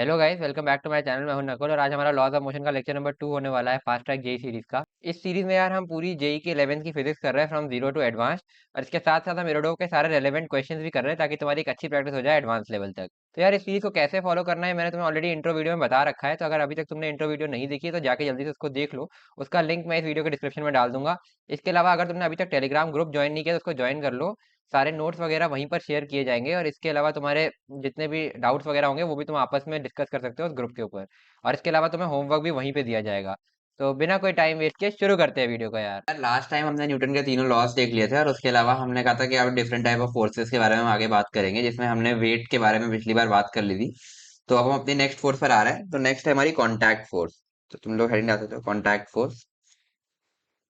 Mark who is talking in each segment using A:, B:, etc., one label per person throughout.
A: Hello guys, welcome back to my channel. मैं हूं नकुल और आज हमारा लॉज ऑफ मोशन का लेक्चर नंबर 2 होने वाला है, फास्ट ट्रैक जेई सीरीज का। इस सीरीज में यार हम पूरी जेई की 11th की फिजिक्स कर रहे हैं फ्रॉम जीरो टू एडवांस। और इसके साथ साथ हम एरोडो के सारे रेलेवेंट क्वेश्चंस भी कर रहे हैं ताकि तुम्हारी एक अच्छी प्रैक्टिस हो जाए एडवांस लेवल तक। तो यार इस सीरीज को कैसे फॉलो करना है मैंने तुम्हें ऑलरेडी इंट्रो वीडियो में बता रखा है, तो अगर अभी तक तुमने इंट्रो वीडियो नहीं देखी है तो जाके जल्दी से उसको देख लो। उसका लिंक मैं इस वीडियो के डिस्क्रिप्शन में डाल दूंगा। इसके अलावा अगर तुमने अभी तक टेलीग्राम ग्रुप ज्वाइन नहीं किया तो उसको ज्वाइन कर लो। सारे नोट्स वगैरह वहीं पर शेयर किए जाएंगे और इसके अलावा तुम्हारे जितने भी डाउट्स वगैरह होंगे वो भी तुम आपस में डिस्कस कर सकते हो उस ग्रुप के ऊपर। और इसके अलावा तुम्हें होमवर्क भी वहीं पे दिया जाएगा। तो बिना कोई टाइम वेस्ट किए शुरू करते हैं वीडियो को यार।
B: लास्ट टाइम हमने न्यूटन के तीनों लॉज देख लिए थे और उसके अलावा हमने कहा था कि अब डिफरेंट टाइप ऑफ फोर्सेस के बारे में हम आगे बात करेंगे, जिसमें हमने वेट के बारे में पिछली बार बात कर ली थी। तो अब हम अपनी नेक्स्ट फोर्स पर आ रहे हैं। तो नेक्स्ट है हमारी कॉन्टैक्ट फोर्स। तो तुम लोग हेडिंग डाल सकते हो, कॉन्टैक्ट फोर्स।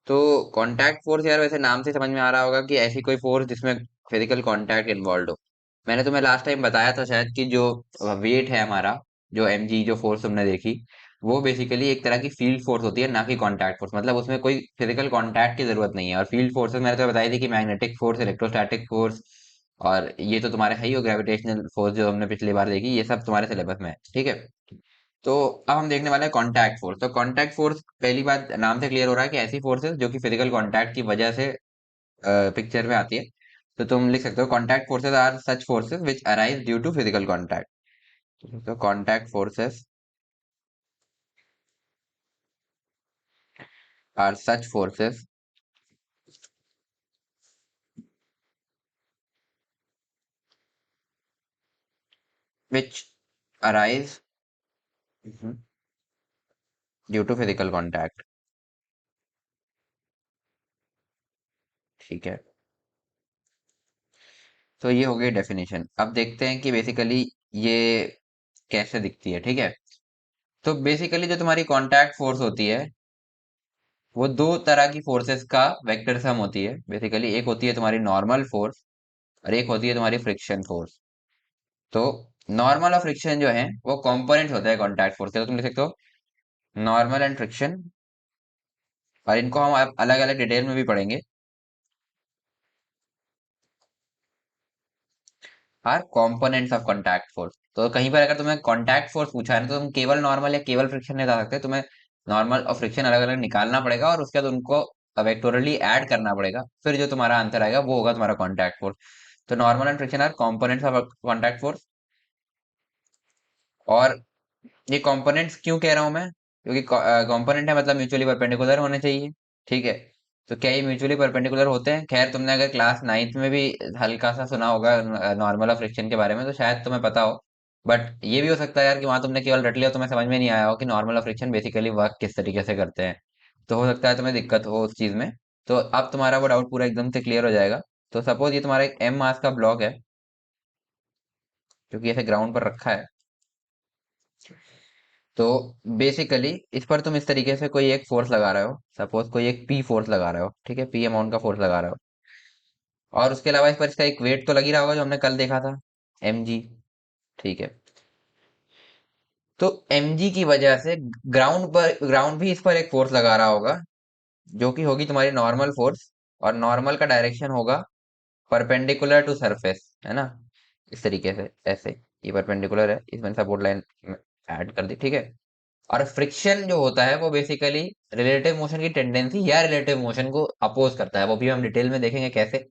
B: तो कॉन्टैक्ट फोर्स यार वैसे नाम से समझ में आ रहा होगा कि ऐसी कोई फोर्स जिसमें फिजिकल कॉन्टैक्ट इन्वॉल्व हो। मैंने तुम्हें लास्ट टाइम बताया था शायद कि जो वेट है हमारा, जो mg जो फोर्स तुमने देखी, वो बेसिकली एक तरह की फील्ड फोर्स होती है, ना कि कॉन्टैक्ट फोर्स। मतलब उसमें कोई फिजिकल कॉन्टैक्ट की जरूरत नहीं है। और फील्ड फोर्सेस मैंने तुम्हें बताई थी कि मैग्नेटिक फोर्स, इलेक्ट्रोस्टैटिक फोर्स, और ये तो तुम्हारे है ही, हो ग्रेविटेशनल फोर्स जो हमने पिछली बार देखी, ये सब तुम्हारे सिलेबस में है, ठीक है। तो अब हम देखने वाले हैं कॉन्टैक्ट फोर्स। तो कॉन्टैक्ट फोर्स, पहली बात नाम से क्लियर हो रहा है कि ऐसी फोर्सेस जो कि फिजिकल कॉन्टैक्ट की वजह से पिक्चर में आती है। तो तुम लिख सकते हो contact forces are such forces which arise due to physical contact. तो contact forces are such forces which arise due to physical contact. ठीक है। तो ये हो गई डेफिनेशन। अब देखते हैं कि बेसिकली ये कैसे दिखती है, ठीक है। तो बेसिकली जो तुम्हारी कॉन्टैक्ट फोर्स होती है वो दो तरह की फोर्सेस का वेक्टर सम होती है। बेसिकली एक होती है तुम्हारी नॉर्मल फोर्स और एक होती है तुम्हारी फ्रिक्शन फोर्स। तो नॉर्मल और फ्रिक्शन जो है वो कंपोनेंट्स होते हैं कॉन्टैक्ट फोर्स के। तो तुम लिख सकते हो नॉर्मल एंड फ्रिक्शन, और इनको हम अलग अलग डिटेल में भी पढ़ेंगे, are components of contact force. तो कहीं पर अगर तुम्हें कॉन्टैक्ट फोर्स पूछा है ना, तो तुम केवल नॉर्मल या केवल फ्रिक्शन नहीं बता सकते। तुम्हें नॉर्मल और फ्रिक्शन अलग अलग निकालना पड़ेगा और उसके बाद उनको वेक्टोरली ऐड करना पड़ेगा। फिर जो तुम्हारा आंसर आएगा वो होगा तुम्हारा कॉन्टैक्ट फोर्स। तो normal and friction are components of contact force. और ये कंपोनेंट्स क्यों कह रहा हूं मैं, क्योंकि कंपोनेंट है मतलब म्यूचुअली परपेंडिकुलर होने चाहिए, ठीक है। तो क्या ये म्यूचुअली परपेंडिकुलर होते हैं? खैर, तुमने अगर क्लास नाइन्थ में भी हल्का सा सुना होगा नॉर्मल ऑफ फ्रिक्शन के बारे में, तो शायद तुम्हें पता हो। बट ये भी हो सकता है यार कि वहां तुमने केवल रट लिया, तुम्हें समझ में नहीं आया हो कि normal of friction basically work किस तरीके से करते हैं। तो हो सकता है तुम्हें दिक्कत हो उस चीज में। तो अब तुम्हारा वो डाउट पूरा एकदम से क्लियर हो जाएगा। तो सपोज ये तुम्हारा एक एम मास का ब्लॉक है, जो कि ऐसे ग्राउंड पर रखा है। तो बेसिकली इस पर तुम इस तरीके से कोई एक फोर्स लगा रहे हो, सपोज कोई एक पी फोर्स लगा रहे हो, ठीक है, पी अमाउंट का फोर्स लगा रहे हो। और उसके अलावा इस पर इसका एक वेट तो लग ही रहा होगा जो हमने कल देखा था, mg, ठीक है। तो mg की वजह से ग्राउंड भी इस पर एक फोर्स लगा रहा होगा, जो कि होगी तुम्हारी नॉर्मल फोर्स। और नॉर्मल का डायरेक्शन होगा परपेंडिकुलर टू सरफेस, है ना, इस तरीके से ऐसे। ये परपेंडिकुलर है, इसमें सपोर्ट लाइन ऐड कर दी, ठीक है। और फ्रिक्शन जो होता है वो बेसिकली रिलेटिव मोशन की टेंडेंसी या रिलेटिव मोशन को अपोज करता है। वो भी हम डिटेल में देखेंगे कैसे।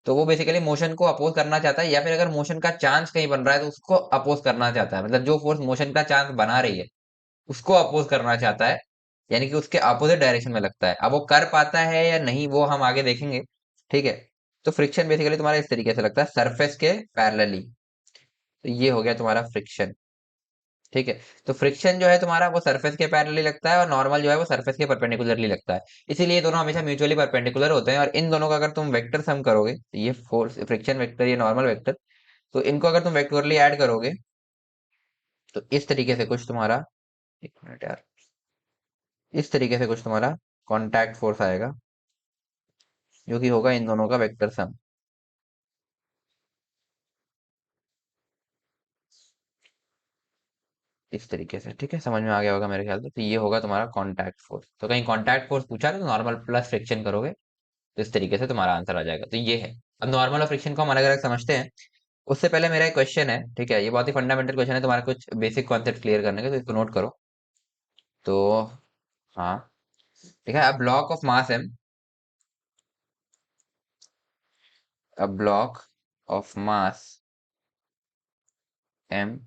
B: तो वो बेसिकली मोशन को अपोज करना चाहता है, या फिर अगर मोशन का चांस कहीं बन रहा है तो उसको अपोज करना चाहता है। मतलब जो फोर्स मोशन का चांस बना रही है उसको अपोज करना चाहता है, यानी कि उसके अपोजिट डायरेक्शन में लगता है। अब वो कर पाता है या नहीं वो हम आगे देखेंगे, ठीक है। तो फ्रिक्शन बेसिकली तुम्हारा इस तरीके से लगता है, सरफेस के पैरेलली। तो ये हो गया तुम्हारा फ्रिक्शन, ठीक है। तो फ्रिक्शन जो है तुम्हारा वो सरफेस के पैरेलली लगता है और नॉर्मल जो है वो सरफेस के परपेंडिकुलरली लगता है। इसीलिए ये दोनों हमेशा म्यूचुअली परपेंडिकुलर होते हैं। और इन दोनों का अगर तुम वेक्टर सम करोगे, तो ये फोर्स फ्रिक्शन वेक्टर, ये नॉर्मल वेक्टर, तो इनको अगर तुम वेक्टोरली ऐड करोगे तो इस तरीके से कुछ तुम्हारा, एक मिनट यार, इस तरीके से कुछ तुम्हारा कॉन्टैक्ट फोर्स आएगा, जो कि होगा इन दोनों का वेक्टर सम, इस तरीके से, ठीक है। समझ में आ गया होगा मेरे ख्याल से। तो ये होगा तुम्हारा कॉन्टैक्ट फोर्स। तो कहीं कॉन्टैक्ट फोर्स पूछा तो नॉर्मल प्लस फ्रिक्शन करोगे, तो इस तरीके से तुम्हारा आंसर आ जाएगा। तो ये है। अब नॉर्मल और फ्रिक्शन को हम अलग अलग समझते हैं। उससे पहले मेरा एक क्वेश्चन है, ठीक है, ये बहुत ही फंडामेंटल क्वेश्चन है तुम्हारा, कुछ बेसिक कॉन्सेप्ट क्लियर करने के, तो इसको नोट करो। तो हाँ, ठीक है, a block of mass M, a block of mass M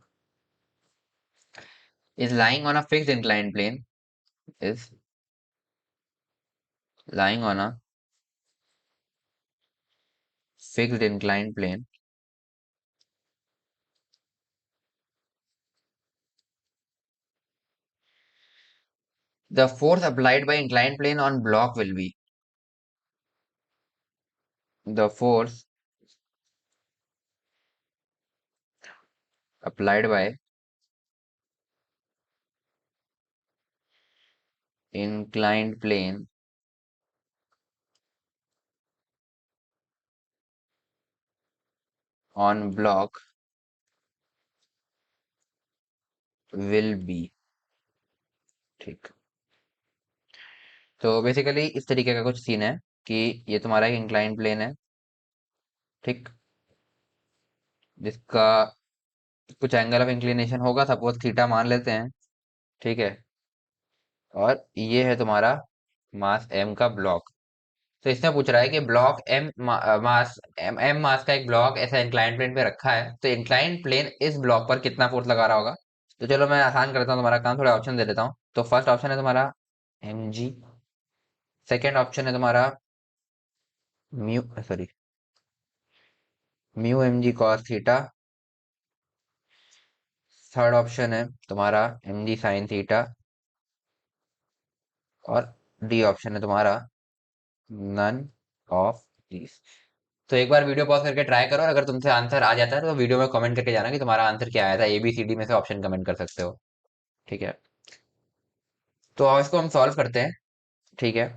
B: is lying on a fixed inclined plane, is lying on a fixed inclined plane. The force applied by inclined plane on block will be the force applied by inclined plane on block will be, ठीक। तो basically इस तरीके का कुछ scene है कि ये तुम्हारा एक इंक्लाइंड प्लेन है, ठीक, जिसका कुछ एंगल ऑफ इंक्लिनेशन होगा, सपोज थीटा मान लेते हैं, ठीक है, और ये है तुम्हारा मास एम का ब्लॉक। तो इसमें पूछ रहा है कि ब्लॉक एम मास एम मास का एक ब्लॉक ऐसा इंक्लाइंड प्लेन पे रखा है, तो इंक्लाइंड प्लेन इस ब्लॉक पर कितना फोर्स लगा रहा होगा। तो चलो मैं आसान करता हूँ तुम्हारा काम, थोड़ा ऑप्शन दे देता हूँ। तो फर्स्ट ऑप्शन है तुम्हारा एम जी, सेकेंड ऑप्शन है तुम्हारा mu, sorry, mu M G cos theta, third option है तुम्हारा एम जी साइन थीटा, और डी ऑप्शन है तुम्हारा नन ऑफ दीज। तो एक बार वीडियो पॉज करके ट्राई करो, और अगर तुमसे आंसर आ जाता है तो वीडियो में कमेंट करके जाना कि तुम्हारा आंसर क्या आया था, ए बी सी डी में से ऑप्शन कमेंट कर सकते हो, ठीक है। तो अब इसको हम सॉल्व करते हैं, ठीक है।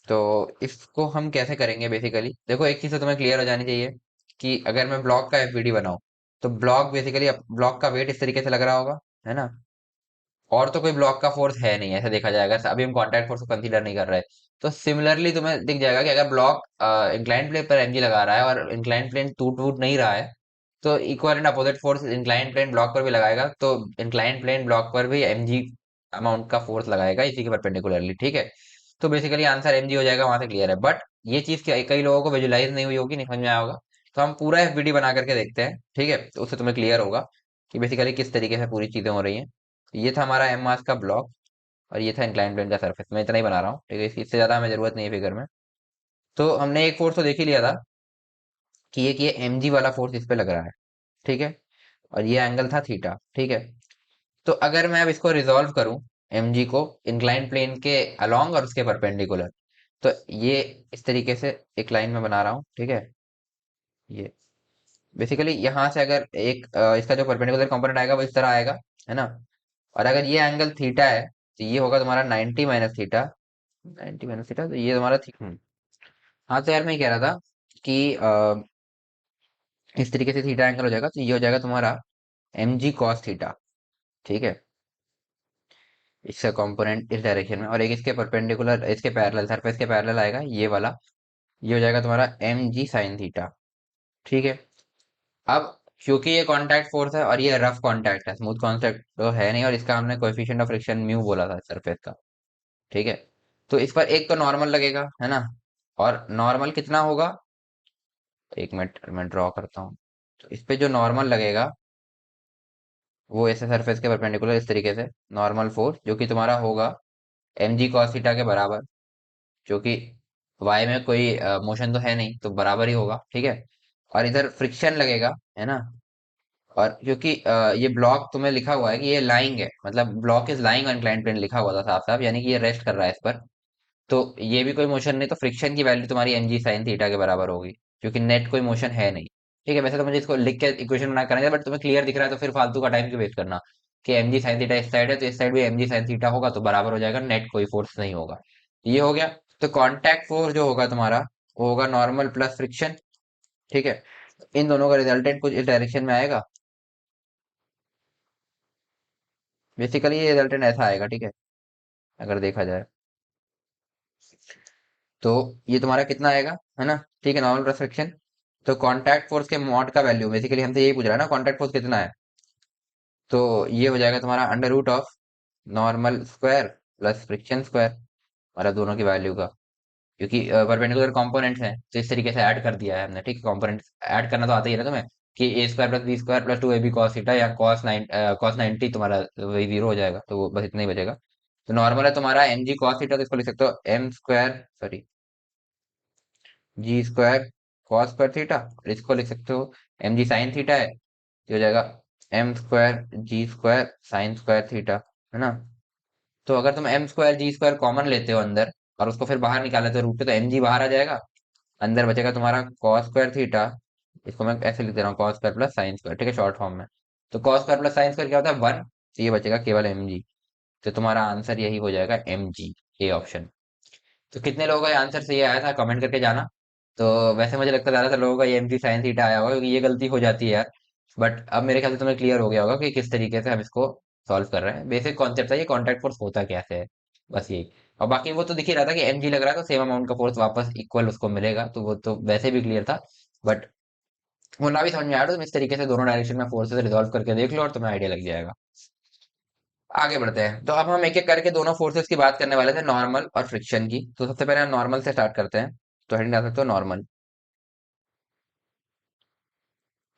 B: तो इसको हम कैसे करेंगे, बेसिकली देखो, एक चीज तो तुम्हें क्लियर हो जानी चाहिए कि अगर मैं ब्लॉक का एफबीडी बनाऊं, तो ब्लॉक बेसिकली, ब्लॉक का वेट इस तरीके से लग रहा होगा, है ना, और तो कोई ब्लॉक का फोर्स है नहीं, ऐसा देखा जाएगा, अभी हम कॉन्टैक्ट फोर्स को कंसीडर नहीं कर रहे। तो सिमिलरली तुम्हें दिख जाएगा कि अगर ब्लॉक इंक्लाइंड प्लेन पर एमजी लगा रहा है और इंक्लाइंड प्लेन टूट टूट नहीं रहा है, तो equal and opposite force inclined plane block पर भी लगाएगा, तो इंक्लाइंड प्लेन ब्लॉक पर भी एमजी अमाउंट का फोर्स लगाएगा इसी के परपेंडिकुलरली, ठीक है। तो बेसिकली आंसर एमजी हो जाएगा, वहां से क्लियर है। बट ये चीज कई लोगों को विजुलाइज नहीं हुई होगी, नहीं समझ में आया होगा। तो हम पूरा एफबीडी बना करके देखते हैं, ठीक है, तो उससे तुम्हें क्लियर होगा कि बेसिकली किस तरीके से पूरी चीजें हो रही हैं। ये था हमारा एम मास का ब्लॉक, और ये था इंक्लाइन प्लेन का सरफेस। मैं इतना ही बना रहा हूँ, ठीक है, इससे ज्यादा हमें जरूरत नहीं है फिगर में। तो हमने एक फोर्स तो देख ही लिया था कि ये एम जी वाला फोर्स इस पे लग रहा है, ठीक है, और ये एंगल था थीटा, ठीक है। तो अगर मैं अब इसको रिजॉल्व करूं, एम जी को इंक्लाइन प्लेन के अलोंग और उसके परपेंडिकुलर, तो ये इस तरीके से एक लाइन में बना रहा हूँ, ठीक है। ये बेसिकली यहाँ से अगर एक इसका जो परपेंडिकुलर कंपोनेंट आएगा वो इस तरह आएगा, है ना, और अगर ये एंगल थीटा है, तो ये होगा तुम्हारा 90 माइनस थीटा, 90 माइनस थीटा, तो ये तुम्हारा हाँ, तो यार मैं ये कह रहा था कि इस तरीके से थीटा एंगल हो जाएगा, तो ये हो जाएगा तुम्हारा एम जी कॉस थीटा, ठीक है, इसका कंपोनेंट इस डायरेक्शन में, और एक इसके परपेंडिकुलर, इसके पैरेलल, सरफेस के पैरेलल आएगा ये वाला, ये हो जाएगा तुम्हारा एम जी साइन थीटा, ठीक है। अब क्योंकि ये कांटेक्ट फोर्स है और ये रफ कांटेक्ट है, स्मूथ कांटेक्ट तो है नहीं, और इसका हमने कोएफिशिएंट ऑफ फ्रिक्शन म्यू बोला था सरफेस का, ठीक है। तो इस पर एक तो नॉर्मल लगेगा, है ना, और नॉर्मल कितना होगा, एक मिनट मैं ड्रॉ करता हूँ। तो इस पे जो नॉर्मल लगेगा वो ऐसे सरफेस के परपेंडिकुलर इस तरीके से नॉर्मल फोर्स, जो कि तुम्हारा होगा एम जी कॉस थीटा के बराबर, जो कि वाई में कोई मोशन तो है नहीं, तो बराबर ही होगा, ठीक है। और इधर फ्रिक्शन लगेगा, है ना, और क्योंकि ये ब्लॉक तुम्हें लिखा हुआ है कि ये लाइंग है, मतलब block is lying on inclined plane लिखा हुआ था साफ साफ, यानी कि ये रेस्ट कर रहा है इस पर। तो ये भी कोई मोशन नहीं, तो फ्रिक्शन की वैल्यू तुम्हारी एम जी साइन थीटा के बराबर होगी, क्योंकि नेट कोई मोशन है नहीं, ठीक है। वैसे तो मुझे इसको लिख के इक्वेशन बना करना है, बट तुम्हें क्लियर दिख रहा है तो फिर फालतू का टाइम क्यों वेस्ट करना, कि एम जी साइन थीटा इस साइड है तो इस साइड भी एम जी साइन थीटा होगा, तो बराबर हो जाएगा, नेट कोई फोर्स नहीं होगा। ये हो गया। तो कांटेक्ट फोर्स जो होगा तुम्हारा, वो होगा नॉर्मल प्लस फ्रिक्शन, ठीक है। इन दोनों का रिजल्टेंट कुछ इस डायरेक्शन में आएगा, बेसिकली ये रिजल्टेंट ऐसा आएगा, ठीक है, अगर देखा जाए तो ये तुम्हारा कितना आएगा, है ना, ठीक है, नॉर्मल प्लस फ्रिक्शन, तो कांटेक्ट फोर्स के मॉड का वैल्यू बेसिकली हमसे यही पूछ रहा है ना, कांटेक्ट फोर्स कितना है। तो ये हो जाएगा तुम्हारा under root of normal square plus friction square, मतलब दोनों की वैल्यू का। क्योंकि परपेंडिकुलर कंपोनेंट्स हैं तो इस तरीके से ऐड कर दिया है हमने, ठीक है। कंपोनेंट्स ऐड करना तो आता ही है ना तुम्हें, कि A square plus B square plus two A B cos theta, या कॉस 90 तुम्हारा वही जीरो हो जाएगा, तो वो बस इतना ही बचेगा। तो नॉर्मल है तुम्हारा एम जी कॉस थीटा, तो इसको लिख सकते हो एम स्क्वायर, सॉरी, जी स्क्वायर कॉस स्क्वायर थीटा, और इसको लिख सकते हो एम जी साइन थीटा है, ये हो जाएगा एम स्क्वायर जी स्क्वायर साइन स्क्वायर थीटा, है ना। तो अगर तुम एम स्क्वायर जी स्क्वायर कॉमन लेते हो अंदर और उसको फिर बाहर निकाले तो रूट पे, तो एम जी बाहर आ जाएगा, अंदर बचेगा तुम्हारा कॉस स्क्वायर थीटा। इसको मैं ऐसे लिख दे रहा हूँ, cos square plus sine square, ठीक है, शॉर्ट फॉर्म में। तो cos square plus sine square क्या होता है, वन, तो ये बचेगा केवल एम जी। तो तुम्हारा आंसर यही हो जाएगा एम जी, ए ऑप्शन। तो कितने लोगों का आंसर सही आया था कमेंट करके जाना। तो वैसे मुझे लगता है ज्यादातर लोगों का ये एम जी साइन थीटा आया होगा, क्योंकि ये गलती हो जाती है यार। बट अब मेरे ख्याल से तुम्हें क्लियर हो गया होगा कि किस तरीके से हम इसको सॉल्व कर रहे हैं। बेसिक कॉन्सेप्ट है ये, कॉन्टैक्ट फोर्स होता कैसे है, बस यही। और बाकी वो तो दिख ही रहा था कि एम जी लग रहा है तो सेम अमाउंट का फोर्स वापस इक्वल उसको मिलेगा, तो वो तो वैसे भी क्लियर था। बट वो ना भी समझ में आया तो तुम इस तरीके से दोनों डायरेक्शन में फोर्सेस रिजॉल्व करके देख लो और तुम्हें आइडिया लग जाएगा। आगे बढ़ते हैं, तो अब हम एक एक करके दोनों फोर्सेस की बात करने वाले थे, नॉर्मल और फ्रिक्शन की। तो सबसे पहले हम नॉर्मल से स्टार्ट करते हैं। तो हेडिंग डाल सकते हो नॉर्मल।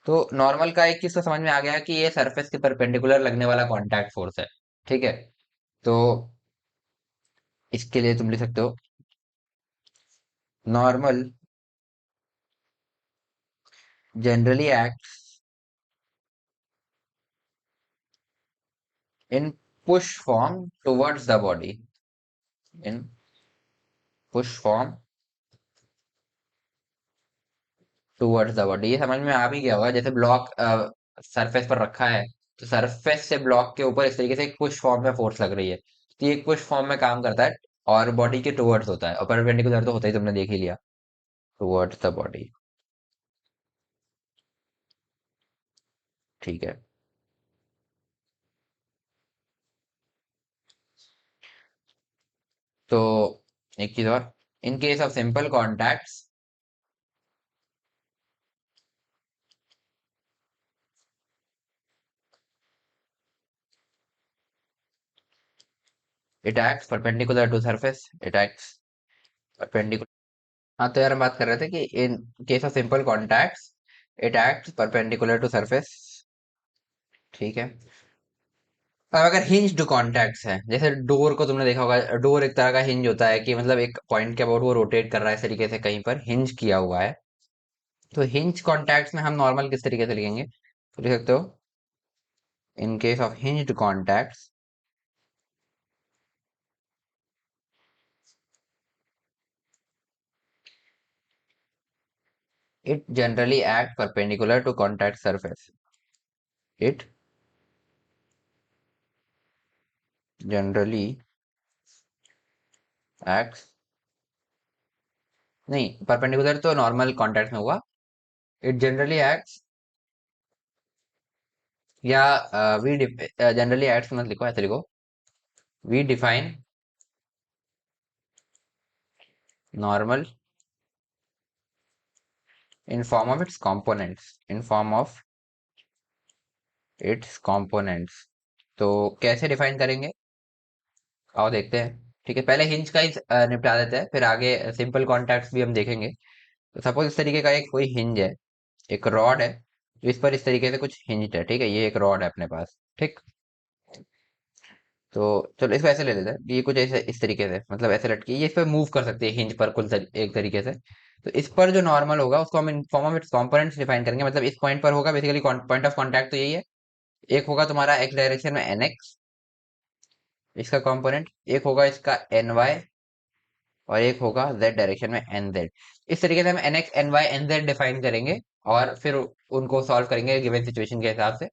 B: तो नॉर्मल का एक चीज तो समझ में आ गया कि ये सरफेस के परपेंडिकुलर लगने वाला कांटेक्ट फोर्स है, ठीक है। तो इसके लिए तुम लिख सकते हो normal generally acts in push form towards the body, in push form towards the body. ये समझ में आ भी गया होगा, जैसे ब्लॉक सरफेस पर रखा है, तो सरफेस से ब्लॉक के ऊपर इस तरीके से एक पुश फॉर्म में फोर्स लग रही है, तो ये एक पुश फॉर्म में काम करता है और बॉडी के टुवर्ड्स होता है, और परपेंडिकुलर तो होता ही, तुमने देख ही लिया, टुवर्ड्स द बॉडी, ठीक है। तो एक चीज और, in case of simple contacts, it acts perpendicular to surface, it acts perpendicular. हाँ, तो यार हम बात कर रहे थे कि in case of simple contacts it acts perpendicular to surface, ठीक है। अब अगर हिंज्ड कॉन्टैक्ट्स हैं, जैसे डोर को तुमने देखा होगा, डोर एक तरह का हिंज होता है, कि मतलब एक पॉइंट के अबाउट वो रोटेट कर रहा है इस तरीके से, कहीं पर हिंज किया हुआ है। तो हिंज कॉन्टैक्ट्स में हम नॉर्मल किस तरीके से लिखेंगे, तो लिख सकते हो in case of hinged contacts it generally act perpendicular to contact surface, it generally acts, नहीं, परपेंडिकुलर तो नॉर्मल कॉन्टैक्ट में हुआ, इट जनरली एक्ट्स, या वी जनरली एक्ट्स मत लिखो, ऐसे लिखो, we define normal in form of its components, in form of its components. तो कैसे डिफाइन करेंगे, आओ देखते हैं। ठीक है, पहले हिंज का ही निपटा देते हैं, फिर आगे सिंपल कॉन्टैक्ट्स भी हम देखेंगे। तो सपोज इस तरीके का एक कोई हिंज है, एक रॉड है, तो इस पर इस तरीके से कुछ हिंज है, ठीक है, ये एक रॉड है अपने पास, ठीक। तो चलो इसको ऐसे ले लेते हैं, ये कुछ ऐसे इस तरीके से, मतलब ऐसे लटकी, ये इस पर मूव कर सकती है हिंज पर एक तरीके से। तो इस पर जो नॉर्मल होगा उसको हम इन form of its components define करेंगे, मतलब इस पॉइंट पर होगा बेसिकली पॉइंट ऑफ कांटेक्ट, तो यही है। एक होगा तुम्हारा एक्स डायरेक्शन में एन एक्स, इसका कंपोनेंट, एक होगा इसका एन वाई, और एक होगा जेड डायरेक्शन में एन जेड। इस तरीके से हम N x N y N z define करेंगे, और फिर उनको सॉल्व करेंगे गिवन सिचुएशन के हिसाब से।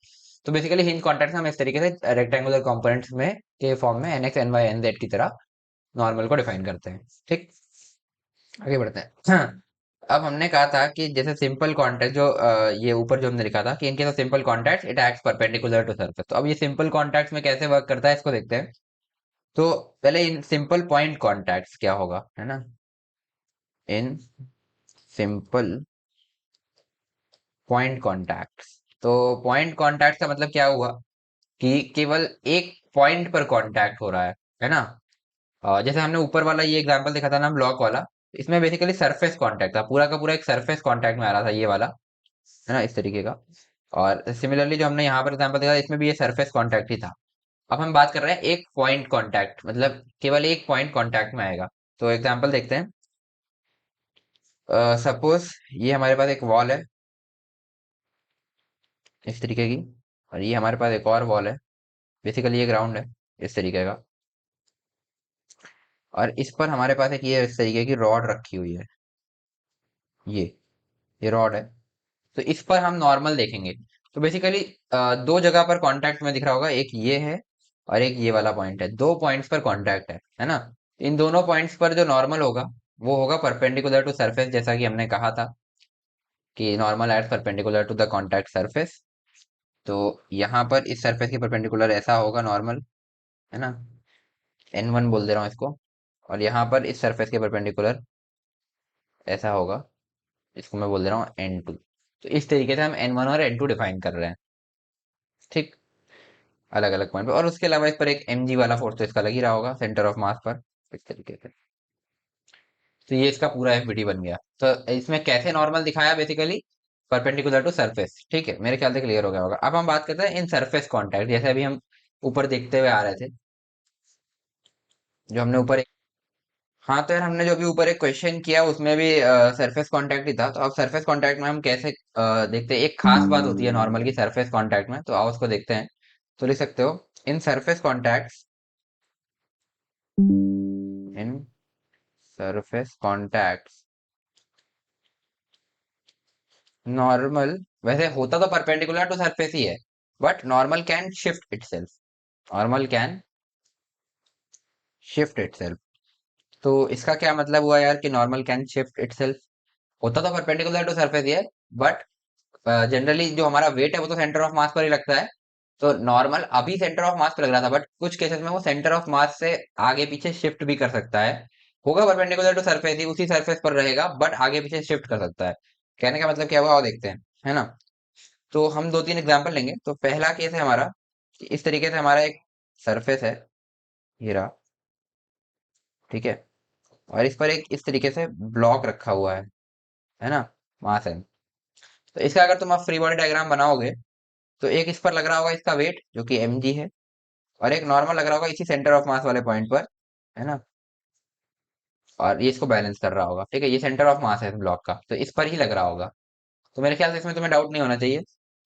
B: तो बेसिकली हिंज कॉन्टैक्ट हम इस तरीके से रेक्टेंगुलर कंपोनेंट्स में के फॉर्म में N x N y N z की तरह नॉर्मल को डिफाइन करते हैं, ठीक। आगे बढ़ते हैं। हाँ, अब हमने कहा था कि जैसे सिंपल कॉन्टैक्ट जो ये ऊपर जो हमने लिखा था कि इनके simple contact it acts perpendicular to surface, तो अब ये सिंपल कॉन्टैक्ट्स में कैसे वर्क करता है इसको देखते हैं। तो पहले इन सिंपल पॉइंट कॉन्टैक्ट्स क्या होगा, है ना, इन सिंपल पॉइंट कॉन्टैक्ट्स। तो पॉइंट कॉन्टैक्ट का मतलब क्या हुआ कि केवल एक पॉइंट पर कांटेक्ट हो रहा है ना। जैसे हमने ऊपर वाला ये एग्जांपल देखा था ना ब्लॉक वाला, इसमें बेसिकली सरफेस कांटेक्ट था, पूरा का पूरा एक सरफेस कांटेक्ट में आ रहा था ये वाला, है ना, इस तरीके का। और सिमिलरली जो हमने यहाँ पर एग्जांपल देखा इसमें भी ये सरफेस कांटेक्ट ही था। अब हम बात कर रहे हैं एक पॉइंट कांटेक्ट, मतलब केवल एक पॉइंट कांटेक्ट में आएगा। तो एग्जांपल देखते हैं। सपोज ये हमारे पास एक वॉल है इस तरीके की, और ये हमारे पास एक और वॉल है, बेसिकली ये ग्राउंड है इस तरीके का। और इस पर हमारे पास एक ये इस तरीके की रॉड रखी हुई है, ये ये रॉड है। तो इस पर हम नॉर्मल देखेंगे। तो बेसिकली दो जगह पर कांटेक्ट में दिख रहा होगा, एक ये है और एक ये वाला पॉइंट है, दो पॉइंट्स पर कांटेक्ट है ना। इन दोनों पॉइंट्स पर जो नॉर्मल होगा वो होगा परपेंडिकुलर टू सरफेस, जैसा कि हमने कहा था कि normal at perpendicular to the contact surface. तो यहाँ पर इस सरफेस के परपेंडिकुलर ऐसा होगा नॉर्मल, है ना, N1 बोल दे रहा हूँ इसको। और यहाँ पर इस सरफेस के परपेंडिकुलर ऐसा होगा, इसको मैं बोल दे रहा हूँ N2। तो इस तरीके से हम N1 और N2 डिफाइन कर रहे हैं, ठीक, अलग अलग पॉइंट पे। और उसके अलावा इस पर एक mg वाला फोर्स तो इसका लग ही रहा होगा सेंटर ऑफ मास पर, इस तरीके से। तो ये इसका पूरा एफबीटी बन गया। तो इसमें कैसे नॉर्मल दिखाया, बेसिकली परपेंडिकुलर टू सरफेस, ठीक है, मेरे ख्याल से क्लियर हो गया होगा। अब हम बात करते हैं इन सरफेस कांटेक्ट, जैसे अभी हम ऊपर देखते हुए आ रहे थे, जो हमने ऊपर हाँ, तो यार हमने जो भी ऊपर एक क्वेश्चन किया उसमें भी सरफेस कांटेक्ट ही था। तो अब सरफेस कांटेक्ट में हम कैसे देखते हैं, एक खास बात होती है नॉर्मल की सरफेस कांटेक्ट में, तो आओ उसको देखते हैं। तो लिख सकते हो in surface contacts, in surface contacts normal, वैसे होता तो परपेंडिकुलर टू सरफेस ही है, but normal can shift itself, normal can shift itself. तो इसका क्या मतलब हुआ यार कि नॉर्मल कैन शिफ्ट इटसेल्फ? होता तो परपेंडिकुलर टू सरफेस ही है, बट जनरली जो हमारा वेट है वो तो सेंटर ऑफ मास पर ही लगता है। तो नॉर्मल अभी सेंटर ऑफ मास पर लग रहा था, बट कुछ केसेस में वो सेंटर ऑफ मास से आगे पीछे शिफ्ट भी कर सकता है। होगा परपेंडिकुलर टू सरफेस ही, उसी सरफेस पर रहेगा, बट आगे पीछे शिफ्ट कर सकता है। कहने का मतलब क्या हुआ वो देखते हैं, है ना। तो हम दो तीन एग्जांपल लेंगे। तो पहला केस है हमारा कि इस तरीके से हमारा एक सरफेस है, ये रहा, ठीक है, और इस पर एक इस तरीके से ब्लॉक रखा हुआ है ना, मास है। तो इसका अगर तुम आप फ्री बॉडी डायग्राम बनाओगे, तो एक इस पर लग रहा होगा इसका वेट जो कि mg है, और एक नॉर्मल लग रहा होगा इसी सेंटर ऑफ मास वाले पॉइंट पर, है ना, और ये इसको बैलेंस कर रहा होगा, ठीक है, ये सेंटर ऑफ मास है ब्लॉक का, तो इस पर ही लग रहा होगा। तो मेरे ख्याल से इसमें तुम्हें डाउट नहीं होना चाहिए,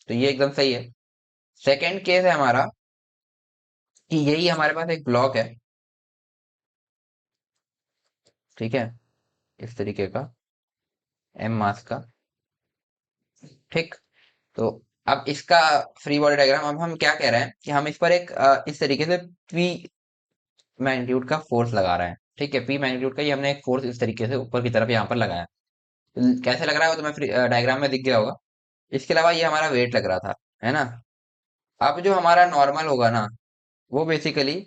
B: तो ये एकदम सही है। सेकेंड केस है हमारा कि यही हमारे पास एक ब्लॉक है, ठीक है, इस तरीके का m मास का, ठीक। तो अब इसका फ्री बॉडी डायग्राम, अब हम क्या कह रहे हैं कि हम इस पर एक इस तरीके से p मैग्नीट्यूड का फोर्स लगा रहे हैं, ठीक है, p मैग्नीट्यूड का ये हमने एक फोर्स इस तरीके से ऊपर की तरफ यहाँ पर लगाया। कैसे लग रहा है वो तुम्हें डायग्राम में दिख गया होगा। इसके अलावा ये हमारा वेट लग रहा था, है ना। अब जो हमारा नॉर्मल होगा ना, वो बेसिकली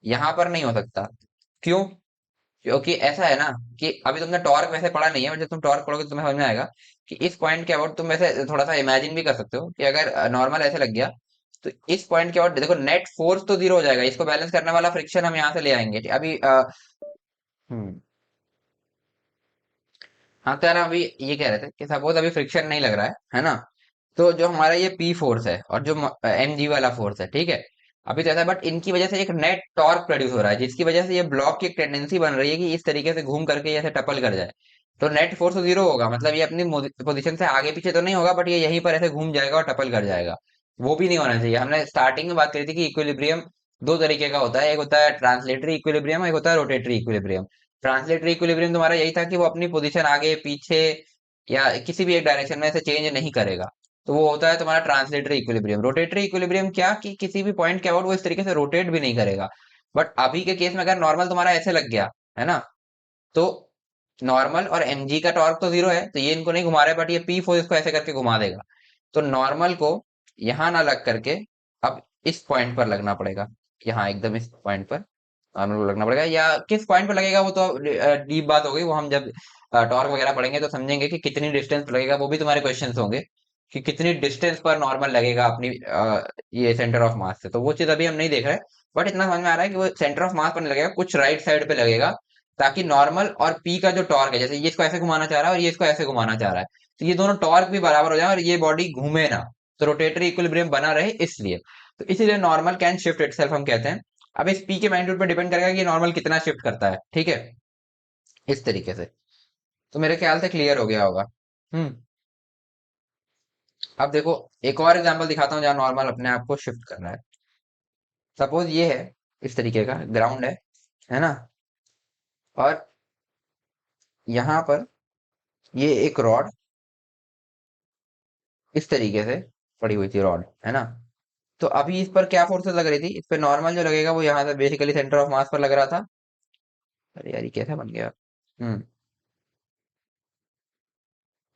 B: यहाँ पर नहीं हो सकता। क्यों? क्योंकि ऐसा है ना कि अभी तुमने टॉर्क वैसे पढ़ा नहीं है, बट जब तुम टॉर्क पढ़ोगे तो तुम्हें समझ में आएगा कि इस पॉइंट के अबाउट तुम वैसे थोड़ा सा इमेजिन भी कर सकते हो कि अगर नॉर्मल ऐसे लग गया, तो इस पॉइंट के अबाउट देखो नेट फोर्स तो जीरो हो जाएगा, इसको बैलेंस करने वाला फ्रिक्शन हम यहाँ से ले आएंगे अभी हम्म हाँ, तो यार अभी ये कह रहे थे कि सपोज अभी फ्रिक्शन नहीं लग रहा है ना। तो जो हमारा ये पी फोर्स है और जो एम जी वाला फोर्स है, ठीक है, अभी तो ऐसा है, बट इनकी वजह से एक नेट टॉर्क प्रोड्यूस हो रहा है, जिसकी वजह से ये ब्लॉक की एक टेंडेंसी बन रही है कि इस तरीके से घूम करके ऐसे टपल कर जाए। तो नेट फोर्स तो जीरो होगा, मतलब ये अपनी पोजीशन से आगे पीछे तो नहीं होगा, बट ये यहीं पर ऐसे घूम जाएगा और टपल कर जाएगा। वो भी नहीं होना चाहिए। हमने स्टार्टिंग में बात करी थी कि इक्विलिब्रियम दो तरीके का होता है, एक होता है ट्रांसलेटरी इक्विलिब्रियम, एक होता है रोटेटरी इक्विलिब्रियम। ट्रांसलेटरी इक्विलिब्रियम तुम्हारा यही था कि वो अपनी पोजीशन आगे पीछे या किसी भी एक डायरेक्शन में से चेंज नहीं करेगा। तो वो होता है तुम्हारा ट्रांसलेटरी इक्विलिब्रियम। रोटेटरी इक्विलिब्रियम क्या कि किसी भी पॉइंट के अबाउट वो इस तरीके से रोटेट भी नहीं करेगा। बट अभी के केस में अगर नॉर्मल तुम्हारा ऐसे लग गया, है ना, तो नॉर्मल और mg का टॉर्क तो जीरो है, तो ये इनको नहीं घुमा रहा है, बट ये p फोर्स इसको ऐसे करके घुमा देगा। तो नॉर्मल को यहां ना लग करके अब इस पॉइंट पर लगना पड़ेगा, यहाँ एकदम इस पॉइंट पर नॉर्मल को लगना पड़ेगा। या किस पॉइंट पर लगेगा वो तो डीप बात हो गई, वो हम जब टॉर्क वगैरह पढ़ेंगे तो समझेंगे कि कितनी डिस्टेंस लगेगा, वो भी तुम्हारे क्वेश्चंस होंगे। कि कितनी डिस्टेंस पर नॉर्मल लगेगा अपनी ये सेंटर ऑफ मास से, तो वो चीज अभी हम नहीं देख रहे। बट इतना समझ में आ रहा है कि वो सेंटर ऑफ मास पर नहीं लगेगा, कुछ राइट साइड पे लगेगा, ताकि नॉर्मल और पी का जो टॉर्क है, जैसे ये इसको ऐसे घुमाना चाह रहा है और ये इसको ऐसे घुमाना चाह रहा है, तो ये दोनों टॉर्क भी बराबर हो जाए और ये बॉडी घूमे ना, तो रोटेटरी इक्विलिब्रियम बना रहे इसलिए। तो इसीलिए नॉर्मल कैन शिफ्ट इटसेल्फ हम कहते हैं। अब इस पी के मैग्नीट्यूड पर डिपेंड करेगा कि नॉर्मल कितना शिफ्ट करता है, ठीक है, इस तरीके से। तो मेरे ख्याल से क्लियर हो गया होगा। हम्म। अब देखो, एक और एग्जांपल दिखाता हूँ जहाँ नॉर्मल अपने आप को शिफ्ट कर रहा है। सपोज ये है, इस तरीके का ग्राउंड है ना, और यहाँ पर ये एक रॉड इस तरीके से पड़ी हुई थी रॉड, है ना। तो अभी इस पर क्या फोर्सेस लग रही थी, इस पर नॉर्मल जो लगेगा वो यहाँ से बेसिकली सेंटर ऑफ मास पर लग रहा था। अरे यार, ये कैसा बन गया। हम्म।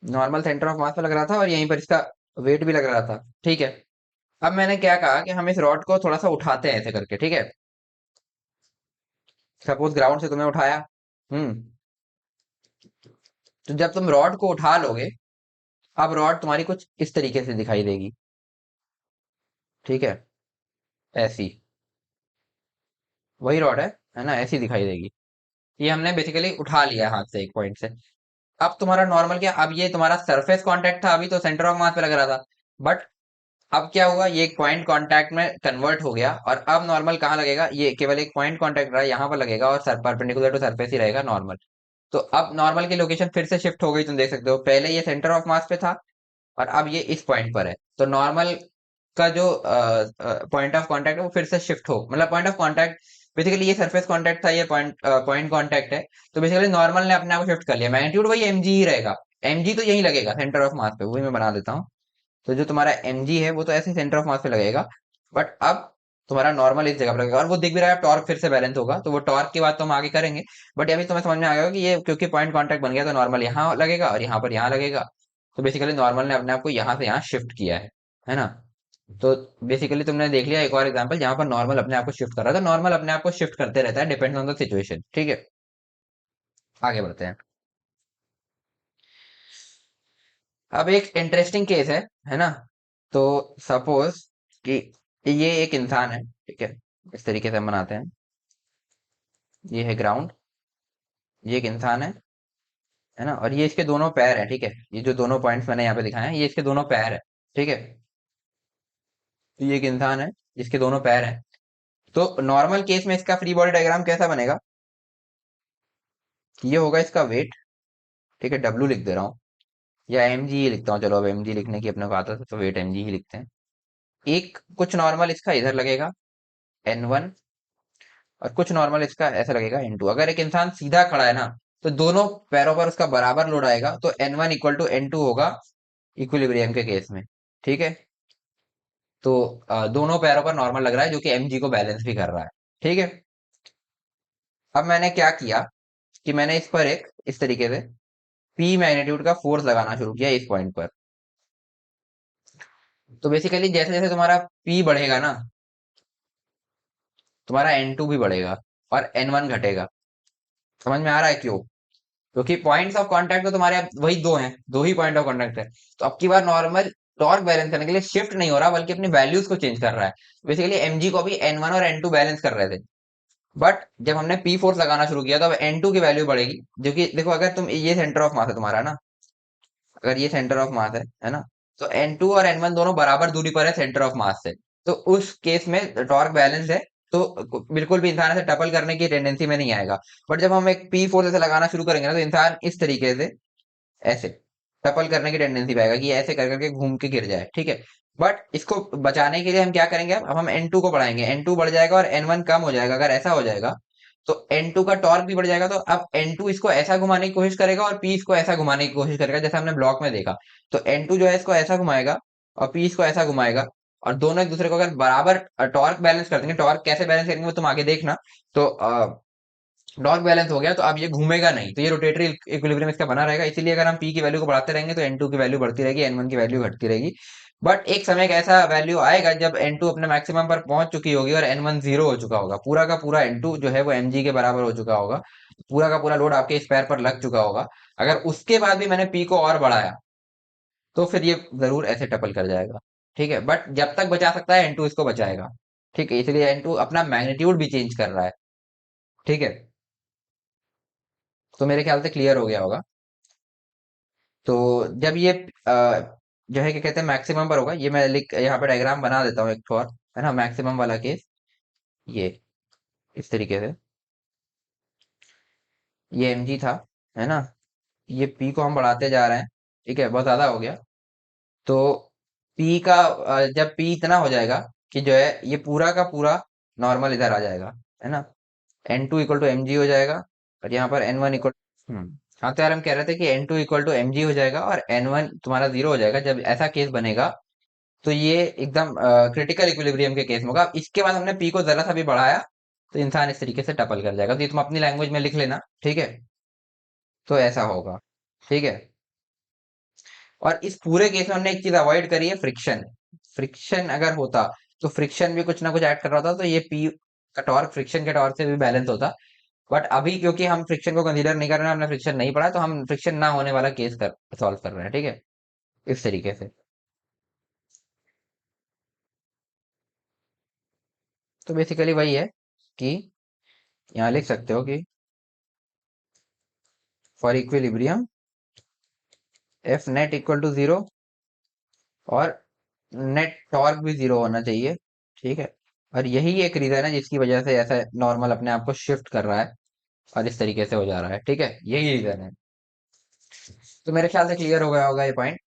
B: नॉर्मल सेंटर ऑफ मास पर लग रहा था और यहीं पर इसका वेट भी लग रहा था, ठीक है। अब मैंने क्या कहा कि हम इस रॉड को थोड़ा सा उठाते हैं ऐसे करके, ठीक है। सपोज ग्राउंड से तुमने उठाया। हम्म। तो जब तुम रॉड को उठा लोगे, अब रॉड तुम्हारी कुछ इस तरीके से दिखाई देगी, ठीक है, ऐसी। वही रॉड है ना, ऐसी दिखाई देगी। ये हमने बेसिकली उठा लिया हाथ से एक पॉइंट से। अब तुम्हारा नॉर्मल क्या, अब ये तुम्हारा सरफेस कांटेक्ट था, अभी तो सेंटर ऑफ मास पे लग रहा था। बट अब क्या हुआ, ये एक पॉइंट कांटेक्ट में कन्वर्ट हो गया और अब नॉर्मल कहाँ लगेगा, ये केवल एक पॉइंट कांटेक्ट रहा, यहाँ पर लगेगा और सर परपेंडिकुलर टू सरफेस ही रहेगा नॉर्मल। तो अब नॉर्मल की लोकेशन फिर से शिफ्ट हो गई, तुम देख सकते हो, पहले ये सेंटर ऑफ मास पे था और अब ये इस पॉइंट पर है। तो नॉर्मल का जो पॉइंट ऑफ कांटेक्ट है वो फिर से शिफ्ट हो, मतलब पॉइंट ऑफ कांटेक्ट, बेसिकली ये सरफेस कांटेक्ट था, ये पॉइंट कांटेक्ट है। तो बेसिकली नॉर्मल ने अपने आप को शिफ्ट कर लिया, मैग्नीट्यूड वही एम जी ही रहेगा। एम जी तो यही लगेगा सेंटर ऑफ मास पे, वही मैं बना देता हूँ। तो जो तुम्हारा एम जी है वो तो ऐसे सेंटर ऑफ मास पे लगेगा। बट अब तुम्हारा नॉर्मल इस जगह पर लगेगा और वो दिख भी रहा है, टॉर्क फिर से बैलेंस होगा, तो वो टॉर्क की बात तो हम आगे करेंगे। बट अभी तुम्हें समझ में आ गया कि ये क्योंकि पॉइंट कांटेक्ट बन गया तो नॉर्मल यहाँ लगेगा और यहाँ पर यहाँ लगेगा। तो बेसिकली नॉर्मल ने अपने आप को यहाँ से यहाँ शिफ्ट किया है ना। तो बेसिकली तुमने देख लिया एक और एग्जांपल जहां पर नॉर्मल अपने आप को शिफ्ट कर रहा था। नॉर्मल अपने आप को शिफ्ट करते रहता है, डिपेंड्स ऑन द सिचुएशन, ठीक है। आगे बढ़ते हैं। अब एक इंटरेस्टिंग केस है ना। तो सपोज कि ये एक इंसान है, ठीक है, इस तरीके से हम बनाते हैं। ये है ग्राउंड, ये एक इंसान है ना, और ये इसके दोनों पैर है, ठीक है। ये जो दोनों पॉइंट्स मैंने यहाँ पे दिखाए हैं ये इसके दोनों पैर है, ठीक है। तो ये एक इंसान है जिसके दोनों पैर हैं। तो नॉर्मल केस में इसका फ्री बॉडी डायग्राम कैसा बनेगा, ये होगा इसका वेट, ठीक है, डब्ल्यू लिख दे रहा हूँ, या एम जी ही लिखता हूँ, चलो अब एम जी लिखने की अपने को आदत है तो वेट एम जी ही लिखते हैं। एक कुछ नॉर्मल इसका इधर लगेगा, एन वन, और कुछ नॉर्मल इसका ऐसा लगेगा एन टू। अगर एक इंसान सीधा खड़ा है ना, तो दोनों पैरों पर उसका बराबर लोड आएगा, तो N one equal to N two होगा इक्विलिब्रियम के केस में, ठीक है। तो दोनों पैरों पर नॉर्मल लग रहा है जो कि एम जी को बैलेंस भी कर रहा है, ठीक है। अब मैंने क्या किया कि मैंने इस पर एक इस तरीके से पी मैग्नीट्यूड का फोर्स लगाना शुरू किया इस पॉइंट पर। तो बेसिकली जैसे जैसे तुम्हारा पी बढ़ेगा ना, तुम्हारा एन टू भी बढ़ेगा और एन वन घटेगा। समझ में आ रहा है क्यों? क्योंकि पॉइंट्स ऑफ कांटेक्ट तो तुम्हारे अब वही दो हैं, दो ही पॉइंट ऑफ कांटेक्ट है। तो अब की बार नॉर्मल टॉर्क बैलेंस करने के लिए शिफ्ट नहीं हो रहा बल्कि अपनी वैल्यूज को चेंज कर रहा है। बेसिकली एमजी को भी एन वन और एन टू बैलेंस कर रहे थे। बट जब हमने पी फोर्स लगाना शुरू किया तो अब एन टू की वैल्यू बढ़ेगी, जो कि देखो, अगर तुम ये सेंटर ऑफ मास है तुम्हारा ना, अगर ये सेंटर ऑफ मास है ना, तो एन टू और एन वन दोनों बराबर दूरी पर है सेंटर ऑफ मास से। तो उस केस में टॉर्क बैलेंस है, तो बिल्कुल भी इंसान ऐसे टपल करने की टेंडेंसी में नहीं आएगा। बट जब हम एक पी फोर्स ऐसे लगाना शुरू करेंगे ना, तो इंसान इस तरीके से ऐसे टपल करने की टेंडेंसी पाएगा कि ये ऐसे कर करके घूम के गिर जाए, ठीक है। बट इसको बचाने के लिए हम क्या करेंगे, अब हम एन टू को बढ़ाएंगे, एन टू बढ़ जाएगा और एन वन कम हो जाएगा। अगर ऐसा हो जाएगा तो एन टू का टॉर्क भी बढ़ जाएगा। तो अब एन टू इसको ऐसा घुमाने की कोशिश करेगा और पी इसको ऐसा घुमाने की कोशिश करेगा, जैसे हमने ब्लॉक में देखा। तो एन टू जो है इसको ऐसा घुमाएगा और पी इसको ऐसा घुमाएगा, और दोनों एक दूसरे को अगर बराबर टॉर्क बैलेंस कर देंगे, टॉर्क कैसे बैलेंस करेंगे वो तुम आगे देखना। तो डॉग बैलेंस हो गया, तो अब ये घूमेगा नहीं, तो ये रोटेटरी इक्विलिब्रियम इसका बना रहेगा। इसीलिए अगर हम पी की वैल्यू को बढ़ाते रहेंगे तो एन टू की वैल्यू बढ़ती रहेगी, एन वन की वैल्यू घटती रहेगी। बट एक समय एक ऐसा वैल्यू आएगा जब एन टू अपने मैक्सिमम पर पहुंच चुकी होगी और एन वन जीरो हो चुका होगा, पूरा का पूरा एन टू जो है वो एम जी के बराबर हो चुका होगा, पूरा का पूरा लोड आपके इस पैर पर लग चुका होगा। अगर उसके बाद भी मैंने पी को और बढ़ाया, तो फिर ये जरूर ऐसे टपल कर जाएगा। ठीक है, बट जब तक बचा सकता है N2 इसको बचाएगा। ठीक है, इसलिए N2 अपना मैग्नीट्यूड भी चेंज कर रहा है। ठीक है, तो मेरे ख्याल से क्लियर हो गया होगा। तो जब ये जो है क्या कहते हैं मैक्सिमम पर होगा, ये मैं लिख यहाँ पे डायग्राम बना देता हूँ एक और, है ना, मैक्सिमम वाला केस। ये इस तरीके से, ये mg था, है ना, ये p को हम बढ़ाते जा रहे हैं। ठीक है, बहुत ज्यादा हो गया। तो p का जब p इतना हो जाएगा कि जो है ये पूरा का पूरा नॉर्मल इधर आ जाएगा, है ना, N2 इक्वल टू एम जी हो जाएगा। और यहाँ पर N1 इक्वल, हाँ, तो यार हम कह रहे थे कि N2 इक्वल टू एम जी हो जाएगा और N1 तुम्हारा जीरो हो जाएगा। जब ऐसा केस बनेगा तो ये एकदम क्रिटिकल इक्विलिब्रियम के केस में होगा। अब इसके बाद हमने पी को जरा सा भी बढ़ाया तो इंसान इस तरीके से टपल कर जाएगा। तो ये तुम अपनी लैंग्वेज में लिख लेना। ठीक है, तो ऐसा होगा। ठीक है, और इस पूरे केस में हमने एक चीज अवॉइड करी है, फ्रिक्शन। फ्रिक्शन अगर होता तो फ्रिक्शन भी कुछ ना कुछ ऐड कर रहा होता तो ये पी का टॉर्क फ्रिक्शन के टॉर्क से भी बैलेंस होता। बट अभी क्योंकि हम फ्रिक्शन को कंसीडर नहीं कर रहे हैं, हमने फ्रिक्शन नहीं पढ़ा, तो हम फ्रिक्शन ना होने वाला केस कर सॉल्व कर रहे हैं। ठीक है, इस तरीके से। तो बेसिकली वही है कि यहाँ लिख सकते हो कि for equilibrium F net equal to zero और नेट टॉर्क भी जीरो होना चाहिए। ठीक है, और यही एक रीजन है जिसकी वजह से ऐसा नॉर्मल अपने आप को शिफ्ट कर रहा है और इस तरीके से हो जा रहा है। ठीक है, यही रीजन है। तो मेरे ख्याल से क्लियर हो गया होगा ये पॉइंट।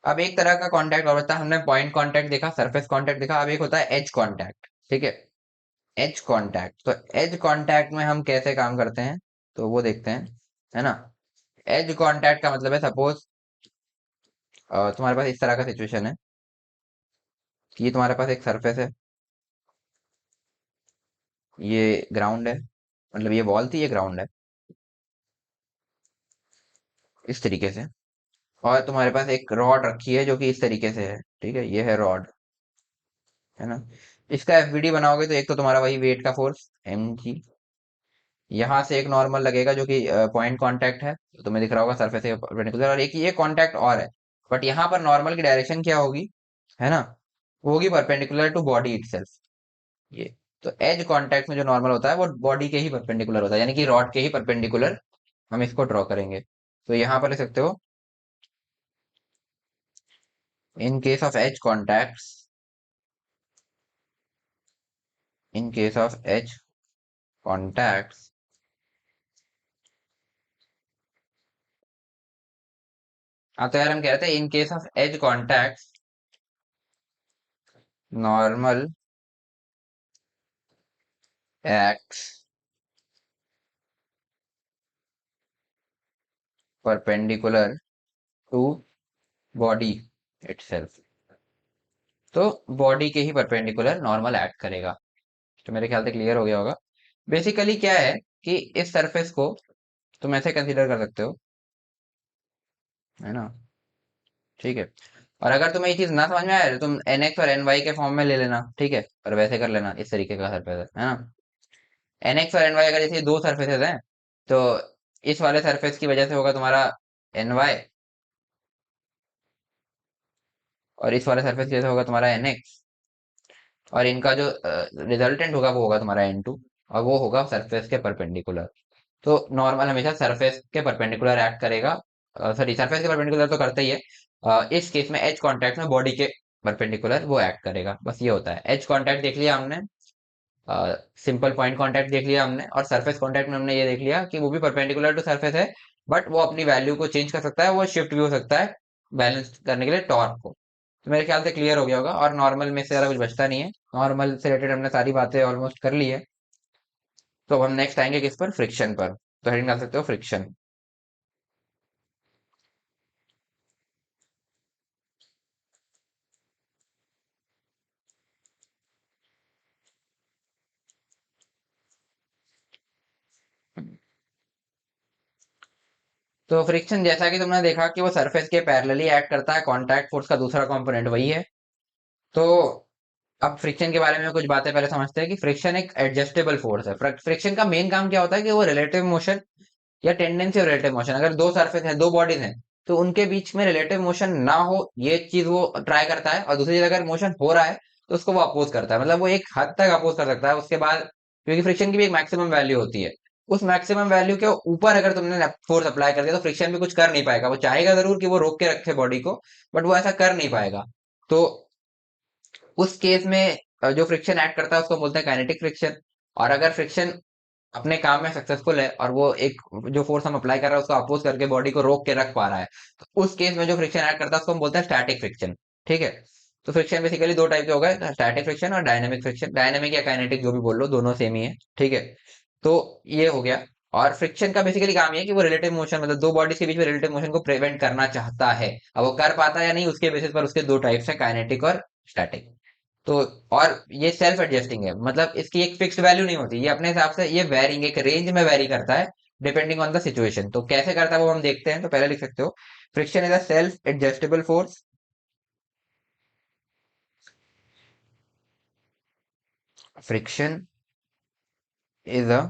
B: अब एक तरह का कांटेक्ट और होता है, हमने पॉइंट कांटेक्ट देखा, सरफेस कांटेक्ट देखा, अब एक होता है एज कांटेक्ट। ठीक है, एज कांटेक्ट, तो एज कांटेक्ट में हम कैसे काम करते हैं तो वो देखते हैं, है ना। एज कांटेक्ट का मतलब है, सपोज तुम्हारे पास इस तरह का सिचुएशन है कि ये तुम्हारे पास एक सरफेस है, ये ग्राउंड है, मतलब ये वॉल थी, ये ग्राउंड है, इस तरीके से। और तुम्हारे पास एक रॉड रखी है जो कि इस तरीके से है। ठीक है, ये है रॉड, है ना। इसका एफबीडी बनाओगे तो एक तो तुम्हारा वही वेट का फोर्स mg, यहाँ से एक नॉर्मल लगेगा जो कि पॉइंट कांटेक्ट है, तो तुम्हें दिख रहा होगा सरफेस के परपेंडिकुलर, और एक ये कांटेक्ट और है। बट यहाँ पर नॉर्मल की डायरेक्शन क्या होगी, है ना, वो होगी परपेंडिकुलर टू बॉडी इटसेल्फ। ये, तो एज कांटेक्ट में जो नॉर्मल होता है वो बॉडी के ही परपेंडिकुलर होता है, यानी कि रॉड के ही परपेंडिकुलर हम इसको ड्रॉ करेंगे। तो यहाँ पर लिख सकते हो, in case of edge contacts, in case of edge contacts, हाँ, तो यार हम कह रहे थे in case of edge contacts normal acts perpendicular to body itself. तो बॉडी के ही परपेंडिकुलर नॉर्मल एक्ट करेगा। तो मेरे ख्याल से क्लियर हो गया होगा। बेसिकली क्या है कि इस सरफेस को तुम ऐसे कंसीडर कर सकते हो, है ना। ठीक है, और अगर तुम्हें ये चीज ना समझ में आए तो तुम एन एक्स और एन वाई के फॉर्म में ले लेना। ठीक है, और वैसे कर लेना, इस तरीके का सरफेस है ना। एन एक्स और एन वाई अगर जैसे दो सरफेसेस हैं तो इस वाले सरफेस की वजह से होगा तुम्हारा एन वाई, और इस वाले सरफेस की वजह से होगा तुम्हारा एन एक्स, और इनका जो रिजल्टेंट होगा वो होगा तुम्हारा एन टू, और वो होगा सरफेस के परपेंडिकुलर। तो नॉर्मल हमेशा सरफेस के परपेंडिकुलर एक्ट करेगा, सॉरी सरफेस के परपेंडिकुलर तो करता ही है। इस केस में एज कांटेक्ट में बॉडी के परपेंडिकुलर वो एक्ट करेगा, बस ये होता है। एज कांटेक्ट देख लिया हमने, सिंपल पॉइंट कांटेक्ट देख लिया हमने, और सरफेस कांटेक्ट में हमने ये देख लिया कि वो भी परपेंडिकुलर टू सरफेस है, बट वो अपनी वैल्यू को चेंज कर सकता है, वो शिफ्ट भी हो सकता है बैलेंस करने के लिए टॉर्क को। तो मेरे ख्याल से क्लियर हो गया होगा, और नॉर्मल में से ज़्यादा कुछ बचता नहीं है। नॉर्मल से रिलेटेड हमने सारी बातें ऑलमोस्ट कर ली है। तो अब हम नेक्स्ट आएंगे किस पर, फ्रिक्शन पर। तो हेडिंग डाल सकते हो फ्रिक्शन। तो फ्रिक्शन जैसा कि तुमने देखा कि वो सरफेस के पैरेलली एक्ट करता है, कांटेक्ट फोर्स का दूसरा कंपोनेंट वही है। तो अब फ्रिक्शन के बारे में कुछ बातें पहले समझते हैं कि फ्रिक्शन एक एडजस्टेबल फोर्स है। फ्रिक्शन का मेन काम क्या होता है कि वो रिलेटिव मोशन या टेंडेंसी ऑफ रिलेटिव मोशन, अगर दो सरफेस हैं, दो बॉडीज हैं, तो उनके बीच में रिलेटिव मोशन ना हो, ये चीज वो ट्राई करता है। और दूसरी चीज, अगर मोशन हो रहा है तो उसको वो अपोज करता है, मतलब वो एक हद तक अपोज कर सकता है। उसके बाद, क्योंकि फ्रिक्शन की भी एक मैक्सिमम वैल्यू होती है, उस मैक्सिमम वैल्यू के ऊपर अगर तुमने फोर्स अप्लाई कर दिया तो फ्रिक्शन भी कुछ कर नहीं पाएगा। वो चाहेगा जरूर कि वो रोक के रखे बॉडी को, बट वो ऐसा कर नहीं पाएगा। तो उस केस में जो फ्रिक्शन एक्ट करता है उसको बोलते हैं काइनेटिक फ्रिक्शन। और अगर फ्रिक्शन अपने काम में सक्सेसफुल है और वो एक जो फोर्स हम अप्लाई कर रहे हैं उसको अपोज करके बॉडी को रोक के रख पा रहा है, तो उस केस में जो फ्रिक्शन एक्ट करता है उसको हम बोलते हैं स्टैटिक फ्रिक्शन। ठीक है। तो फ्रिक्शन बेसिकली दो टाइप के हो गए, स्टैटिक फ्रिक्शन और डायनेमिक फ्रिक्शन। डायनेमिक या काइनेटिक जो भी बोल लो, दोनों सेम ही है। ठीक है। तो ये हो गया। और फ्रिक्शन का बेसिकली काम ये है कि वो रिलेटिव मोशन, मतलब दो बॉडीज के बीच में रिलेटिव मोशन को प्रिवेंट करना चाहता है। अब वो कर पाता है या नहीं, उसके बेसिस पर उसके दो टाइप्स है, काइनेटिक और स्टैटिक। तो और ये सेल्फ एडजस्टिंग है, मतलब इसकी एक फिक्स्ड वैल्यू नहीं होती, ये अपने हिसाब से ये वेरिंग एक रेंज में वेरी करता है, डिपेंडिंग ऑन द सिचुएशन। तो कैसे करता है वो हम देखते हैं। तो पहले लिख सकते हो, friction is a self adjustable force. Friction is a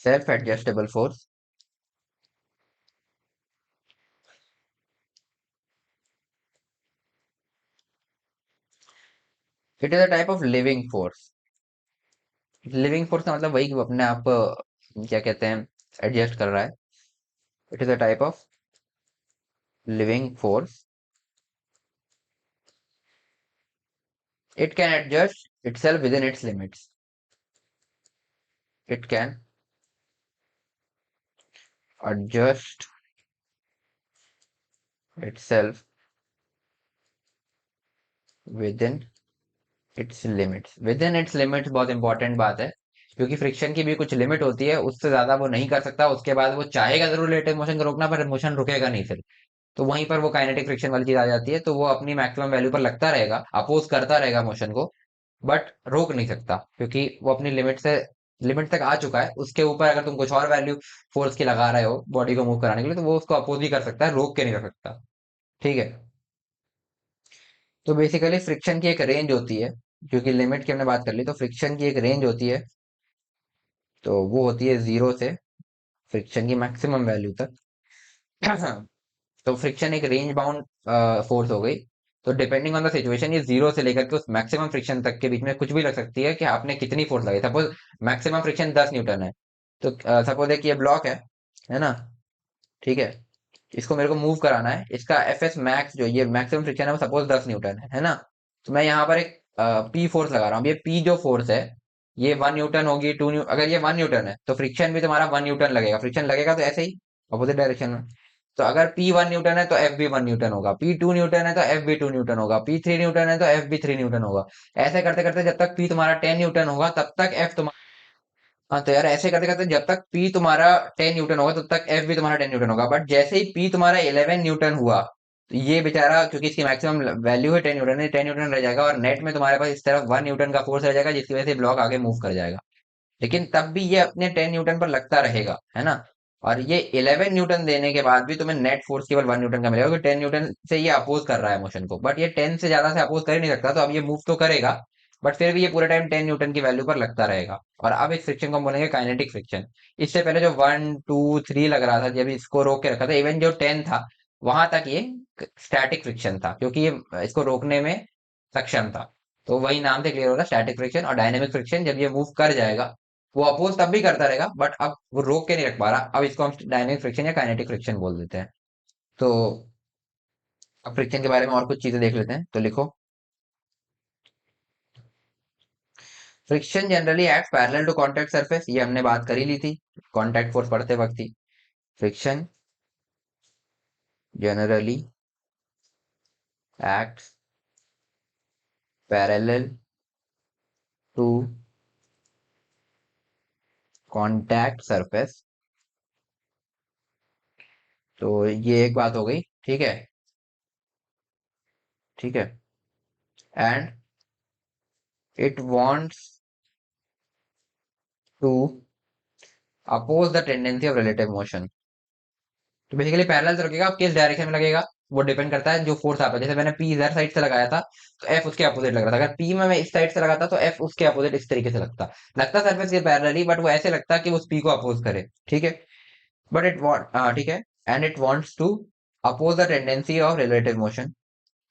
B: self adjustable force. It is a type of living force. Living force का मतलब वही कि वो अपने आप क्या कहते हैं, एडजस्ट कर रहा है। It is a type of living force. It can adjust itself within its limits. It can adjust itself within its limits। within its limits बहुत इंपॉर्टेंट बात है, क्योंकि फ्रिक्शन की भी कुछ लिमिट होती है, उससे ज्यादा वो नहीं कर सकता। उसके बाद वो चाहेगा जरूर रिलेटिव मोशन को रोकना, पर मोशन रुकेगा नहीं फिर। तो वहीं पर वो काइनेटिक फ्रिक्शन वाली चीज आ जाती है। तो वो अपनी मैक्सिमम वैल्यू पर लगता रहेगा, अपोज करता रहेगा मोशन को, बट रोक नहीं सकता, क्योंकि वो अपनी लिमिट तक आ चुका है। उसके ऊपर अगर तुम कुछ और वैल्यू फोर्स की लगा रहे हो बॉडी को मूव कराने के लिए, तो वो उसको अपोज भी कर सकता है, रोक के नहीं रख सकता। ठीक है। तो बेसिकली फ्रिक्शन की एक रेंज होती है, क्योंकि लिमिट की हमने बात कर ली, तो फ्रिक्शन की एक रेंज होती है। तो वो होती है 0 से फ्रिक्शन की मैक्सिमम वैल्यू तक। तो फ्रिक्शन एक रेंज बाउंड फोर्स हो गई। तो डिपेंडिंग ऑन द सिचुएशन, ये 0 से लेकर के उस मैक्सिमम फ्रिक्शन तक के बीच में कुछ भी लग सकती है कि आपने कितनी फोर्स लगाई। सपोज मैक्सिमम फ्रिक्शन 10 न्यूटन है, तो सपोज है कि ये ब्लॉक है ना। ठीक है। इसको मेरे को मूव कराना है, इसका एफ एस मैक्स जो ये मैक्सिमम फ्रिक्शन है वो सपोज 10 न्यूटन है ना। तो मैं यहाँ पर एक पी फोर्स लगा रहा हूँ। ये पी जो फोर्स है, ये 1 न्यूटन होगी, अगर ये 1 न्यूटन है तो फ्रिक्शन भी तुम्हारा 1 न्यूटन लगेगा। फ्रिक्शन लगेगा तो ऐसे ही अपोजिट डायरेक्शन में। तो अगर पी 1 न्यूटन है तो एफ भी 1 न्यूटन होगा, पी 2 न्यूटन है तो एफ भी 2 न्यूटन होगा, पी 3 न्यूटन है तो एफ भी 3 न्यूटन होगा। ऐसे करते करते जब तक पी तुम्हारा 10 न्यूटन होगा तब तक एफ तुम्हारा, हाँ तो यार ऐसे करते करते जब तक पी तुम्हारा 10 न्यूटन होगा तब तक एफ भी तुम्हारा 10 न्यूटन होगा। बट जैसे ही पी तुम्हारा 11 न्यूटन हुआ, तो ये बेचारा, क्योंकि इसकी मैक्सिमम वैल्यू है 10 न्यूटन, है 10 न्यूटन रह जाएगा, और नेट में तुम्हारे पास इस तरफ 1 न्यूटन का फोर्स रह जाएगा, जिसकी वजह से ब्लॉक आगे मूव कर जाएगा। लेकिन तब भी ये अपने 10 न्यूटन पर लगता रहेगा, है ना। और ये 11 न्यूटन देने के बाद भी तुम्हें नेट फोर्स केवल 1 न्यूटन का मिलेगा, क्योंकि 10 न्यूटन से ये अपोज कर रहा है मोशन को। बट ये 10 से ज्यादा से अपोज कर ही नहीं सकता, तो अब ये मूव तो करेगा, बट फिर भी ये पूरे टाइम 10 न्यूटन की वैल्यू पर लगता रहेगा। और अब इस फ्रिक्शन को हम बोलेंगे काइनेटिक फ्रिक्शन। इससे पहले जो 1 2 3 लग रहा था, जब इसको रोक के रखा था, इवन जो 10 था वहां तक ये स्टैटिक फ्रिक्शन था, क्योंकि ये इसको रोकने में सक्षम था। तो वही नाम से क्लियर होगा, स्टैटिक फ्रिक्शन। और डायनेमिक फ्रिक्शन, जब ये मूव कर जाएगा, वो अपोज तब भी करता रहेगा, बट अब वो रोक के नहीं रख पा रहा। अब इसको हम डायनेमिक फ्रिक्शन या काइनेटिक फ्रिक्शन बोल देते हैं। तो अब फ्रिक्शन के बारे में और कुछ चीजें देख लेते हैं। तो लिखो, friction generally act parallel to contact surface. ये हमने बात कर ही ली थी कांटेक्ट फोर्स पढ़ते वक्त ही। Friction generally act parallel to contact surface. तो ये एक बात हो गई। ठीक है। ठीक है। And it wants to oppose the tendency of relative motion. तो बेसिकली पैरेलल से रखेगा, अब किस डायरेक्शन में लगेगा, वो डिपेंड करता है जो फोर्स आता है। जैसे मैंने पी इधर साइड से लगाया था तो एफ उसके अपोजिट लग रहा था, अगर पी में मैं इस साइड से लगाता तो एफ उसके अपोजिट इस तरीके से लगता। लगता सरफेस के पैरेलली, बट वो ऐसे लगता कि उस पी को अपोज करे, ठीक है। बट इट वांट ठीक है, and it wants to oppose the tendency of relative motion.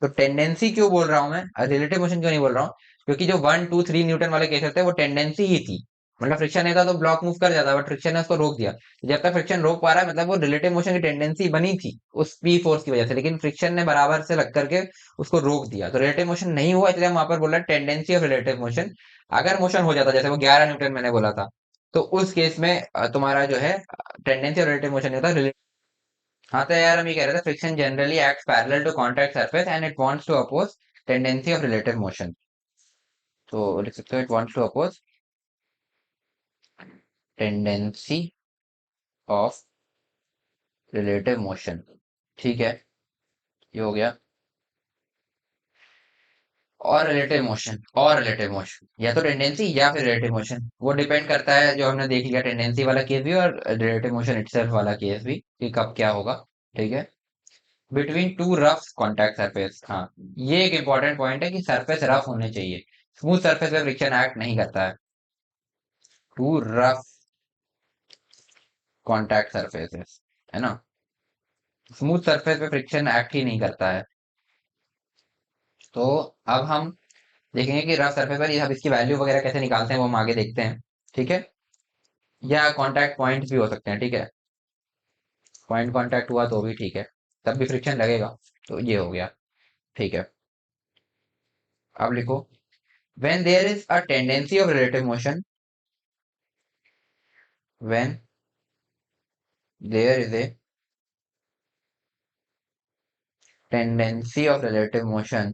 B: तो टेंडेंसी क्यों बोल रहा हूं मैं, रिलेटिव मोशन क्यों नहीं बोल रहा हूँ, क्योंकि जो 1 2 3 न्यूटन वाले केसेस थे वो टेंडेंसी ही थी। मतलब फ्रिक्शन नहीं था तो ब्लॉक मूव कर जाता, बट फ्रिक्शन ने उसको रोक दिया। जब तक फ्रिक्शन रोक पा रहा है मतलब वो रिलेटिव मोशन की टेंडेंसी बनी थी उस पी फोर्स की वजह से, लेकिन फ्रिक्शन ने बराबर से लग करके उसको रोक दिया, तो रिलेटिव मोशन नहीं हुआ, इसलिए हम वहां पर बोल रहे हैं टेंडेंसी ऑफ रिलेटिव मोशन। अगर मोशन हो जाता जैसे वो 11 न्यूटन मैंने बोला था, तो उस केस में तुम्हारा जो है टेंडेंसी और रिलेटिव मोशन नहीं होता। हाँ तो यार हम ये कह रहे थे, friction generally acts parallel to contact surface and it wants to oppose tendency of relative motion. तो लिख सकते हो it wants to oppose tendency of relative motion, ठीक है, ये हो गया। और रिलेटिव मोशन या तो टेंडेंसी या फिर रिलेटिव मोशन, वो डिपेंड करता है, जो हमने देख लिया टेंडेंसी वाला केस भी और रिलेटिव मोशन इटसेल्फ वाला केस भी, कि कब क्या होगा, ठीक है। Between two rough contact surface, हाँ, ये एक इंपॉर्टेंट पॉइंट है कि सरफेस रफ होने चाहिए। स्मूथ सरफेस पे फ्रिक्शन एक्ट नहीं करता है। टू रफ कॉन्टैक्ट सरफेसेस, है ना, स्मूथ सरफेस पे फ्रिक्शन एक्ट ही नहीं करता है। तो अब हम देखेंगे कि रफ सरफेस पर ये अब इसकी वैल्यू वगैरह कैसे निकालते हैं, वो हम आगे देखते हैं, ठीक है। या कॉन्टैक्ट पॉइंट्स भी हो सकते हैं, ठीक है, पॉइंट कॉन्टैक्ट हुआ तो भी ठीक है, तब भी फ्रिक्शन लगेगा। तो ये हो गया, ठीक है। अब लिखो, when there is a tendency of relative motion, when there is a tendency of relative motion,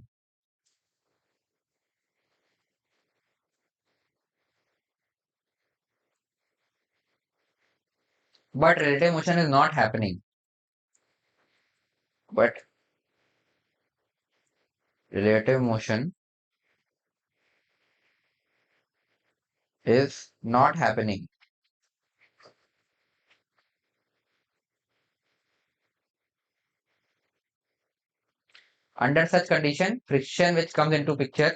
B: but relative motion is not happening, but relative motion is not happening, under such condition friction which comes into picture,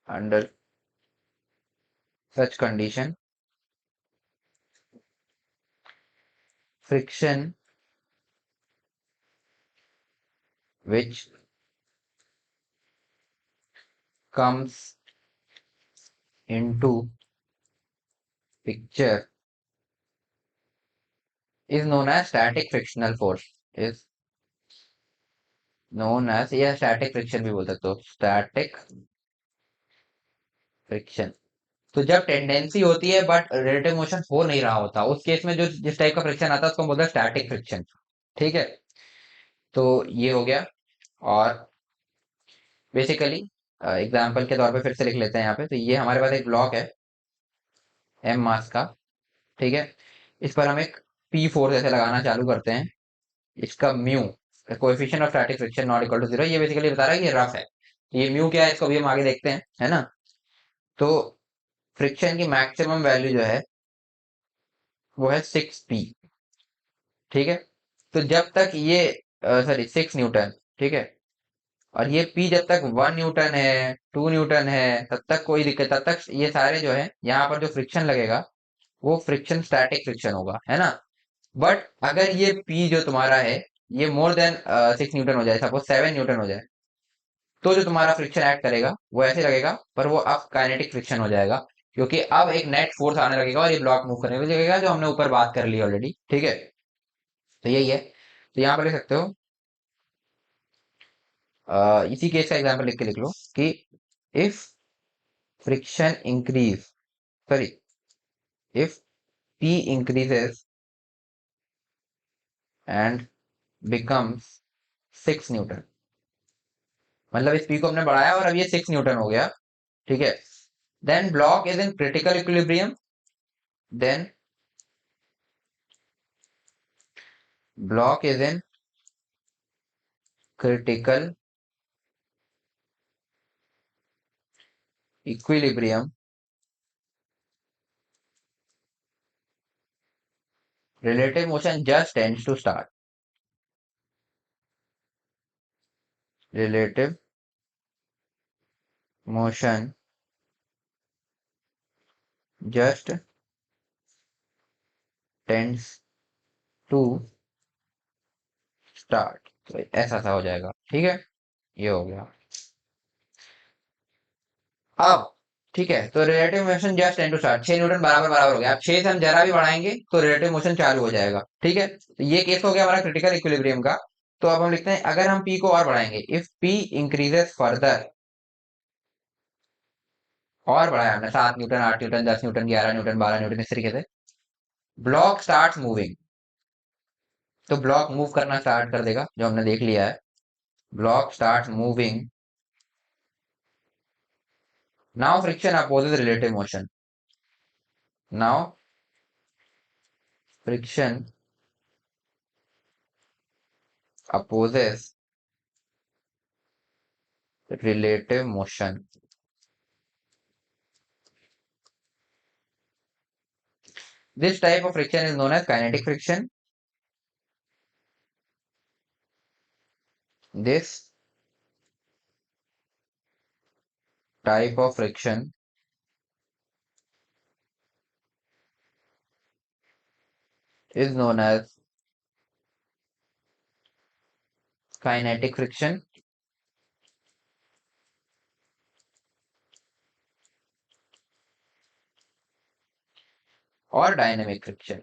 B: under such condition friction which comes into picture is known as static frictional force, is known as, या static friction भी बोल सकते हो, static friction। तो जब tendency होती है but relative motion हो नहीं रहा होता, उस केस में जो जिस टाइप का फ्रिक्शन आता है उसको हम बोलते हैं स्टैटिक फ्रिक्शन, ठीक है। तो ये हो गया। और बेसिकली एग्जांपल के तौर पे फिर से लिख लेते हैं यहाँ पे, तो ये हमारे पास एक ब्लॉक है एम मास का, ठीक है। इस पर हम एक पी फोर्स ऐसे लगाना चालू करते हैं, इसका mu, coefficient of static friction not equal to 0, ये बेसिकली बता रहा है कि ये रफ है। ये म्यू क्या है इसको भी हम आगे देखते हैं, है ना। तो फ्रिक्शन की मैक्सिमम वैल्यू जो है वो है 6p, ठीक है। तो जब तक ये, सॉरी 6 न्यूटन, ठीक है, और ये पी जब तक 1 न्यूटन है 2 न्यूटन है तब तक कोई दिक्कत, तब तक ये सारे जो है यहाँ पर जो फ्रिक्शन लगेगा वो फ्रिक्शन स्टैटिक फ्रिक्शन होगा, है ना। बट अगर ये पी जो तुम्हारा है ये मोर देन 6 न्यूटन हो जाए, सपोज 7 न्यूटन हो जाए, तो जो तुम्हारा फ्रिक्शन एक्ट करेगा वो ऐसे लगेगा, पर वो अब काइनेटिक फ्रिक्शन हो जाएगा, क्योंकि अब एक नेट फोर्स आने लगेगा और ये ब्लॉक मूव करने लगेगा, जो हमने ऊपर बात कर ली ऑलरेडी, ठीक है। तो यही है। तो यहाँ पर लिख सकते हो, इसी केस का एग्जांपल लिख के लिख लो कि if friction increase, sorry, if p increases and becomes 6 Newton, मतलब इस p को हमने बढ़ाया और अब ये 6 न्यूटन हो गया, ठीक है। Then block is in critical equilibrium, then block is in critical equilibrium relative motion just tends to start, relative motion just tends to start. तो ऐसा सा हो जाएगा, ठीक है, ये हो गया। अब ठीक है, तो relative motion just tend to start, 6 newton बराबर बराबर हो गया। अब 6 से हम जरा भी बढ़ाएंगे तो रिलेटिव मोशन चालू हो जाएगा, ठीक है। तो ये केस हो गया हमारा क्रिटिकल इक्विलिब्रियम का। तो अब हम लिखते हैं अगर हम पी को और बढ़ाएंगे, इफ पी इंक्रीजेस फर्दर, और बढ़ाया हमने 7 Newton, 8 Newton, 10 Newton, 11 Newton, 12 Newton, इस तरीके से ब्लॉक स्टार्ट मूविंग। तो ब्लॉक मूव करना स्टार्ट कर देगा, जो हमने देख लिया है। Block start moving, now friction opposes relative motion, now friction opposes relative motion. This type of friction is known as kinetic friction. This type of friction is known as kinetic friction और dynamic friction.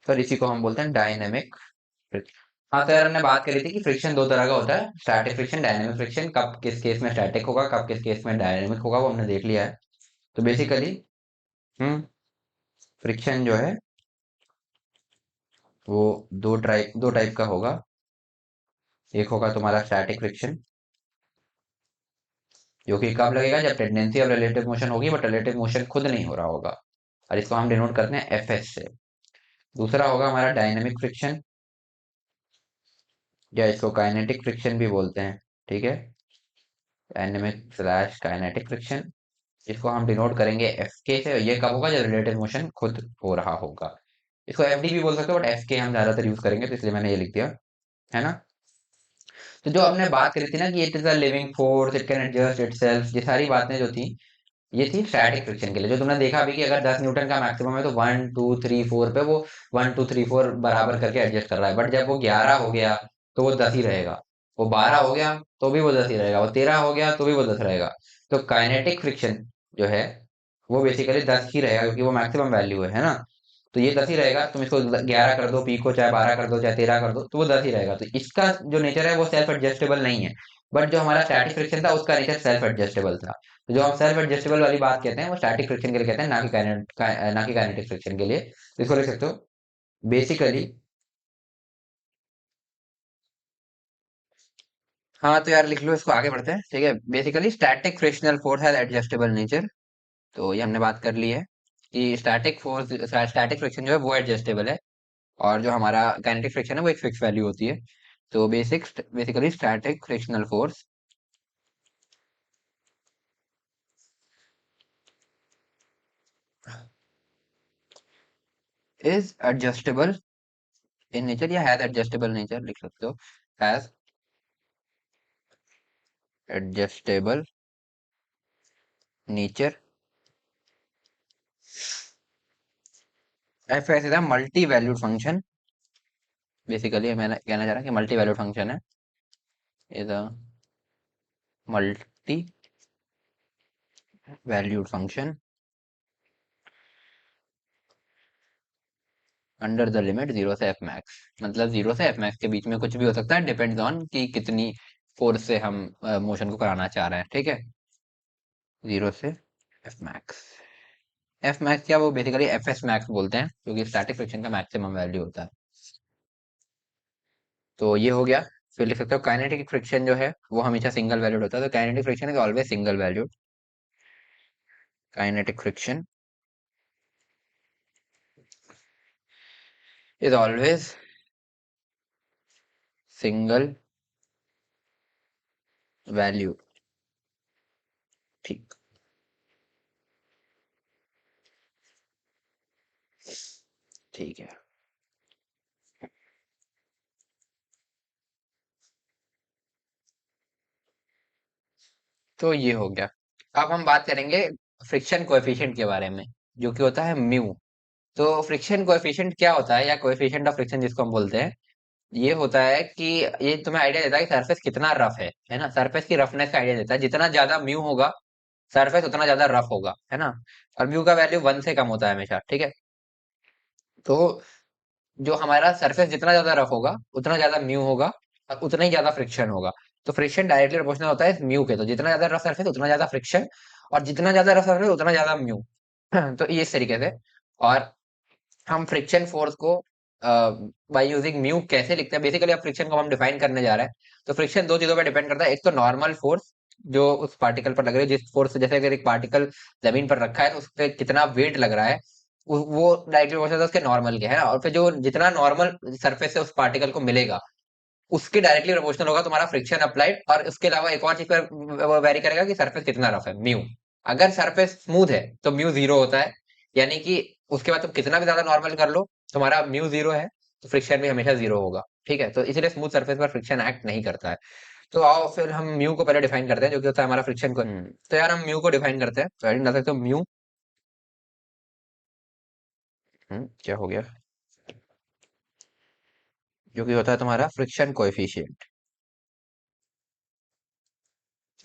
B: Sir इसी को हम बोलते हैं dynamic friction. हाँ sir, हमने बात करी थी कि फ्रिक्शन दो तरह का होता है, स्टैटिक फ्रिक्शन, डायनेमिक फ्रिक्शन। कब किस केस में स्टैटिक होगा, कब किस केस में डायनेमिक होगा, वो हमने देख लिया है। तो बेसिकली हम्म फ्रिक्शन जो है वो दो टाइप का होगा। एक होगा तुम्हारा स्टैटिक फ्रिक्शन, जो कि कब लगेगा, जब टेंडेंसी ऑफ रिलेटिव मोशन होगी बट रिलेटिव मोशन खुद नहीं हो रहा होगा, और इसको हम डिनोट करते हैं एफ एस से। दूसरा होगा हमारा डायनेमिक फ्रिक्शन, या इसको काइनेटिक फ्रिक्शन भी बोलते हैं, ठीक है, डायनेमिक स्लैश काइनेटिक फ्रिक्शन। इसको हम डिनोट करेंगे एफ के से। ये कब होगा, जब रिलेटिव मोशन खुद हो रहा होगा। इसको एफ डी भी बोल सकते हो, बट एफ के हम ज्यादातर यूज करेंगे, तो इसलिए मैंने ये लिख दिया, है ना। तो जो हमने बात करी थी ना कि it is a living force, it can adjust itself, ये सारी बातें जो थी, ये थी स्टैटिक फ्रिक्शन के लिए। जो तुमने देखा भी कि अगर 10 न्यूटन का मैक्सिमम है तो 1 2 3 4 पे वो 1 2 3 4 बराबर करके एडजस्ट कर रहा है। बट जब वो 11 हो गया तो वो 10 ही रहेगा, वो 12 हो गया तो भी वो 10 ही रहेगा, वो 13 हो गया तो भी वो 10 रहेगा। तो काइनेटिक फ्रिक्शन जो है वो बेसिकली 10 ही रहेगा, क्योंकि वो मैक्सिमम वैल्यू है ना। तो ये 10 ही रहेगा। तुम इसको 11 कर दो, पी को चाहे 12 कर दो, चाहे 13 कर दो, तो वो 10 ही रहेगा। तो इसका जो नेचर है वो सेल्फ एडजस्टेबल नहीं है। बट जो हमारा स्टैटिक फ्रिक्शन था उसका नेचर सेल्फ एडजस्टेबल था। तो जो हम सेल्फ एडजस्टेबल वाली बात कहते हैं वो स्टैटिक फ्रिक्शन के लिए कहते हैं, ना कि काइनेटिक फ्रिक्शन के लिए। तो इसको लिख सकते हो बेसिकली। हाँ तो यार लिख लो, इसको आगे बढ़ते हैं, ठीक है। Basically static frictional force has adjustable nature. तो ये हमने बात कर ली है कि स्टैटिक फोर्स, स्टैटिक फ्रिक्शन जो है वो एडजस्टेबल है, और जो हमारा काइनेटिक फ्रिक्शन है वो एक फिक्स वैल्यू होती है। तो basically static frictional force is adjustable in nature, या हैज एडजस्टेबल नेचर लिख सकते हो, हैज एडजस्टेबल नेचर। एफ ऐसे था मल्टी वैल्यूड फंक्शन। बेसिकली मैं कहना चाह रहा हूँ कि मल्टी वैल्यूड फंक्शन है, is a multi valued function under the limit 0 से f मैक्स। मतलब 0 से f मैक्स के बीच में कुछ भी हो सकता है, डिपेंड्स ऑन कि कितनी फोर्स से हम मोशन को कराना चाह रहे हैं, ठीक है। 0 से f मैक्स, एफ मैक्स क्या, वो बेसिकली एफ एस मैक्स बोलते हैं, क्योंकि स्टैटिक फ्रिक्शन का मैक्सिमम वैल्यू होता है। तो ये हो गया। फिर लिख सकते हो काइनेटिक फ्रिक्शन जो है वो हमेशा सिंगल वैल्यूड होता है। तो kinetic friction is always single valued, kinetic friction is always single valued, ठीक, ठीक है। तो ये हो गया। अब हम बात करेंगे फ्रिक्शन कोएफिशिएंट के बारे में, जो कि होता है म्यू। तो फ्रिक्शन कोएफिशिएंट क्या होता है, या कोएफिशिएंट ऑफ फ्रिक्शन जिसको हम बोलते हैं, ये होता है कि ये तुम्हें आइडिया देता है कि सरफेस कितना रफ है ना। सरफेस की रफनेस का आइडिया देता है। जितना ज्यादा म्यू होगा सरफेस, उतना ज्यादा रफ होगा, है ना। और म्यू का वैल्यू 1 से कम होता है हमेशा, ठीक है। तो जो हमारा सरफेस जितना ज्यादा रफ होगा उतना ज्यादा म्यू होगा, और उतना ही ज्यादा फ्रिक्शन होगा। तो फ्रिक्शन डायरेक्टली प्रोपोर्शनल होता है म्यू के। तो जितना ज्यादा रफ सरफेस उतना ज्यादा फ्रिक्शन, और जितना ज्यादा रफ सरफेस उतना ज्यादा म्यू। तो ये इस तरीके से। और हम फ्रिक्शन फोर्स को बाय यूजिंग म्यू कैसे लिखते हैं, बेसिकली अब फ्रिक्शन को हम डिफाइन करने जा रहे हैं। तो फ्रिक्शन दो चीजों पर डिपेंड करता है। एक तो नॉर्मल फोर्स जो उस पार्टिकल पर लग रही है, जिस फोर्स से, जैसे अगर एक पार्टिकल जमीन पर रखा है तो उस पर कितना वेट लग रहा है, वो डायरेक्टली प्रोपोर्शनल है उसके नॉर्मल के, है ना। और फिर जो जितना नॉर्मल सरफेस से उस पार्टिकल को मिलेगा उसके डायरेक्टली प्रोपोर्शनल होगा तुम्हारा फ्रिक्शन अप्लाइड। और उसके अलावा एक और चीज पर वेरी करेगा कि सरफेस कितना रफ है, म्यू। अगर सरफेस स्मूथ है तो म्यू जीरो होता है, यानी कि उसके बाद तुम कितना भी ज्यादा नॉर्मल कर लो, तुम्हारा म्यू जीरो है, तो फ्रिक्शन भी हमेशा जीरो होगा, ठीक है। तो इसलिए स्मूथ सरफेस पर फ्रिक्शन एक्ट नहीं करता है। तो आओ फिर हम म्यू को पहले डिफाइन करते हैं, जो कि होता है हमारा फ्रिक्शन को। तो यार हम म्यू को डिफाइन करते हैं, तो डाल सकते हो म्यू। क्या हो गया, जो कि होता है तुम्हारा फ्रिक्शन कोएफिशिएंट।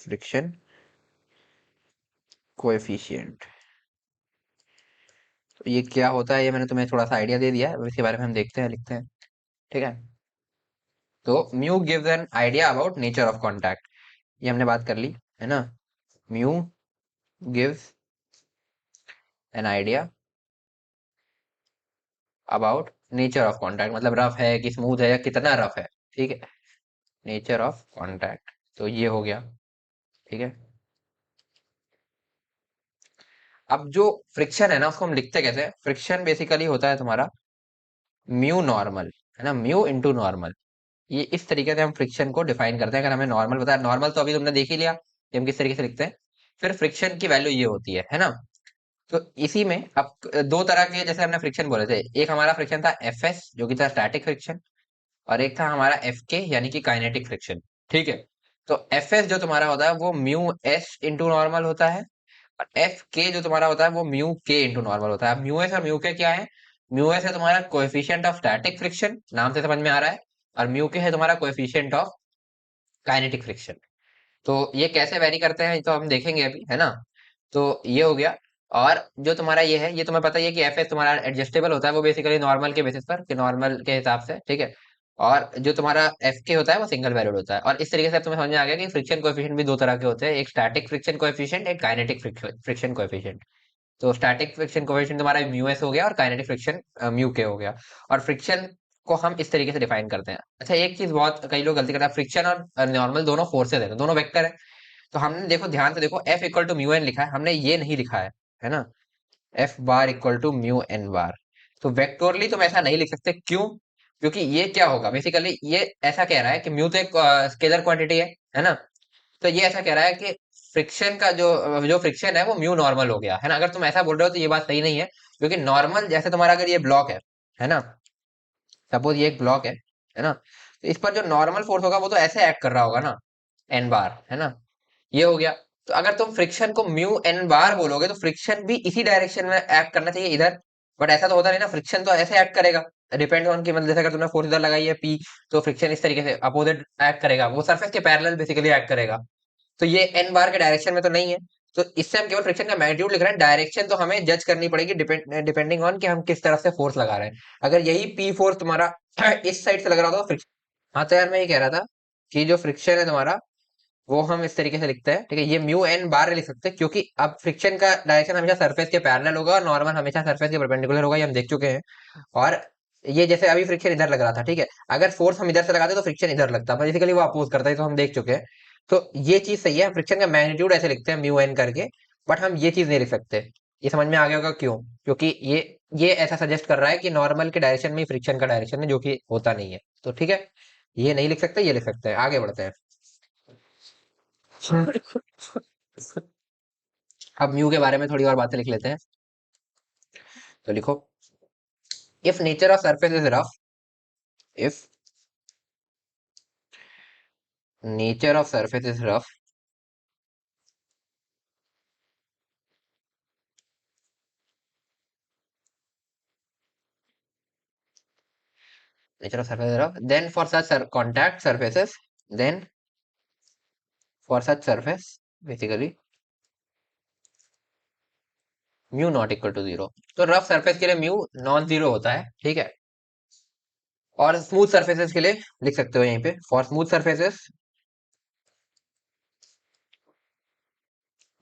B: फ्रिक्शन कोएफिशिएंट, तो ये क्या होता है, ये मैंने तुम्हें थोड़ा सा आइडिया दे दिया है। अब इसके बारे में हम देखते हैं, लिखते हैं, ठीक है। तो mu gives an idea about nature of contact, ये हमने बात कर ली, है ना। Mu gives an idea about nature of contact, मतलब रफ है कि स्मूथ है या कितना रफ है, ठीक है। नेचर ऑफ कांटेक्ट, तो ये हो गया, ठीक है। अब जो फ्रिक्शन है ना उसको हम लिखते कैसे हैं। फ्रिक्शन बेसिकली होता है तुम्हारा म्यू नॉर्मल, है ना, म्यू इंटू नॉर्मल। ये इस तरीके से हम फ्रिक्शन को डिफाइन करते हैं। अगर हमें नॉर्मल बताया, नॉर्मल तो अभी तुमने देख ही लिया कि हम किस तरीके से लिखते हैं। फिर फ्रिक्शन की वैल्यू ये होती है ना। तो इसी में अब दो तरह के, जैसे हमने फ्रिक्शन बोले थे, एक हमारा फ्रिक्शन था एफ एस जो कि था स्टैटिक फ्रिक्शन, और एक था हमारा एफ के यानी कि काइनेटिक फ्रिक्शन, ठीक है। तो एफ एस जो तुम्हारा होता है वो म्यू एस इंटू नॉर्मल होता है, और एफ के जो तुम्हारा होता है वो म्यू के इंटू नॉर्मल होता है। अब म्यू एस और म्यू के क्या है, म्यू एस है तुम्हारा कोएफिशिएंट ऑफ स्टैटिक फ्रिक्शन, नाम से समझ में आ रहा है, और म्यू के है तुम्हारा कोएफिशिएंट ऑफ काइनेटिक फ्रिक्शन। तो ये कैसे वेरी करते हैं ये तो हम देखेंगे अभी, है ना। तो ये हो गया। और जो तुम्हारा ये है, ये तुम्हें पता ही है कि एफ एस तुम्हारा एडजस्टेबल होता है, वो बेसिकली नॉर्मल के बेसिस पर, कि नॉर्मल के हिसाब से, ठीक है। और जो तुम्हारा एफ के होता है वो सिंगल वैल्यूड होता है। और इस तरीके से अब तुम्हें समझ में आ गया कि फ्रिक्शन कोएफिशिएंट भी दो तरह के होते हैं, एक स्टैटिक फ्रिक्शन कोएफिशिएंट, एक काइनेटिक फ्रिक्शन कोएफिशिएंट। तो स्टैटिक फ्रिक्शन कोएफिशिएंट तुम्हारा म्यू एस हो गया, और काइनेटिक फ्रिक्शन म्यू के हो गया। और फ्रिक्शन को हम इस तरीके से डिफाइन करते हैं। अच्छा, एक चीज बहुत कई लोग गलती करते हैं, फ्रिक्शन और नॉर्मल दोनों फोर्सेज है, दोनों वेक्टर है। तो हमने देखो, ध्यान से देखो, F equal to mu N लिखा है, हमने ये नहीं लिखा है ना। F bar equal to mu N bar. तो वेक्टोरली तुम ऐसा नहीं लिख सकते, क्यों? क्योंकि ये क्या होगा, बेसिकली ये ऐसा कह रहा है कि म्यू तो एक स्केलर क्वांटिटी है ना। तो ये ऐसा कह रहा है कि फ्रिक्शन का जो फ्रिक्शन है वो म्यू नॉर्मल हो गया, है ना। अगर तुम ऐसा बोल रहे हो तो ये बात सही नहीं है, क्योंकि नॉर्मल, जैसे तुम्हारा अगर ये ब्लॉक है ना, सपोज ये एक ब्लॉक है ना, तो इस पर जो नॉर्मल फोर्स होगा वो तो ऐसे एक्ट कर रहा होगा ना, एन बार, है ना। ये हो गया। तो अगर तुम फ्रिक्शन को म्यू एन बार बोलोगे तो फ्रिक्शन भी इसी डायरेक्शन में एक्ट करना चाहिए, इधर। बट ऐसा तो होता नहीं ना, फ्रिक्शन तो ऐसे एक्ट करेगा, डिपेंड ऑन की, मतलब जैसे अगर तुमने फोर्स इधर लगाई है पी, तो फ्रिक्शन इस तरीके से अपोजिट एक्ट करेगा, वो सरफेस के पैरेलल बेसिकली एक्ट करेगा। तो ये एन बार के डायरेक्शन में तो नहीं है। तो इससे हम केवल फ्रिक्शन का मैग्नीट्यूड लिख रहे हैं, डायरेक्शन तो हमें जज करनी पड़ेगी डिपेंडिंग ऑन कि हम किस तरफ से फोर्स लगा रहे हैं। अगर यही पी फोर्स तुम्हारा इस साइड से लग रहा होता तो फ्रिक्शन। हाँ, तो यार मैं ये कह रहा था कि जो फ्रिक्शन है तुम्हारा वो हम इस तरीके से लिखते हैं, ठीक है। ये म्यू एन बार लिख सकते हैं, क्योंकि अब फ्रिक्शन का डायरेक्शन हमेशा सरफेस के पैरेलल होगा, और नॉर्मल हमेशा सरफेस के परपेंडिकुलर होगा, ये हम देख चुके हैं। और ये जैसे अभी फ्रिक्शन इधर लग रहा था, ठीक है, अगर फोर्स हम इधर से लगाते तो फ्रिक्शन इधर लगता, बेसिकली वो अपोज करता है, तो हम देख चुके हैं। तो ये चीज सही है, फ्रिक्शन का मैग्नीट्यूड ऐसे लिखते हैं म्यू एन करके, बट हम ये चीज नहीं लिख सकते। ये समझ में आ गया होगा क्यों? क्योंकि ये ऐसा सजेस्ट कर रहा है कि नॉर्मल के डायरेक्शन में ही फ्रिक्शन का डायरेक्शन है, जो कि होता नहीं है। तो ठीक है, ये नहीं लिख सकते, ये लिख सकते हैं। आगे बढ़ते हैं। अब म्यू के बारे में थोड़ी और बातें लिख लेते हैं। तो लिखो, if nature of surface is rough, if nature of surface is rough, nature of surface rough, then for such contact surfaces, then for such surface basically mu not equal to zero. तो rough surface के लिए mu non zero होता है, ठीक है। और smooth surfaces के लिए लिख सकते हो यहीं पे, for smooth surfaces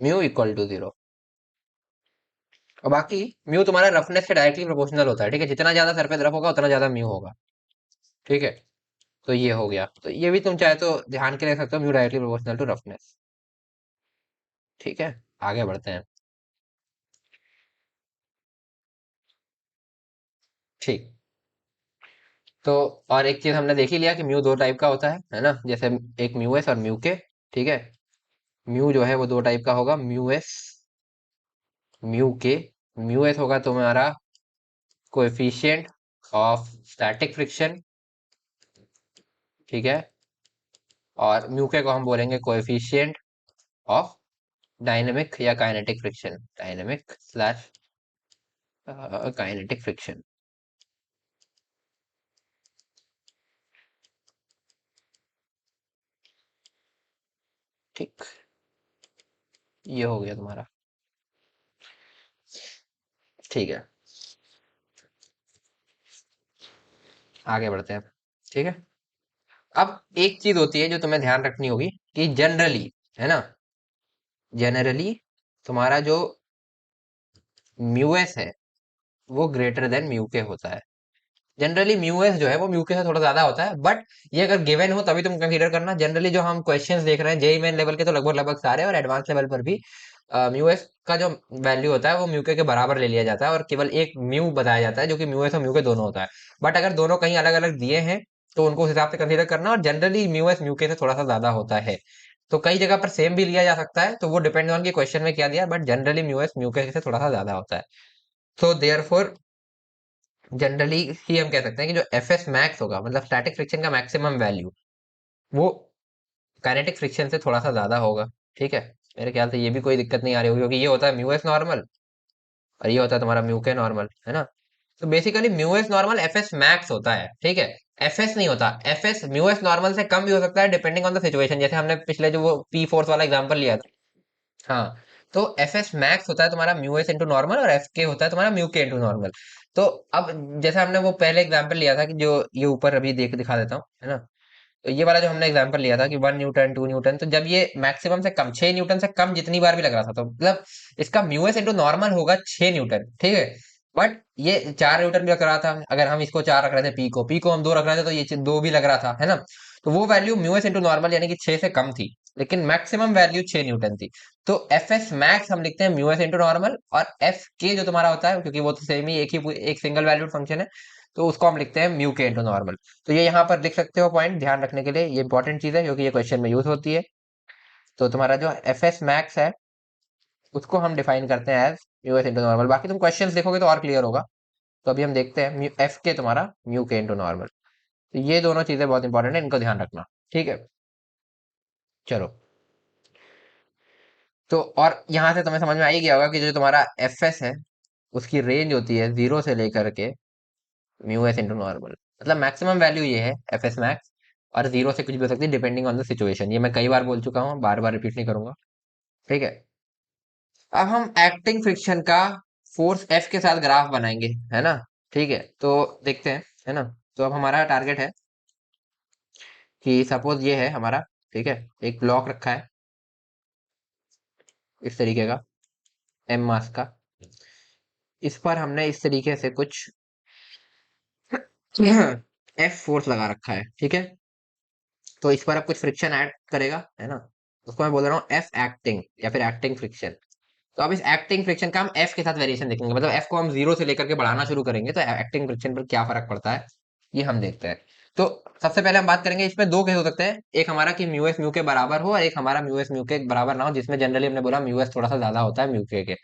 B: mu equal to zero. और बाकी म्यू तुम्हारा रफनेस के डायरेक्टली प्रोपोर्शनल होता है, ठीक है। जितना ज्यादा सरफेस रफ होगा उतना ज्यादा म्यू होगा, ठीक है। तो ये हो गया, तो ये भी तुम चाहे तो ध्यान के रख सकते हो, mu directly proportional to roughness, ठीक है। आगे बढ़ते हैं, ठीक। तो और एक चीज हमने देख ही लिया कि म्यू दो टाइप का होता है ना, जैसे एक म्यू एस और म्यू के, ठीक है। म्यू जो है वो दो टाइप का होगा, म्यू एस म्यू के। म्यू एस होगा तुम्हारा कोएफिशिएंट ऑफ स्टैटिक फ्रिक्शन, ठीक है। और म्यू के को हम बोलेंगे कोएफिशिएंट ऑफ डायनेमिक या kinetic friction, dynamic slash kinetic friction, ठीक। ये हो गया तुम्हारा, ठीक है। आगे बढ़ते हैं, ठीक है। अब एक चीज होती है जो तुम्हें ध्यान रखनी होगी कि जनरली, है ना, जनरली तुम्हारा जो म्यू एस है वो ग्रेटर देन म्यू के होता है। जनरली म्यू एस जो है वो म्यू के से थोड़ा ज्यादा होता है, बट ये अगर गिवन हो तभी तुम कंसीडर करना। जनरली जो हम क्वेश्चंस देख रहे हैं जेई मेन लेवल के, तो लगभग लगभग सारे और एडवांस लेवल पर भी म्यू एस का जो वैल्यू होता है वो म्यू के बराबर ले लिया जाता है, और केवल एक म्यू बताया जाता है जो कि म्यू एस और म्यू के दोनों होता है। बट अगर दोनों कहीं अलग अलग दिए हैं तो उनको उस हिसाब से कंसीडर करना, और जनरली म्यू एस म्यू के से थोड़ा सा ज्यादा होता है। तो कई जगह पर सेम भी लिया जा सकता है, तो वो डिपेंड ऑन कि क्वेश्चन में क्या दिया, but generally mu S mu के से थोड़ा सा ज्यादा होता है। सो देयरफॉर जनरली ही हम कह सकते हैं कि जो एफ एस मैक्स होगा, मतलब स्टैटिक फ्रिक्शन का मैक्सिमम वैल्यू, वो काइनेटिक फ्रिक्शन से थोड़ा सा ज्यादा होगा, ठीक है। मेरे ख्याल से ये भी कोई दिक्कत नहीं आ रही होगी, क्योंकि ये होता है म्यू एस नॉर्मल और ये होता है तुम्हारा म्यू के नॉर्मल, है ना। तो basically mu S normal F S max होता है, ठीक है। एफ एस नहीं होता, F S mu S normal से कम भी हो सकता है डिपेंडिंग ऑन द सिचुएशन, जैसे हमने पिछले जो वो पी फोर्स वाला एग्जांपल लिया था। हाँ, तो एफ एस मैक्स होता है तुम्हारा म्यू एस इंटू नॉर्मल, और एफ के होता है तुम्हारा म्यू के इंटू नॉर्मल। तो अब जैसे हमने वो पहले एग्जांपल लिया था कि जो ये ऊपर अभी देख दिखा देता हूँ, है ना। तो ये वाला जो हमने एग्जांपल लिया था कि 1 न्यूटन 2 न्यूटन, तो जब ये मैक्सिमम से कम 6 न्यूटन से कम जितनी बार भी लग रहा था, तो मतलब इसका म्यू एस इंटू नॉर्मल होगा 6 न्यूटन, ठीक है। बट ये 4 न्यूटन भी लग रहा था, अगर हम इसको 4 रख रहे थे, पी को हम 2 रख रहे थे, तो ये 2 भी लग रहा था, है ना। तो वो value mu s into normal यानी कि 6 से कम थी, लेकिन मैक्सिमम वैल्यू 6 न्यूटन थी। तो एफ एस मैक्स हम लिखते हैं म्यू एस इंटू नॉर्मल, और एफ के जो तुम्हारा होता है, क्योंकि वो तो सेम ही एक सिंगल वैल्यूड फंक्शन है, तो उसको हम लिखते हैं म्यू के इंटू नॉर्मल। तो ये यहाँ पर लिख सकते हो पॉइंट ध्यान रखने के लिए, ये इंपॉर्टेंट चीज है क्योंकि ये क्वेश्चन में यूज होती है। तो तुम्हारा जो एफ एस मैक्स है उसको हम डिफाइन करते हैं as mu s into normal. बाकी तुम क्वेश्चंस देखोगे तो और क्लियर होगा। तो अभी हम देखते हैं एफ के तुम्हारा म्यू के इंटू नॉर्मल। तो ये दोनों चीजें बहुत इंपॉर्टेंट है, इनको ध्यान रखना, ठीक है। चलो, तो और यहाँ से तुम्हें समझ में आ ही गया होगा कि जो तुम्हारा एफ एस है उसकी रेंज होती है 0 से लेकर के म्यू एस इंटू नॉर्मल, मतलब मैक्सिमम वैल्यू ये है एफ एस मैक्स, और 0 से कुछ भी हो सकती है डिपेंडिंग ऑन द सिचुएशन। ये मैं कई बार बोल चुका हूँ, बार बार रिपीट नहीं करूंगा, ठीक है। अब हम एक्टिंग फ्रिक्शन का फोर्स एफ के साथ ग्राफ बनाएंगे, है ना, ठीक है। तो देखते हैं, है ना। तो अब हमारा टारगेट है कि सपोज ये है हमारा, ठीक है, एक ब्लॉक रखा है इस तरीके का, एम मास का। इस पर हमने इस तरीके से कुछ एफ फोर्स लगा रखा है, ठीक है। तो इस पर अब कुछ फ्रिक्शन ऐड करेगा, है ना। उसको मैं बोल रहा हूँ एफ एक्टिंग या फिर एक्टिंग फ्रिक्शन। तो अब इस एक्टिंग फ्रिक्शन का हम एफ के साथ वेरिएशन देखेंगे, मतलब एफ को हम 0 से लेकर के बढ़ाना शुरू करेंगे तो एक्टिंग फ्रिक्शन पर क्या फर्क पड़ता है ये हम देखते हैं। तो सबसे पहले हम बात करेंगे, इसमें दो केस हो सकते हैं, एक हमारा कि म्यू एस म्यू के बराबर हो, और एक हमारा म्यू एस म्यू के बराबर ना हो, जिसमें जनरली हमने बोला म्यू एस थोड़ा सा ज्यादा होता है म्यू के।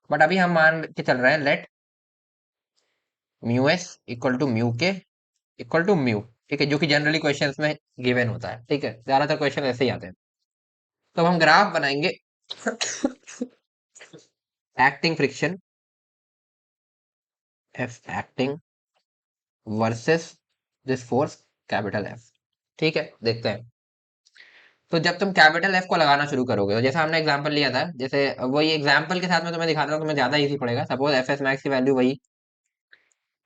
B: बट अभी हम मान के चल रहे हैं, let mu s equal to mu k equal to mu, ठीक है, जो कि जनरली क्वेश्चंस में गिवन होता है, ठीक है, ज्यादातर क्वेश्चन ऐसे ही आते हैं। तो अब हम ग्राफ बनाएंगे acting friction F acting versus this force capital F. ठीक है, देखते हैं। तो जब तुम कैपिटल एफ को लगाना शुरू करोगे, तो जैसा हमने एग्जांपल लिया था, जैसे वही एग्जांपल के साथ में तुम्हें दिखाता हूँ, तुम्हें ज्यादा इजी पड़ेगा। सपोज एफ एस मैक्स की वैल्यू वही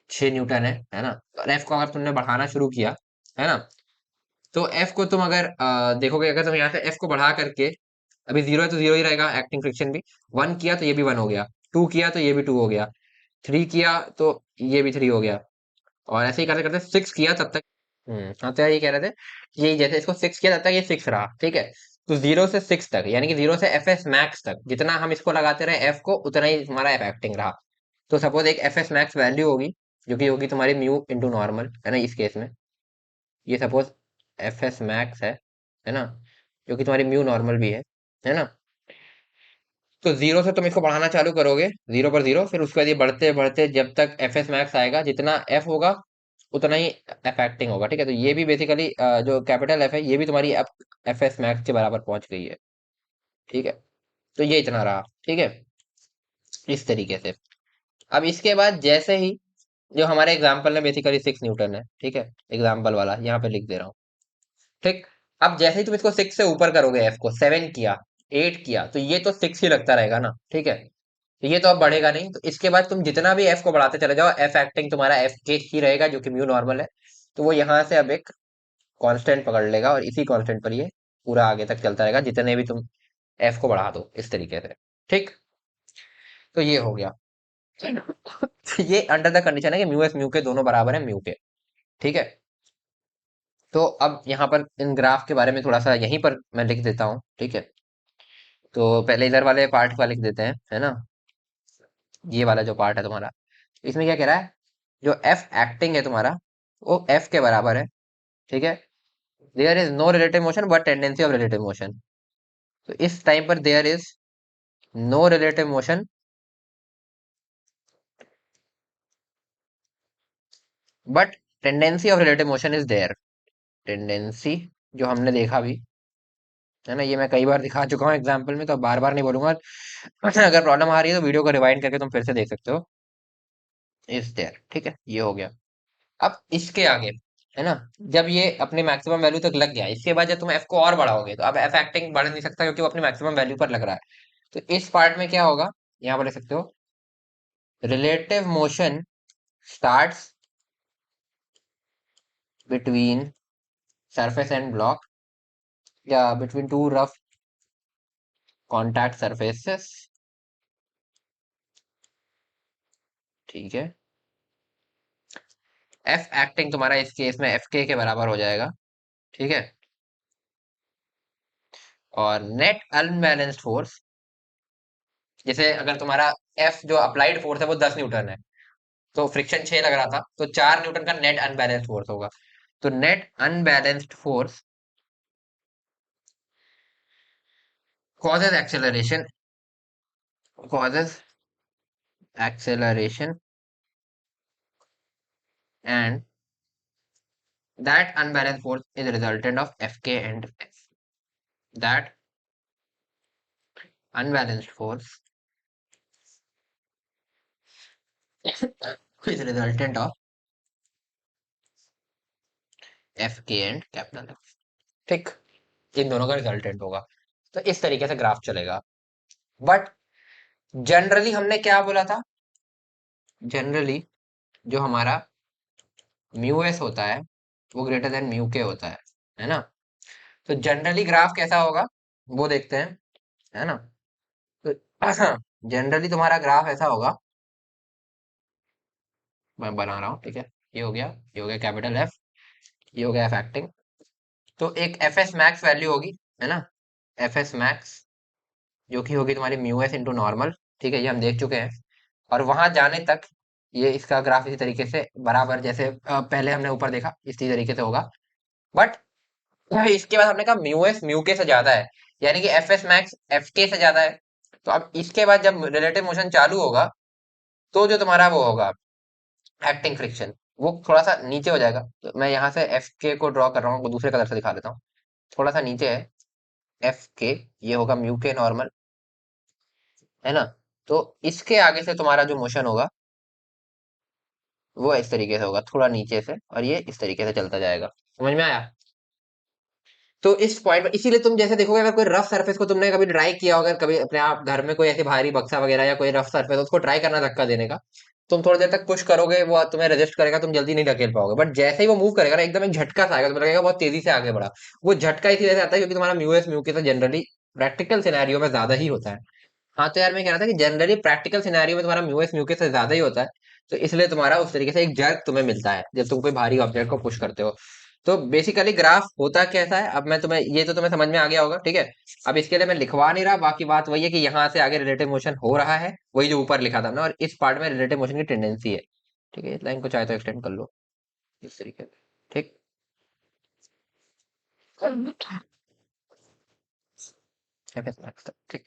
B: 6 न्यूटन है ना। और एफ को अगर तुमने बढ़ाना शुरू किया, है ना, तो एफ को तुम अगर देखोगे, अगर तुम यहाँ से एफ को बढ़ा करके, अभी जीरो है तो जीरो ही रहेगा एक्टिंग फ्रिक्शन भी, वन किया तो ये भी वन हो गया, टू किया तो ये भी टू हो गया, थ्री किया तो ये भी थ्री हो गया, और ऐसे ही करते करते सिक्स किया तब तक। हाँ, तो यार ये कह रहे थे, ये जैसे इसको सिक्स किया तब तक ये सिक्स रहा, ठीक है। तो जीरो से सिक्स तक, यानी कि जीरो से एफ एस मैक्स तक जितना हम इसको लगाते रहे एफ को, उतना ही हमारा एफ एक्टिंग रहा। तो सपोज एक एफ एस मैक्स वैल्यू होगी, जो कि होगी तुम्हारी म्यू इंटू नॉर्मल, है ना, इस केस में ये सपोज एफ एस मैक्स है ना, जो कि तुम्हारी म्यू नॉर्मल भी है ना। तो जीरो से तुम इसको बढ़ाना चालू करोगे, जीरो पर जीरो, फिर उसके बाद ये बढ़ते बढ़ते जब तक एफ एस मैक्स आएगा, जितना एफ होगा उतना ही अफेक्टिंग होगा, ठीक है। तो ये भी बेसिकली जो कैपिटल एफ है, ये भी तुम्हारी अब एफ एस मैक्स के बराबर पहुंच गई है, ठीक है। तो ये इतना रहा, ठीक है, इस तरीके से। अब इसके बाद जैसे ही, जो हमारे एग्जाम्पल में बेसिकली 6 न्यूटन है, ठीक है, एग्जाम्पल वाला यहाँ पे लिख दे रहा हूँ, ठीक। अब जैसे ही तुम इसको सिक्स से ऊपर करोगे, एफ को सेवन किया, एट किया, तो ये तो सिक्स ही लगता रहेगा ना, ठीक है। तो ये तो अब बढ़ेगा नहीं, तो इसके बाद तुम जितना भी एफ को बढ़ाते चले जाओ, एफ एक्टिंग तुम्हारा एफ के ही रहेगा, जो कि म्यू नॉर्मल है। तो वो यहाँ से अब एक कांस्टेंट पकड़ लेगा, और इसी कांस्टेंट पर ये पूरा आगे तक चलता रहेगा, जितने भी तुम एफ को बढ़ा दो इस तरीके से, ठीक। तो ये हो गया। तो ये अंडर द कंडीशन है कि म्यू एस म्यू के दोनों बराबर है म्यू के, ठीक है। तो अब यहाँ पर इन ग्राफ के बारे में थोड़ा सा यहीं पर मैं लिख देता हूँ, ठीक है। तो पहले इधर वाले पार्ट का लिख देते हैं, है ना, ये वाला जो पार्ट है तुम्हारा, इसमें क्या कह रहा है, जो एफ एक्टिंग है तुम्हारा, वो एफ के बराबर है, ठीक है। There is no relative motion but tendency of relative motion. तो इस टाइम पर there is no relative motion but tendency of relative motion is there. Tendency, जो हमने देखा भी, है ना, ये मैं कई बार दिखा चुका हूँ एग्जाम्पल में, तो बार बार नहीं बोलूंगा। अगर प्रॉब्लम आ रही है तो वीडियो को रिवाइंड करके तुम फिर से देख सकते हो। इज देयर, ठीक है, ये हो गया। अब इसके आगे, है ना, जब ये अपने मैक्सिमम वैल्यू तक लग गया, इसके बाद जब तुम एफ को और बढ़ाओगे, तो अब एफ एक्टिंग बढ़ नहीं सकता, क्योंकि वो अपनी मैक्सिमम वैल्यू पर लग रहा है। तो इस पार्ट में क्या होगा, यहाँ पर लिख सकते हो, relative motion starts between surface and block, या between two rough contact surfaces, ठीक है। एफ एक्टिंग तुम्हारा इस केस में एफ के बराबर हो जाएगा, ठीक है। और नेट अनबैलेंस्ड फोर्स, जैसे अगर तुम्हारा एफ जो अप्लाइड फोर्स है वो 10 न्यूटन है, तो फ्रिक्शन 6 लग रहा था, तो 4 न्यूटन का नेट अनबैलेंस्ड फोर्स होगा। तो net unbalanced force causes acceleration, causes acceleration, and that unbalanced force is a resultant of Fk and F. That unbalanced force is a resultant of Fk and capital F, ठीक। इन दोनों का resultant होगा। तो इस तरीके से ग्राफ चलेगा। But generally हमने क्या बोला था, जनरली जो हमारा म्यू एस होता है, वो ग्रेटर देन म्यू के होता है ना। तो जनरली ग्राफ कैसा होगा, वो देखते हैं, है ना। तो जनरली तुम्हारा ग्राफ ऐसा होगा, मैं बना रहा हूँ, ठीक है। ये हो गया, ये हो गया कैपिटल एफ, ये हो गया एफ एक्टिंग। तो एक एफ एस मैक्स वैल्यू होगी, है ना, एफ एस मैक्स, जो कि होगी तुम्हारी म्यू एस इंटू नॉर्मल, ठीक है, ये हम देख चुके हैं। और वहां जाने तक ये इसका ग्राफ इसी तरीके से बराबर, जैसे पहले हमने ऊपर देखा, इसी तरीके से होगा। बट इसके बाद हमने कहा म्यू एस म्यू के से ज्यादा है, यानी कि एफ एस मैक्स एफ के से ज्यादा है। तो अब इसके बाद जब रिलेटिव मोशन चालू होगा, तो जो तुम्हारा वो होगा एक्टिंग फ्रिक्शन, वो थोड़ा सा नीचे हो जाएगा। तो मैं यहाँ से एफ के को ड्रॉ कर रहा हूँ, दूसरे कलर से दिखा देता हूँ, थोड़ा सा नीचे है एफ के, ये होगा म्यू के नॉर्मल, है ना। तो इसके आगे से तुम्हारा जो मोशन होगा, वो इस तरीके से होगा, थोड़ा नीचे से, और ये इस तरीके से चलता जाएगा। समझ में आया? तो इस पॉइंट पर इसीलिए तुम जैसे देखोगे, अगर कोई रफ सरफेस को तुमने कभी ट्राई किया, अगर कभी अपने आप घर में कोई ऐसी भारी बक्सा वगैरह या कोई रफ सरफेस उसको ट्राई करना धक्का देने का, तुम थोड़ी देर तक पुश करोगे, वो तुम्हें रेजिस्ट करेगा, तुम जल्दी नहीं धकेल पाओगे, बट जैसे ही वो मूव करेगा ना, एकदम एक झटका सा आएगा, तुम्हें लगेगा बहुत तेजी से आगे बढ़ा। वो झटका इसी वजह से आता है क्योंकि तुम्हारा म्यूएस म्यू के तो जनरली प्रैक्टिकल सिनेरियो में ज्यादा ही होता है। हाँ, तो यार मैं कह रहा था कि जनरली प्रैक्टिकल सिनेरियो में तुम्हारा म्यूएस म्यू के से ज्यादा ही होता है। तो इसलिए तुम्हारा उस तरीके से एक जर्क तुम्हें मिलता है जब तुम कोई भारी ऑब्जेक्ट को पुश करते हो। तो बेसिकली ग्राफ होता कैसा है, अब मैं तुम्हें, ये तो तुम्हें समझ में आ गया होगा, ठीक है। अब इसके लिए मैं लिखवा नहीं रहा, बाकी बात वही है कि यहाँ से आगे रिलेटिव मोशन हो रहा है, वही जो ऊपर लिखा था ना, और इस पार्ट में रिलेटिव मोशन की टेंडेंसी है। ठीक है, इस लाइन को चाहे तो एक्सटेंड कर लो इस तरीके से। ठीक, FS max तक, ठीक।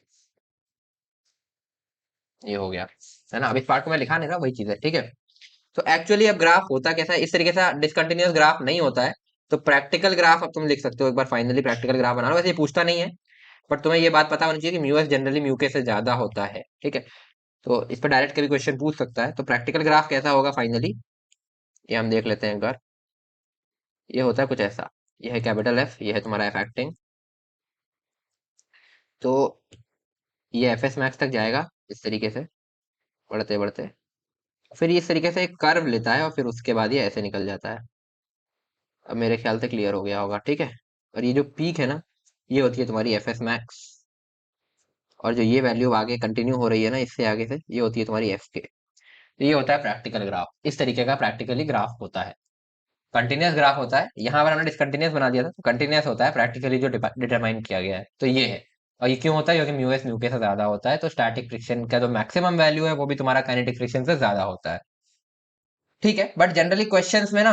B: ये हो गया, है ना। अब इस पार्ट को मैं लिखा नहीं रहा, वही चीज है, ठीक है। तो एक्चुअली अब ग्राफ होता कैसा है, इस तरीके से डिसकंटिन्यूअस ग्राफ नहीं होता है। तो प्रैक्टिकल ग्राफ अब तुम लिख सकते हो, एक बार फाइनली प्रैक्टिकल ग्राफ बना लो, वैसे ये पूछता नहीं है, बट तुम्हें ये बात पता होनी चाहिए कि म्यूएस जनरली म्यू के से ज्यादा होता है, ठीक है। तो इस पर डायरेक्ट कभी क्वेश्चन पूछ सकता है। तो प्रैक्टिकल ग्राफ कैसा होगा फाइनली, ये हम देख लेते हैं एक बार। ये होता है कुछ ऐसा, ये है कैपिटल एफ, ये है तुम्हारा एफ एक्टिंग। तो ये एफ एस मैक्स तक जाएगा इस तरीके से, बढ़ते बढ़ते, फिर ये इस तरीके से एक कर्व लेता है, और फिर उसके बाद ये ऐसे निकल जाता है। अब मेरे ख्याल से क्लियर हो गया होगा, ठीक है। और ये जो पीक है ना, ये होती है तुम्हारी एफ एस मैक्स, और जो ये वैल्यू आगे कंटिन्यू हो रही है ना, इससे आगे से, ये होती है तुम्हारी एफ के। तो ये होता है प्रैक्टिकल ग्राफ, इस तरीके का प्रैक्टिकली ग्राफ होता है। कंटिन्यूअस ग्राफ होता है, यहाँ पर हमने डिसकंटिन्यूअस बना दिया था, तो कंटिन्यूअस होता है प्रैक्टिकली जो डिटरमाइन किया गया है, तो ये है। और ये क्यों होता है, क्योंकि म्यू एस म्यू के से ज्यादा होता है, तो स्टैटिक फ्रिक्शन का जो मैक्सिमम वैल्यू है वो भी तुम्हारा काइनेटिक फ्रिक्शन से ज्यादा होता है। ठीक है, बट जनरली क्वेश्चंस में ना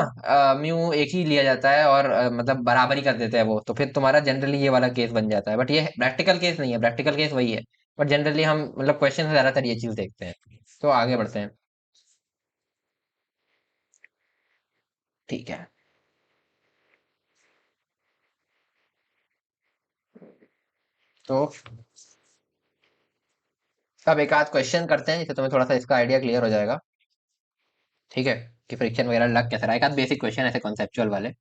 B: म्यू एक ही लिया जाता है, और मतलब बराबर ही कर देते हैं वो, तो फिर तुम्हारा जनरली ये वाला केस बन जाता है, बट ये प्रैक्टिकल केस नहीं है, प्रैक्टिकल केस वही है। बट जनरली हम मतलब क्वेश्चन से ज्यादातर ये चीज देखते हैं। तो आगे बढ़ते हैं, ठीक है। तो अब एक आध क्वेश्चन करते हैं जिससे तुम्हें थोड़ा सा इसका आइडिया क्लियर हो जाएगा, ठीक है, कि फ्रिक्शन वगैरह लग कैसा रहा है। एक आध बेसिक क्वेश्चन ऐसे कॉन्सेप्चुअल वाले।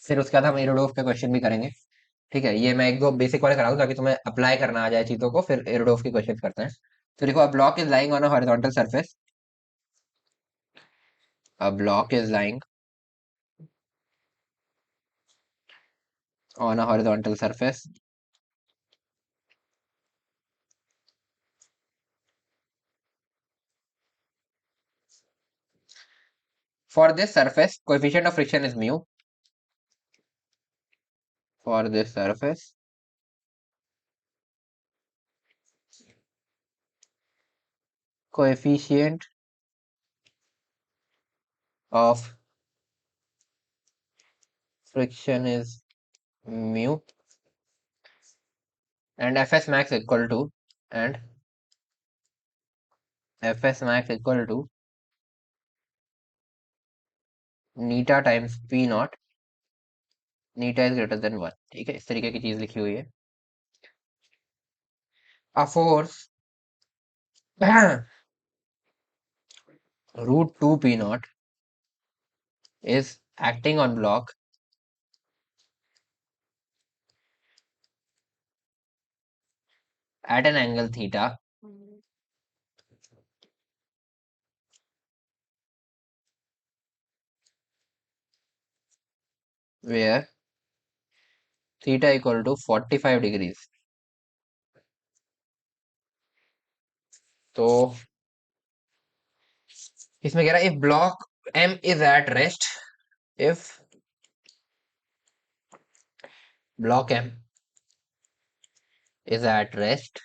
B: फिर उसके बाद हम एरोडोफ के क्वेश्चन भी करेंगे, ठीक है। ये मैं एक दो बेसिक वाले करा दूं ताकि तुम्हें अप्लाई करना आ जाए चीजों को, फिर एरोडोफ के क्वेश्चन करते हैं। तो देखो, a block is lying on a horizontal surface, a block is lying on a horizontal surface, for this surface coefficient of friction is mu, for this surface coefficient of friction is mu, and fs max equal to, and fs max equal to Neeta times P not, Neeta is greater than 1, ठीक है। इस तरीके की चीज लिखी हुई है। A force √2 p0 is acting on block at an angle theta where theta equal to 45 degrees। तो इसमें कह रहा है, if block m is at rest, if block m is at rest,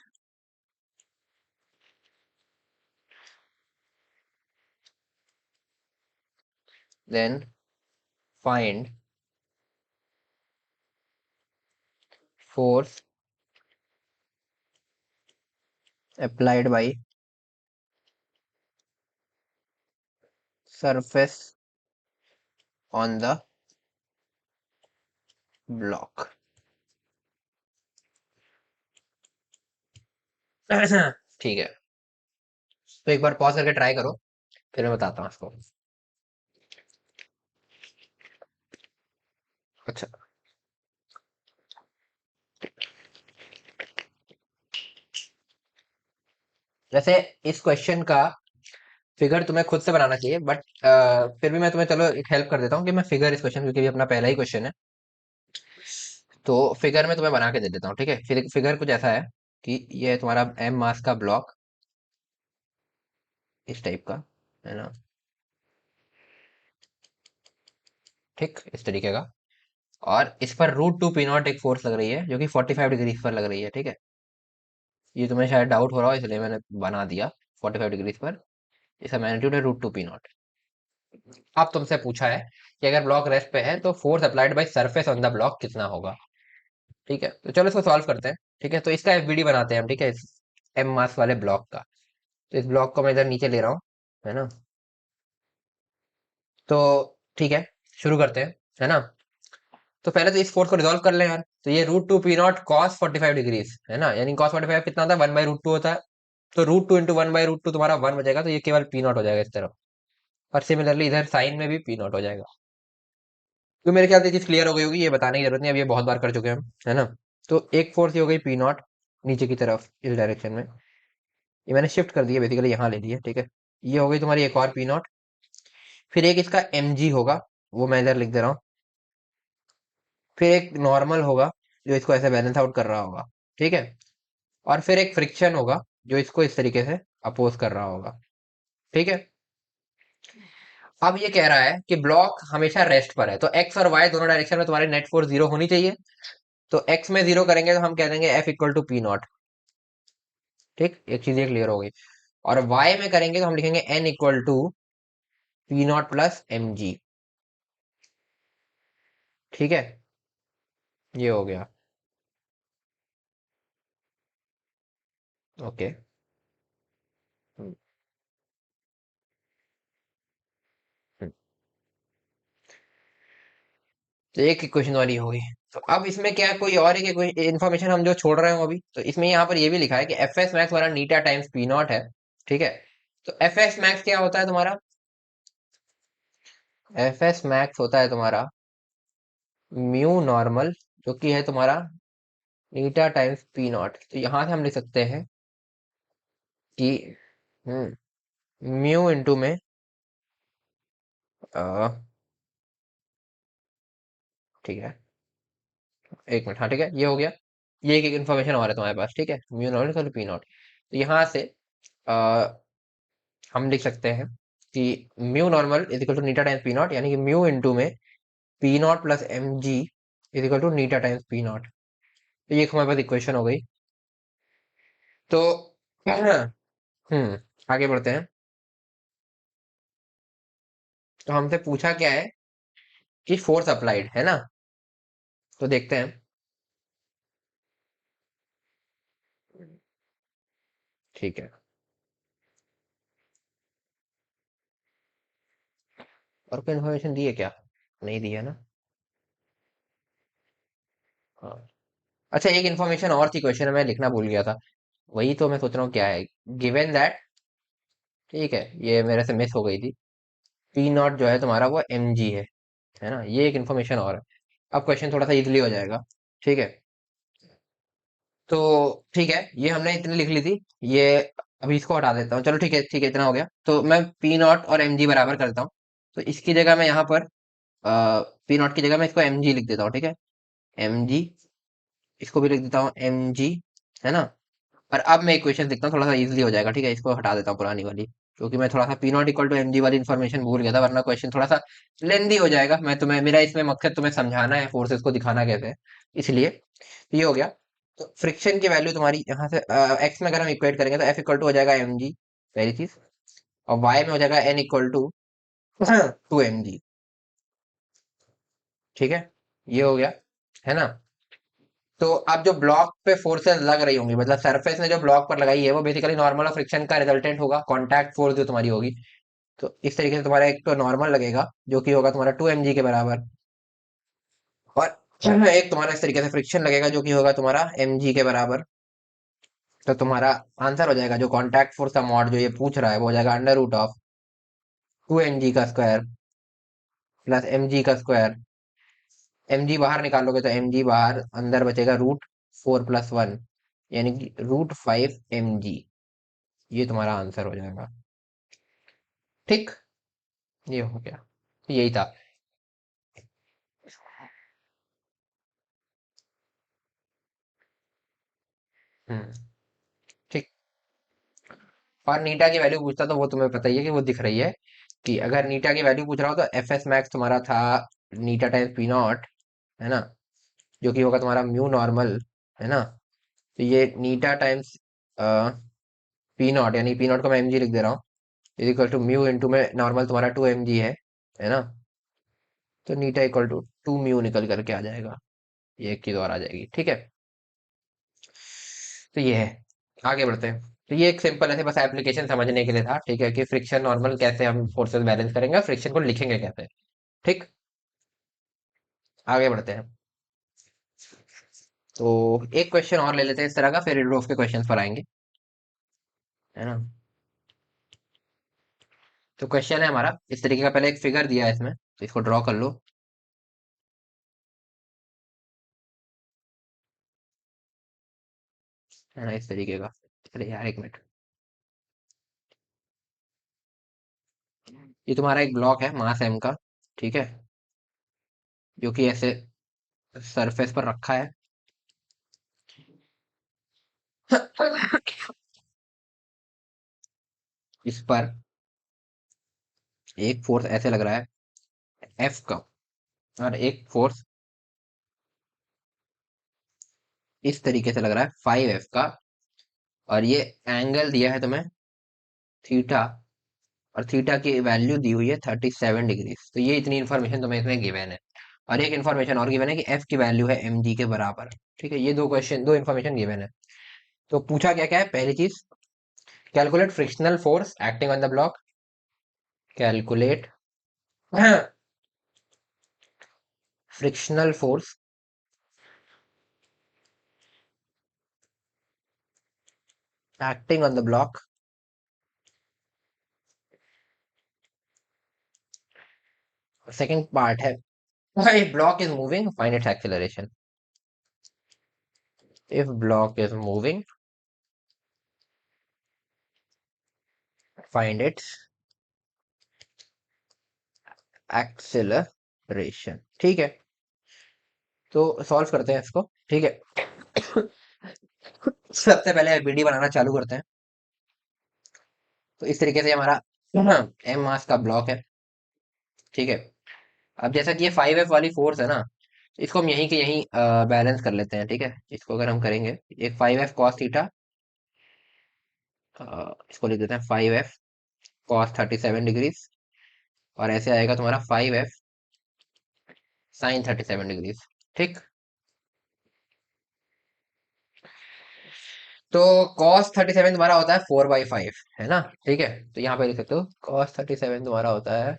B: then find force applied by surface on the block।
A: ठीक है, तो एक बार pause करके ट्राई करो, फिर मैं बताता हूँ आपको। अच्छा, वैसे इस क्वेश्चन का फिगर तुम्हें खुद से बनाना चाहिए, बट फिर भी मैं तुम्हें चलो एक हेल्प कर देता हूँ कि मैं फिगर इस क्वेश्चन, क्योंकि ये अपना पहला ही क्वेश्चन है, तो फिगर में तुम्हें बना के दे देता हूँ, ठीक है। फिर फिगर कुछ ऐसा है कि ये है तुम्हारा एम मास का ब्लॉक, इस टाइप का, है ना, ठीक इस तरीके का। और इस पर रूट 2 पी नॉट एक फोर्स लग रही है, जो कि 45 डिग्री पर लग रही है, ठीक है। ये तुम्हें शायद डाउट हो रहा हो, इसलिए मैंने बना दिया 45 डिग्री पर। इसका मैग्नीट्यूड है रूट 2 पी नॉट। अब तुमसे पूछा है कि अगर ब्लॉक रेस्ट पे है तो force applied by surface on the block कितना होगा, ठीक है। तो चलो इसको सॉल्व करते हैं, ठीक है। तो इसका एफबीडी बनाते हैं हम, ठीक है, इस एम मास वाले ब्लॉक का। तो इस ब्लॉक को मैं इधर नीचे ले रहा हूँ, है ना। तो ठीक है, शुरू करते हैं, है ना। तो पहले तो इस फोर्स को रिजॉल्व कर लें यार। तो ये root 2 P naught cos 45 degrees, है ना, यानी कॉस 45 कितना होता है, 1/√2 होता है। तो रूट 2 इंटू 1/√2 तुम्हारा 1 बचेगा, तो ये केवल पी नॉट हो जाएगा इस तरफ। और सिमिलरली इधर साइन में भी पी नॉट हो जाएगा। तो मेरे ख्याल से ये चीज क्लियर हो गई होगी, ये बताने की जरूरत नहीं, अब ये बहुत बार कर चुके हैं हम, है ना। तो एक फोर्स ये हो गई पी नॉट, नीचे की तरफ इस डायरेक्शन में। ये मैंने शिफ्ट कर दिया, बेसिकली यहाँ ले लिया, ठीक है। ये हो गई तुम्हारी एक और पी नॉट। फिर एक इसका एम जी होगा, वो मैं इधर लिख दे रहा हूँ। फिर एक नॉर्मल होगा, जो इसको ऐसे बैलेंस आउट कर रहा होगा, ठीक है। और फिर एक फ्रिक्शन होगा, जो इसको इस तरीके से अपोज कर रहा होगा, ठीक है। अब ये कह रहा है कि ब्लॉक हमेशा रेस्ट पर है, तो एक्स और वाई दोनों डायरेक्शन में तुम्हारी नेट फोर्स जीरो होनी चाहिए। तो एक्स में जीरो करेंगे तो हम कह देंगे F equal to P naught, ठीक, एक चीज ये क्लियर हो गई। और वाई में करेंगे तो हम लिखेंगे N equal to P naught plus m g, ठीक है। ये हो गया, ओके। हम्म, हम्म। तो एक इक्वेशन वाली हो गई। तो अब इसमें क्या है, कोई और एक इन्फॉर्मेशन हम जो छोड़ रहे हो अभी, तो इसमें यहाँ पर ये भी लिखा है कि एफ एस मैक्स वाला नीटा टाइम्स पी नॉट है, ठीक है। तो एफ एस मैक्स क्या होता है तुम्हारा, एफ एस मैक्स होता है तुम्हारा म्यू नॉर्मल, जो कि है तुम्हारा नीटा टाइम्स पी नॉट। तो यहाँ से हम लिख सकते हैं कि म्यू इंटू में ठीक है, एक मिनट, हाँ ठीक है, ये हो गया। ये एक इन्फॉर्मेशन और है तुम्हारे पास, ठीक है, mu not equal P naught. तो यहाँ से आ, हम लिख सकते हैं कि mu normal is equal to नीटा टाइम्स पी नॉट, यानी कि म्यू इंटू में P naught plus m g is equal to नीटा टाइम्स पी नॉट। तो ये हमारे पास इक्वेशन हो गई। तो आगे बढ़ते हैं। तो हमसे पूछा क्या है कि फोर्स अप्लाइड, है ना। तो देखते हैं, ठीक है। और कोई इन्फॉर्मेशन दी है क्या, नहीं दी है ना। हाँ, अच्छा एक इन्फॉर्मेशन और थी, क्वेश्चन में लिखना भूल गया था, वही तो मैं सोच रहा हूँ क्या है। गिवन दैट, ठीक है, ये मेरे से मिस हो गई थी। पी नॉट जो है तुम्हारा वो एम जी है ना, ये एक इन्फॉर्मेशन और है। अब क्वेश्चन थोड़ा सा इजीली हो जाएगा, ठीक है। तो ठीक है, ये हमने इतनी लिख ली थी, ये अभी इसको हटा देता हूँ, चलो ठीक है, ठीक है, इतना हो गया। तो मैं पी नॉट और एम जी बराबर करता हूँ। तो इसकी जगह मैं यहाँ पर पी नॉट की जगह मैं इसको एम जी लिख देता हूँ, ठीक है, एम जी। इसको भी लिख देता हूँ एम जी, है ना। और अब मैं इक्वेशन लिखता हूँ, थोड़ा सा इजीली हो जाएगा, ठीक है। इसको हटा देता हूँ पुरानी वाली, क्योंकि मैं थोड़ा सा P naught equal to m g वाली इन्फॉर्मेशन भूल गया था, वरना क्वेश्चन थोड़ा सा लेंदी हो जाएगा। मैं तुम्हें, मेरा इसमें मकसद तुम्हें समझाना है, फोर्सेस को दिखाना कैसे है, इसलिए। तो ये हो गया। तो फ्रिक्शन की वैल्यू तुम्हारी यहाँ से एक्स में अगर हम इक्वेट करेंगे तो एफ इक्वल टू हो जाएगा एम जी, पहली चीज। और वाई में हो जाएगा N equal to two m g, ठीक है। ये हो गया, है ना। तो अब जो ब्लॉक पे फोर्सेस लग रही होंगी, मतलब सरफेस ने जो ब्लॉक पर लगाई है, वो बेसिकली नॉर्मल ऑफ फ्रिक्शन का रिजल्टेंट होगा, कॉन्टैक्ट फोर्स जो तुम्हारी होगी। तो इस तरीके से तुम्हारा एक तो नॉर्मल लगेगा, जो कि होगा तुम्हारा 2 mg के बराबर। और एक तुम्हारा इस तरीके से फ्रिक्शन लगेगा, जो कि होगा तुम्हारा mg के बराबर,
B: तो तुम्हारा आंसर हो जाएगा, जो कॉन्टैक्ट फोर्स का मॉड जो ये पूछ रहा है, वो हो जाएगा अंडर रूट ऑफ 2 mg का स्क्वायर प्लस mg का स्क्वायर। mg बाहर निकालोगे तो mg बाहर, अंदर बचेगा √4 + 1, यानी कि √5 mg। ये तुम्हारा आंसर हो जाएगा। ठीक, ये हो गया, तो यही था। हम्म। ठीक। और नीटा की वैल्यू पूछता तो वो तुम्हें पता ही है कि वो दिख रही है, कि अगर नीटा की वैल्यू पूछ रहा हो तो एफ एस मैक्स तुम्हारा था नीटा टाइम्स पी नॉट, है ना, जो कि होगा तुम्हारा म्यू नॉर्मल, है ना। तो ये नीटा टाइम्स पी नॉट, यानी पी नॉट को मैं एम जी लिख दे रहा हूँ, is equal to mu into में नॉर्मल तुम्हारा 2 mg है ना। तो नीटा इक्वल टू 2 म्यू निकल करके आ जाएगा, ये एक चीज और आ जाएगी, ठीक है। तो ये है, आगे बढ़ते हैं। तो ये एक सिंपल ऐसे बस एप्लीकेशन समझने के लिए था, ठीक है, कि फ्रिक्शन नॉर्मल कैसे हम फोर्सेस बैलेंस करेंगे, फ्रिक्शन को लिखेंगे कैसे। ठीक, आगे बढ़ते हैं। तो एक क्वेश्चन और ले लेते हैं इस तरह का, फिर रूफ के क्वेश्चंस पर आएंगे, है ना। तो क्वेश्चन है हमारा इस तरीके का, पहले एक फिगर दिया है इसमें, तो इसको ड्रॉ कर लो, है ना, इस तरीके का। अरे यार एक मिनट, ये तुम्हारा एक ब्लॉक है मास एम का, ठीक है, जो कि ऐसे सरफेस पर रखा है। इस पर एक फोर्स ऐसे लग रहा है एफ का, और एक फोर्स इस तरीके से लग रहा है 5F का, और ये एंगल दिया है तुम्हें थीटा, और थीटा की वैल्यू दी हुई है 37 डिग्री। तो ये इतनी इन्फॉर्मेशन तुम्हें इसमें गिवन है, और एक इन्फॉर्मेशन और गिवन है कि एफ की वैल्यू है mg के बराबर। ठीक है, ये दो क्वेश्चन, दो इन्फॉर्मेशन गिवन है। तो पूछा क्या क्या है, पहली चीज, calculate frictional force acting on the block, calculate frictional force acting on the block. Second part है, if block is moving find its acceleration, if block is moving find its acceleration। ठीक है, तो सॉल्व करते हैं इसको, ठीक है। सबसे पहले वीडियो बनाना चालू करते हैं। तो इस तरीके से हमारा एम मास का ब्लॉक है, ठीक है। अब जैसा कि ये 5F वाली फोर्स है ना, इसको हम यहीं के यहीं बैलेंस कर लेते हैं, ठीक है। इसको अगर हम करेंगे, एक 5F कॉस थीटा, इसको लिख देते हैं 5F कॉस 37 डिग्रीज, और ऐसे आएगा तुम्हारा 5F साइन 37 डिग्रीज। ठीक, तो cos 37 तुम्हारा होता है 4/5, है ना। ठीक है, तो यहाँ पे लिख सकते हो cos 37 तुम्हारा होता है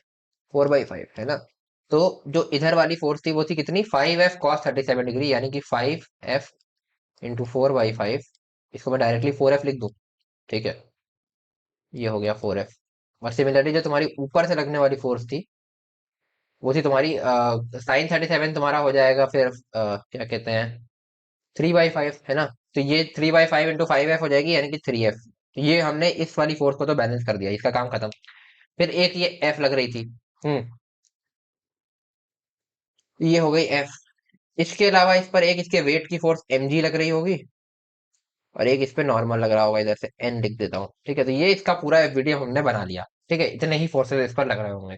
B: 4/5, है ना। तो जो इधर वाली फोर्स थी वो थी कितनी, 5F cos 37 डिग्री, यानी कि 5F इंटू 4/5। इसको मैं डायरेक्टली 4F लिख दूं, ठीक है, ये हो गया 4F। और सिमिलरली जो तुम्हारी ऊपर से लगने वाली फोर्स थी, वो थी तुम्हारी साइन 37, तुम्हारा हो जाएगा फिर क्या कहते हैं 3/5, है ना। तो ये 3/5 इंटू 5F हो जाएगी, यानी कि 3F। तो ये हमने इस वाली फोर्स को तो बैलेंस कर दिया, इसका काम खत्म। फिर एक ये F लग रही थी, ये हो गई F। इसके अलावा इस पर एक इसके वेट की फोर्स mg लग रही होगी, और एक इस पे नॉर्मल लग रहा होगा, इधर से n लिख देता हूँ, ठीक है। तो ये इसका पूरा वीडियो हमने बना लिया, ठीक है, इतने ही फोर्सेस इस पर लग रहे होंगे।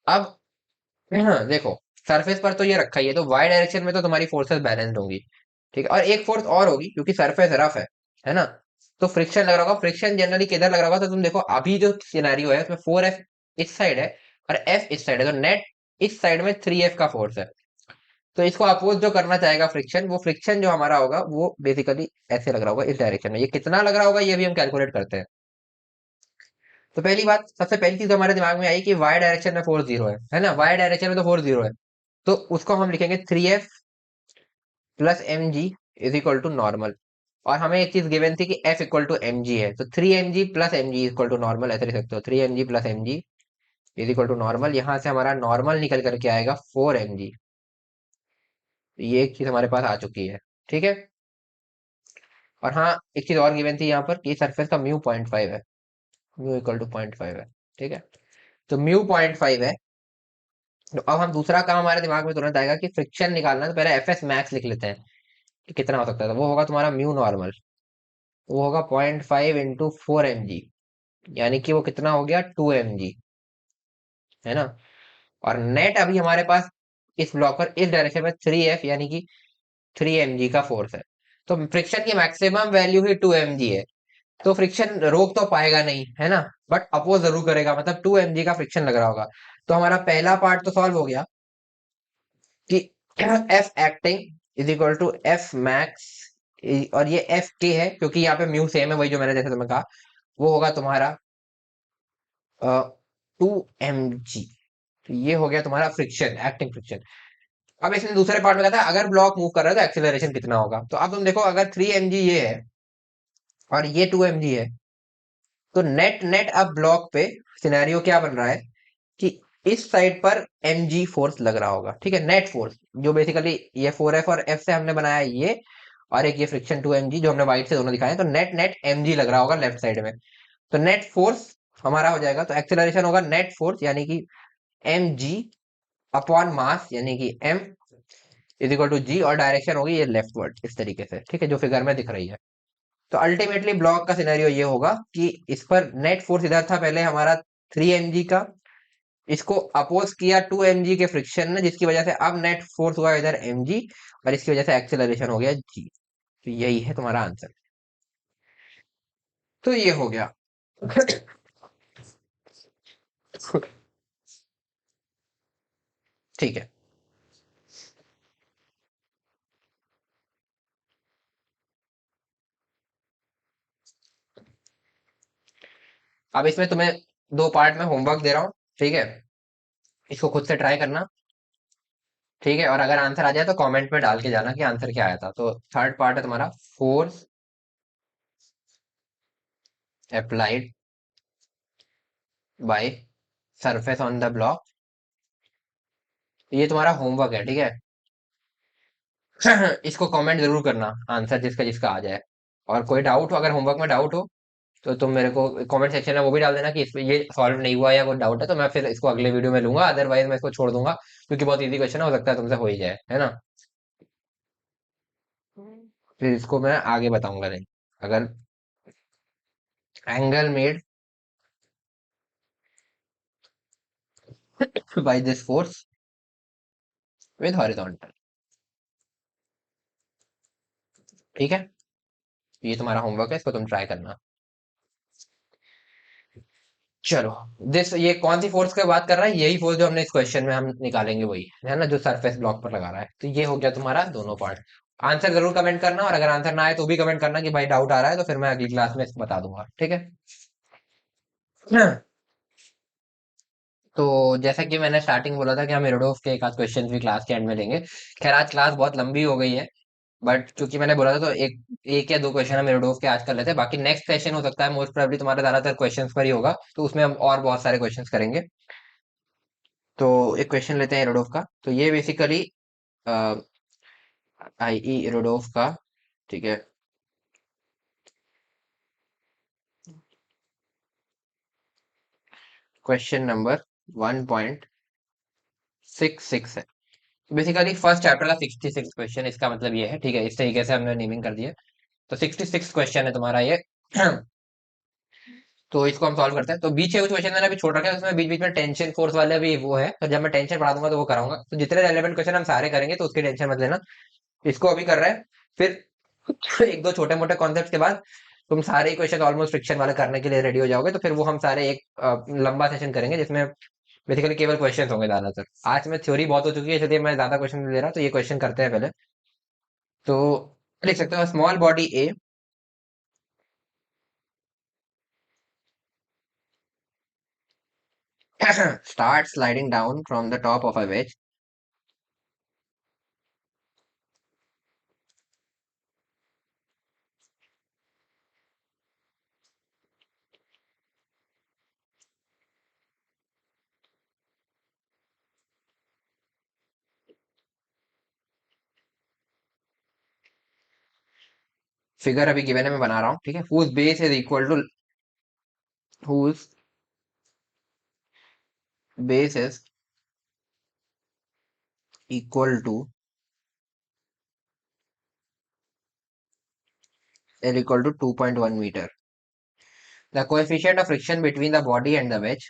B: अब हाँ देखो, सरफेस पर तो ये रखा ही है, तो वाई डायरेक्शन में तो तुम्हारी फोर्सेस बैलेंस्ड होंगी, ठीक है। और एक फोर्स और होगी क्योंकि सरफेस रफ है ना। तो फ्रिक्शन लग रहा होगा, फ्रिक्शन जनरली किधर लग रहा होगा, तो तुम देखो अभी जो सिनेरियो है उसमें 4F इस साइड है और F इस साइड है, तो नेट इस साइड में 3F का फोर्स है। तो इसको अपोज जो करना चाहेगा फ्रिक्शन, वो फ्रिक्शन जो हमारा होगा वो बेसिकली ऐसे लग रहा होगा इस डायरेक्शन में। ये कितना लग रहा होगा ये भी हम कैलकुलेट करते हैं। तो पहली बात, सबसे पहली चीज हमारे दिमाग में आई कि वाई डायरेक्शन में फोर्स जीरो है ना, वाई डायरेक्शन में तो फोर्स जीरो है। तो उसको हम लिखेंगे 3F plus mg is equal to normal.
A: और हमें एक चीज गिवन थी कि F equal to m g है, तो 3 mg plus m g equal to normal, ऐसे लिख सकते हो 3 mg plus m g is equal to normal. यहाँ से हमारा नॉर्मल निकल करके आएगा 4 mg। ये एक चीज हमारे पास आ चुकी है, ठीक है। और हाँ, एक चीज और गिवन थी यहाँ पर कि सरफेस का म्यू 0.5 है, म्यू इक्वल टू 0.5 है, ठीक है। तो म्यू 0.5 है। तो अब हम दूसरा काम हमारे दिमाग में तुरंत आएगा कि फ्रिक्शन निकालना है, तो पहले एफ एस मैक्स लिख लेते हैं कि कितना हो सकता है। तो वो होगा तुम्हारा म्यू नॉर्मल, वो होगा 0.5 इंटू 4 mg, यानी कि वो कितना हो गया 2 mg, है ना। और नेट अभी हमारे पास इस ब्लॉक पर इस डायरेक्शन में 3F यानी कि 3 mg का फोर्स है। तो फ्रिक्शन की मैक्सिमम वैल्यू ही 2 mg है, तो फ्रिक्शन रोक तो पाएगा नहीं, है ना, बट अपोज जरूर करेगा, मतलब 2 mg का फ्रिक्शन लग रहा होगा। तो हमारा पहला पार्ट तो सॉल्व हो गया कि F acting is equal to F max, और ये एफ के है क्योंकि यहाँ पे म्यू सेम है, वही जो मैंने जैसे तुम्हें कहा, वो होगा तुम्हारा 2 mg। तो ये हो गया तुम्हारा फ्रिक्शन, एक्टिंग फ्रिक्शन। अब इसने दूसरे पार्ट में कहता है अगर ब्लॉक मूव कर रहा है तो एक्सेलरेशन कितना होगा। तो अब तुम देखो, अगर 3 mg ये है और ये 2 mg है, तो नेट नेट अब ब्लॉक पे सिनेरियो क्या बन रहा है कि इस साइड पर mg फोर्स लग रहा होगा, ठीक है, नेट फोर्स, जो बेसिकली ये 4F और F से हमने बनाया है ये, और एक ये फ्रिक्शन 2 mg जो हमने वाइट से दोनों दिखाए हैं, तो नेट नेट mg लग रहा होगा लेफ्ट साइड में। तो नेट फोर्स हमारा हो जाएगा, तो एक्सेलरेशन होगा नेट फोर्स यानी कि mg अपॉन मास यानी कि m इज इक्वल टू जी, और डायरेक्शन होगी ये लेफ्टवर्ड इस तरीके से, ठीक है, जो फिगर में दिख रही है। तो अल्टीमेटली ब्लॉक का सिनेरियो ये होगा कि इस पर नेट फोर्स इधर था पहले हमारा 3 mg का, इसको अपोज किया 2 mg के फ्रिक्शन ने, जिसकी वजह से अब नेट फोर्स हुआ इधर mg, और इसकी वजह से एक्सेलरेशन हो गया g। तो यही है तुम्हारा आंसर। तो ये हो गया। ठीक है, अब इसमें तुम्हें दो पार्ट में होमवर्क दे रहा हूँ, ठीक है, इसको खुद से ट्राई करना, ठीक है। और अगर आंसर आ जाए तो कमेंट में डाल के जाना कि आंसर क्या आया था। तो थर्ड पार्ट है तुम्हारा, force applied by surface on the block. ये तुम्हारा होमवर्क है, ठीक है। इसको कमेंट जरूर करना, आंसर जिसका जिसका आ जाए। और कोई डाउट हो, अगर होमवर्क में डाउट हो, तो तुम मेरे को कमेंट सेक्शन में वो भी डाल देना कि इसमें ये सॉल्व नहीं हुआ या कोई डाउट है, तो मैं फिर इसको अगले वीडियो में लूंगा, अदरवाइज मैं इसको छोड़ दूंगा, क्योंकि बहुत इजी क्वेश्चन है, हो सकता है तुमसे हो ही जाए, है ना। फिर इसको मैं आगे बताऊंगा नहीं। अगर angle made by this force with horizontal, ठीक है, ये तुम्हारा होमवर्क है, इसको तुम ट्राई करना। चलो, दिस ये कौन सी फोर्स की बात कर रहा है, यही फोर्स जो हमने इस क्वेश्चन में हम निकालेंगे वही है ना, जो सरफेस ब्लॉक पर लगा रहा है। तो ये हो गया तुम्हारा दोनों पार्ट। आंसर जरूर कमेंट करना, और अगर आंसर ना आए तो भी कमेंट करना कि भाई डाउट आ रहा है, तो फिर मैं अगली क्लास में इसको बता दूंगा, ठीक है। हाँ, तो जैसा कि मैंने स्टार्टिंग बोला था कि हम इरोडोव के एक आध क्वेश्चन भी क्लास के एंड में लेंगे। खैर आज क्लास बहुत लंबी हो गई है, बट क्योंकि मैंने बोला था तो एक एक या दो क्वेश्चन हम इरोडोव के आज कर लेते हैं, बाकी नेक्स्ट सेशन हो सकता है मोस्ट प्रोबेबली तुम्हारा ज्यादातर क्वेश्चंस पर ही होगा, तो उसमें हम और बहुत सारे क्वेश्चंस करेंगे। तो एक क्वेश्चन लेते हैं इरोडोव का, तो ये बेसिकली आईई इरोडोव का, ठीक है, क्वेश्चन नंबर 1.66 है। बेसिकली फर्स्ट चैप्टर का 66 क्वेश्चन, इसका मतलब ये है, ठीक है, इस तरीके से हमने नेमिंग कर दी है। तो 66 क्वेश्चन है तुम्हारा ये। तो इसको हम सॉल्व करते हैं। तो बीच के कुछ क्वेश्चन मैंने अभी छोड़ रखे हैं, उसमें बीच बीच में टेंशन फोर्स वाले भी वो है, तो जब मैं टेंशन पढ़ा दूंगा तो वो कराऊंगा। तो जितने रेलेवेंट क्वेश्चन हम सारे करेंगे, तो उसकी टेंशन मत लेना। इसको अभी कर रहे हैं, फिर एक दो छोटे मोटे कॉन्सेप्ट के बाद तुम सारे क्वेश्चन ऑलमोस्ट फ्रिक्शन वाले करने के लिए रेडी हो जाओगे, तो फिर वो हम सारे एक लंबा सेशन करेंगे जिसमें बेसिकली केवल क्वेश्चन होंगे ज्यादातर। आज में थ्योरी बहुत हो चुकी है, इसलिए मैं ज्यादा क्वेश्चन नहीं दे रहा, तो ये क्वेश्चन करते हैं पहले। तो लिख सकते हो small body a start sliding down from the top of a wedge
B: figure अभी गिवन है, मैं बना रहा हूँ, ठीक है। Whose base is equal to, whose base is equal to L equal to 2.1 meter. The coefficient of friction between the body and the wedge.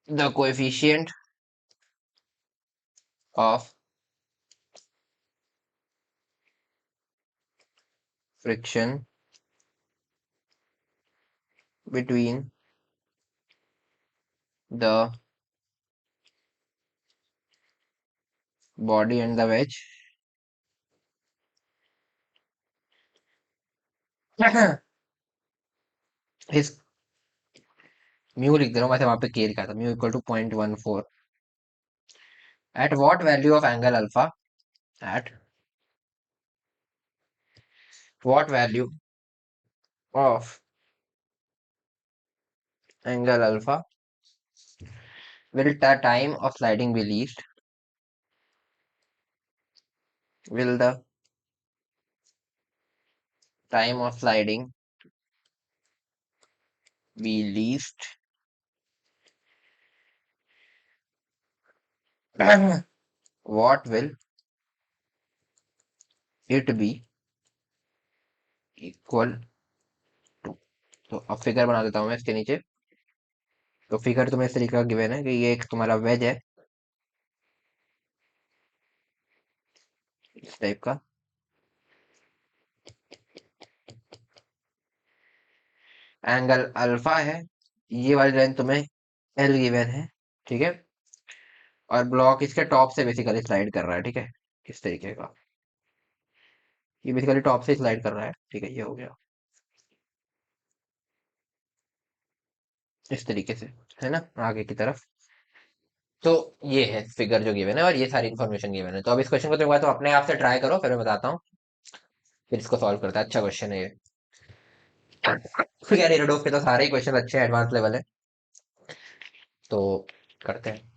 B: The coefficient of friction between the body and the wedge is mu लिख दे रहा हूँ, वैसे वहां पे के लिखा था, mu equal to 0.14 at what value of angle alpha, at what value of angle alpha will the time of sliding be least, will the time of sliding be least, what will it be equal to। तो अब figure बना देता हूँ मैं इसके नीचे। तो figure तुम्हें इस तरीके का गिवन है कि ये एक तुम्हारा वेज है, इस टाइप का, एंगल अल्फा है, ये वाली लाइन तुम्हें एल गिवन है, ठीक है। और ब्लॉक इसके टॉप से बेसिकली स्लाइड कर रहा है, ठीक है, इस तरीके का, ये बेसिकली टॉप से स्लाइड कर रहा है, ठीक है, ये हो गया इस तरीके से, है ना, आगे की तरफ। तो ये है फिगर जो गिवन है और ये सारी इन्फॉर्मेशन गिवन है। तो अब इस क्वेश्चन को तुम तो अपने आप से ट्राई करो, फिर मैं बताता हूँ, फिर इसको सॉल्व करता है। अच्छा क्वेश्चन है ये। यार एरोडोफ के तो सारे ही क्वेश्चन अच्छे हैं, एडवांस लेवल है, तो करते हैं।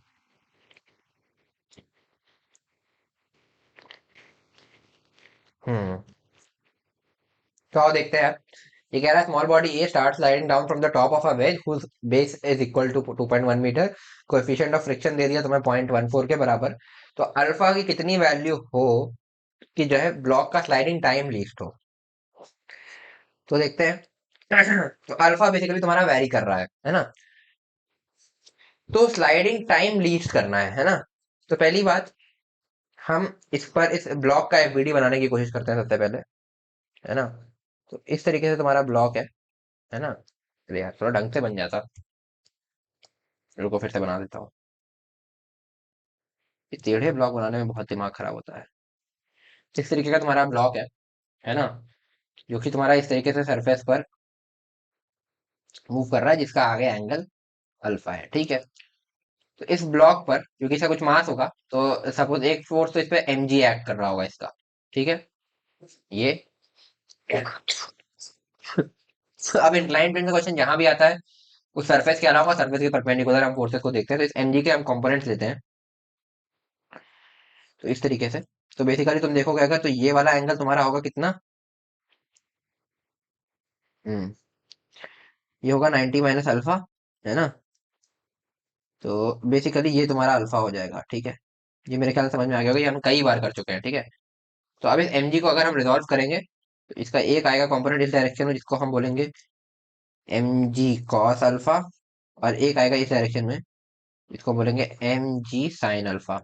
B: हम्म तो आओ देखते हैं। ये कह रहा है small body A start sliding down from the top of a wedge whose base is equal to 2.1 metre. Coefficient of friction दे दिया तुम्हें 0.14 के बराबर। तो अल्फा की कितनी वैल्यू हो कि जो है ब्लॉक का स्लाइडिंग टाइम लीस्ट हो। तो देखते हैं। तो अल्फा बेसिकली तुम्हारा वैरी कर रहा है ना। तो स्लाइडिंग टाइम लीस्ट करना है ना। तो पहली बात, हम इस पर इस ब्लॉक का एफबीडी बनाने की कोशिश करते हैं सबसे पहले, है ना। तो इस तरीके से तुम्हारा ब्लॉक है ना। चलिए यार थोड़ा ढंग से बन जाता, रुको फिर से बना देता हूँ। ये टेढ़े ब्लॉक बनाने में बहुत दिमाग खराब होता है। इस तरीके का तुम्हारा ब्लॉक है ना, जो कि तुम्हारा इस तरीके से सरफेस पर मूव कर रहा है, जिसका आगे एंगल अल्फा है, ठीक है। तो इस ब्लॉक पर क्योंकि इसका कुछ मास होगा, तो सपोज एक फोर्स तो इस पे एम जी एक्ट कर रहा होगा इसका, ठीक है। ये अब इंक्लाइन प्लेन का क्वेश्चन जहां भी आता है, उस सरफेस के अलावा सरफेस के परपेंडिकुलर हम फोर्सेस को देखते हैं। तो इस एम जी के हम कंपोनेंट्स लेते हैं, तो इस तरीके से। तो बेसिकली तुम देखोगे अगर, तो ये वाला एंगल तुम्हारा होगा कितना, हम्म ये होगा 90 माइनस अल्फा, है ना। तो बेसिकली ये तुम्हारा अल्फा हो जाएगा, ठीक है। ये मेरे ख्याल से समझ में आ गया होगा, ये हम कई बार कर चुके हैं, ठीक है। तो अब इस mg को अगर हम रिजॉल्व करेंगे, तो इसका एक आएगा कंपोनेंट इस डायरेक्शन में, जिसको हम बोलेंगे mg cos अल्फा, और एक आएगा इस डायरेक्शन में, जिसको बोलेंगे mg sin अल्फा।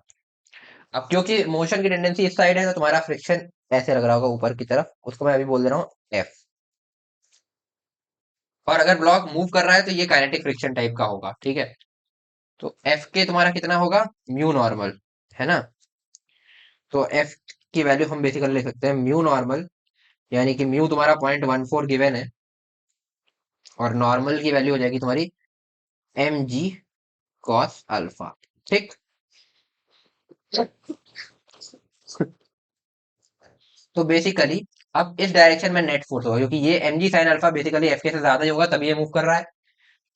B: अब क्योंकि मोशन की टेंडेंसी इस साइड है, तो तुम्हारा फ्रिक्शन ऐसे लग रहा होगा ऊपर की तरफ, उसको मैं अभी बोल दे रहा हूँ f। और अगर ब्लॉक मूव कर रहा है, तो ये काइनेटिक फ्रिक्शन टाइप का होगा, ठीक है। तो एफ के तुम्हारा कितना होगा, म्यू नॉर्मल, है ना। तो एफ की वैल्यू हम बेसिकली ले सकते हैं म्यू नॉर्मल, यानी कि म्यू तुम्हारा 0.14 गिवन है, और नॉर्मल की वैल्यू हो जाएगी तुम्हारी एम जी कॉस अल्फा, ठीक। तो बेसिकली अब इस डायरेक्शन में नेट फोर्स होगा, क्योंकि ये एम जी साइन अल्फा बेसिकली एफ के से ज्यादा ही होगा, तभी ये मूव कर रहा है।